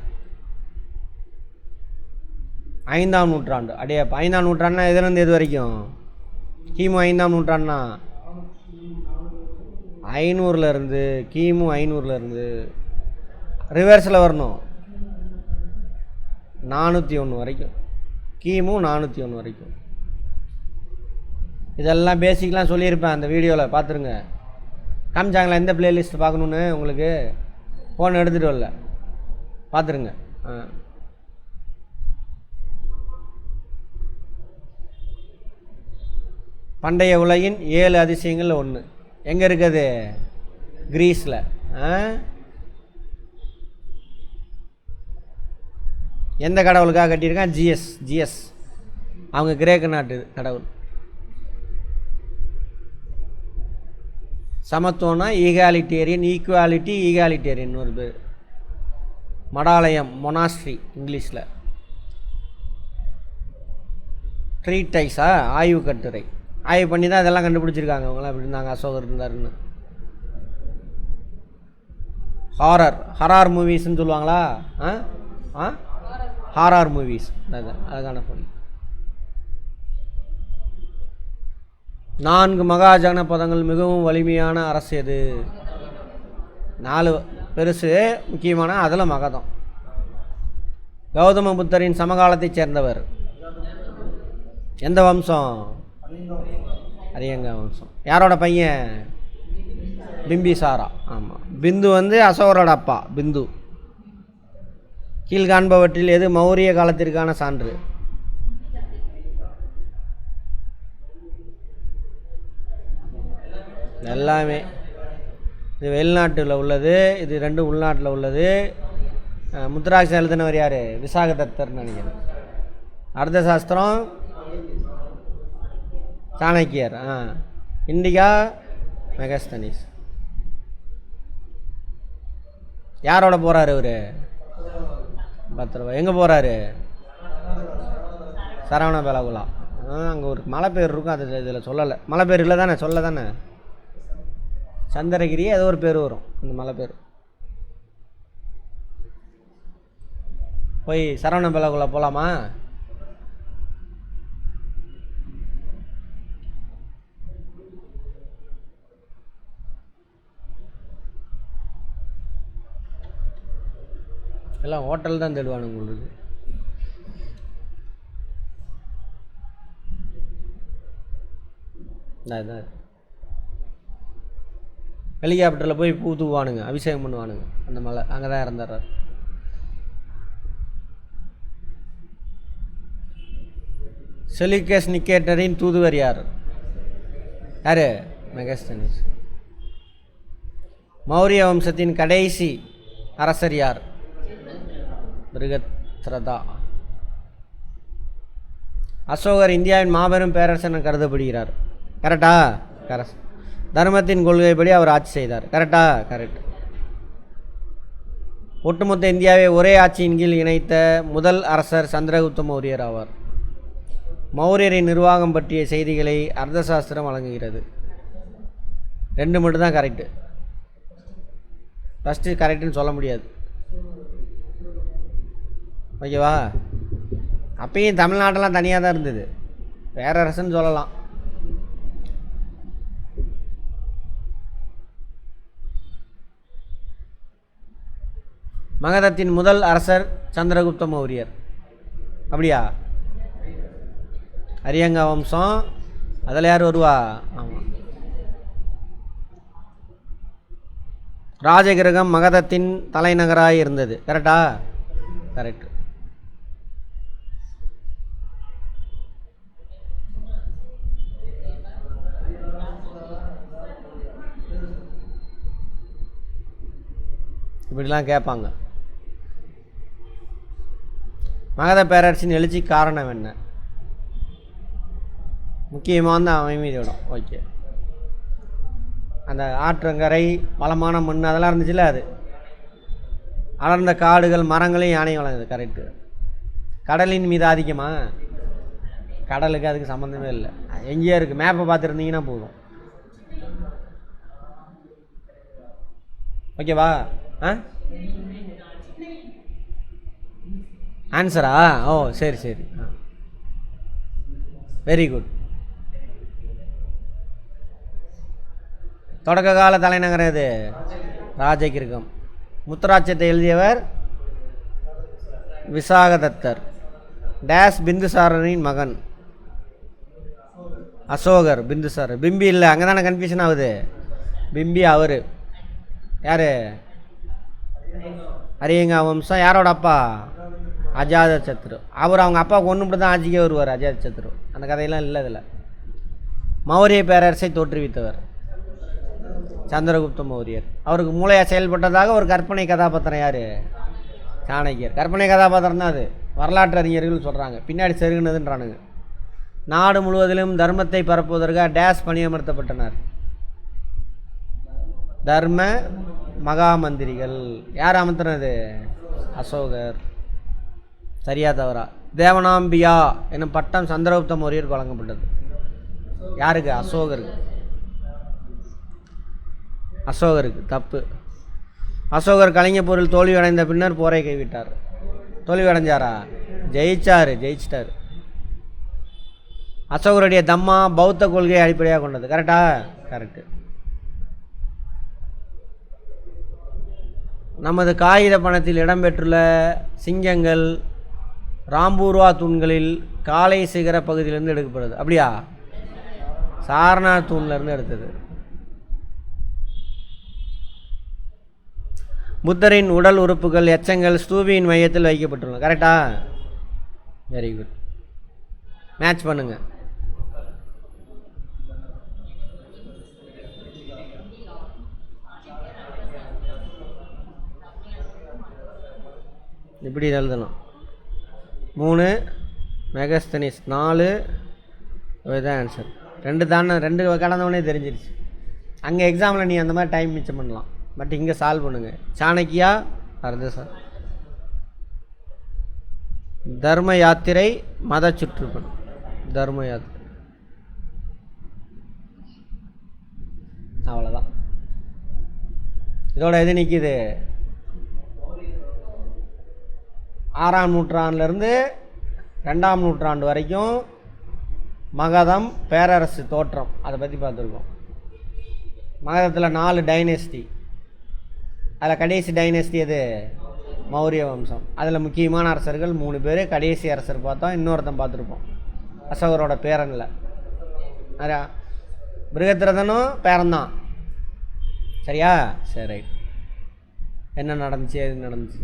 5ஆம் நூற்றாண்டு. அடைய 5ஆம் நூற்றாண்டுனா எதுலேருந்து எது வரைக்கும்? கிமு 5ஆம் நூற்றாண்டுனா 500லேருந்து கிமு 500லேருந்து ரிவர்ஸில் வரணும் 401 வரைக்கும், கிமு 401 வரைக்கும். இதெல்லாம் பேசிக்லாம் சொல்லியிருப்பேன் அந்த வீடியோவில், பார்த்துருங்க. காமிச்சாங்களா எந்த பிளேலிஸ்ட் பார்க்கணுன்னு? உங்களுக்கு ஃபோன் எடுத்துகிட்டு வரல, பார்த்துருங்க. பண்டைய உலகின் 7 அதிசயங்கள் 1 எங்கே இருக்குது? கிரீஸில். எந்த கடவுளுக்காக கட்டியிருக்கான்? ஜிஎஸ். அவங்க கிரேக்க நாட்டு கடவுள். சமத்துவம்னா ஈக்குவாலிட்டேரியன் ஒரு பேர். மடாலயம், மொனாஸ்ட்ரி இங்கிலீஷில். ட்ரீடைஸா, ஆய்வு கட்டுரை. ஆய்வு பண்ணி தான் இதெல்லாம் கண்டுபிடிச்சிருக்காங்க. அவங்களாம் அப்படி இருந்தாங்க, அசோகர் இருந்தாருன்னு. ஹாரர் மூவிஸ்ன்னு சொல்லுவாங்களா? Horror movies. அதுக்கான பொருள். 4 மகா ஜனபதங்கள் மிகவும் வலிமையான அரசு எது? 4 பெருசு முக்கியமான, அதில் மகதம். கௌதம புத்தரின் சமகாலத்தைச் சேர்ந்தவர். எந்த வம்சம்? அரியங்க வம்சம். யாரோட பையன்? பிம்பிசாரா. ஆமாம். பிந்து அசோகரோட அப்பா பிந்து. கீழ்காண்பவற்றில் எது மௌரிய காலத்திற்கான சான்று? எல்லாமே. இது வெளிநாட்டில் உள்ளது, இது 2 உள்நாட்டில் உள்ளது. முத்ராட்சி எழுதினவர் யார்? விசாகதத்தர்னு நினைக்கிறேன். அர்த்த சாஸ்திரம் சாணக்கியர். இண்டிகா மெகஸ்தனிஸ். யாரோட போகிறாரு இவர்? பத்திரவா. எங்கே போகிறாரு? சரவண பெலகுலா. அங்கே ஒரு மலை பேர் இருக்கும், அது இதில் சொல்லலை. மலை பேர் இல்லை தானே? சொல்ல தானே? சந்திரகிரி ஏதோ ஒரு பேர் வரும், அந்த மலை பேர். போய் சரவண பெலகுலா போகலாமா? எல்லாம் ஹோட்டல் தான் தேடுவானுங்க உங்களுக்கு. ஹெலிகாப்டரில் போய் பூ தூவானுங்க, அபிஷேகம் பண்ணுவானுங்க. அந்த மலை அங்கே தான் இறந்துடுறார். செலிகஸ் நிக்கேட்டரின் தூதுவர் யார்? யார்? மெகஸ்தனிஸ். மௌரிய வம்சத்தின் கடைசி அரசர் யார்? பிருகத்ரதா. அசோகர் இந்தியாவின் மாபெரும் பேரரசர் என கருதப்படுகிறார். கரெக்டா? கரெக்ட். தர்மத்தின் கொள்கைப்படி அவர் ஆட்சி செய்தார். கரெக்டா? கரெக்ட். ஒட்டுமொத்த இந்தியாவை ஒரே ஆட்சியின் கீழ் இணைத்த முதல் அரசர் சந்திரகுப்த மௌரியர் ஆவார். மௌரியரின் நிர்வாகம் பற்றிய செய்திகளை அர்த்தசாஸ்திரம் வழங்குகிறது. 2 மட்டும்தான் கரெக்டு. ஃபஸ்ட்டு கரெக்டுன்னு சொல்ல முடியாது. ஓகேவா? அப்பயும் தமிழ்நாட்டெல்லாம் தனியாக தான் இருந்தது, பேரரசுன்னு சொல்லலாம். மகதத்தின் முதல் அரசர் சந்திரகுப்த மௌரியர். அப்படியா? அரியங்க வம்சம். அதில் யார் வருவா? ஆமாம். ராஜகிரகம் மகதத்தின் தலைநகராக இருந்தது. கரெக்டா? கரெக்ட். இப்படிலாம் கேட்பாங்க. மகத பேரரசின் எழுச்சி காரணம் என்ன? முக்கியமான அமைதியிடம். ஓகே. அந்த ஆற்றங்கரை, வளமான மண், அதெல்லாம் இருந்துச்சுல்ல, அது அடர்ந்த காடுகள், மரங்களையும் யானையும் வளர்ந்தது. கரெக்டு. கடலின் மீது ஆதிக்கமா? கடலுக்கு அதுக்கு சம்மந்தமே இல்லை. எங்கேயோ இருக்குது, மேப்பை பார்த்துருந்தீங்கன்னா போதும். ஓகேவா? ஆன்சரா? ஓ சரி சரி, வெரி குட். தொடக்க கால தலைநகரம் எது? ராஜகிரகம். முத்துராட்சத்தை எழுதியவர் விசாகதத்தர். டேஸ் பிந்துசாரரின் மகன். அசோகர். பிந்துசாரர். பிம்பி இல்லை, அங்கே தானே கன்ஃபியூஷன் ஆகுது. பிம்பி அவர் யார்? அரியங்கா வம்சம். யாரோட அப்பா? அஜாத சத்ரு. அவர் அவங்க அப்பா கொண்டு தான் ஆட்சிக்கே வருவார், அஜாத சத்ரு. அந்த கதையெல்லாம் இல்லை இதில். மௌரிய பேரரசை தோற்றுவித்தவர் சந்திரகுப்த மௌரியர். அவருக்கு மூளையாக செயல்பட்டதாக ஒரு கற்பனை கதாபாத்திரம் யார்? சாணக்கியர். கற்பனை கதாபாத்திரம் தான் அது, வரலாற்று அறிஞர்கள் சொல்கிறாங்க. பின்னாடி செருகுனதுன்றானுங்க. நாடு முழுவதிலும் தர்மத்தை பரப்புவதற்காக டேஸ் பணியமர்த்தப்பட்டனர். தர்ம மகா மந்திரிகள். யார் அமர்த்தினது? அசோகர். சரியா தவறா? தேவனாம்பியா என்னும் பட்டம் சந்திரகுப்த மௌரியருக்கு வழங்கப்பட்டது. யாருக்கு? அசோகருக்கு. அசோகருக்கு. தப்பு. அசோகர் கலிங்கப்போரில் தோல்வி அடைந்த பின்னர் போரை கைவிட்டார். தோல்வி அடைஞ்சாரா? ஜெயிச்சிட்டார். அசோகருடைய தம்மா பௌத்த கொள்கையை அடிப்படையாக கொண்டது. கரெக்டா? கரெக்டு. நமது காகித பணத்தில் இடம்பெற்றுள்ள சிங்கங்கள் ராம்பூர்வா தூண்களில் காலை சிகர பகுதியிலிருந்து எடுக்கப்படுது. அப்படியா? சாரநாத் தூண்லேருந்து எடுத்தது. புத்தரின் உடல் உறுப்புகள் எச்சங்கள் ஸ்தூபியின் மையத்தில் வைக்கப்பட்டுள்ளன. கரெக்டா? Very good. மேட்ச் பண்ணுங்க. இப்படி எழுதணும். 3 மெகஸ்தனிஸ் 4 இதுதான் ஆன்சர். 2 தானே, 2 கடந்தவனே தெரிஞ்சிருச்சு. அங்கே எக்ஸாமில் நீ அந்த மாதிரி டைம் மிச்சம் பண்ணலாம். பட் இங்கே சால்வ் பண்ணுங்க. சாணக்கியா வருது சார். தர்ம யாத்திரை மத சுற்றுப்பயணம். தர்ம யாத்திரை அவ்வளோதான். இதோட எது நிற்கிது? 6ஆம் நூற்றாண்டுலேருந்து 2ஆம் நூற்றாண்டு வரைக்கும் மகதம் பேரரசு தோற்றம், அதை பற்றி பார்த்துருக்கோம். மகதத்தில் 4 டைனஸ்டி. அதில் கடைசி டைனஸ்டி எது? மௌரிய வம்சம். அதில் முக்கியமான அரசர்கள் 3 பேர். கடைசி அரசர் பார்த்தோம், இன்னொருத்தன் பார்த்துருப்போம், அசோகரோட பேரனில். நிறையா பிருகத்ரதனும் பேரன்தான். சரியா? சரி, ரைட். என்ன நடந்துச்சு, எது நடந்துச்சு?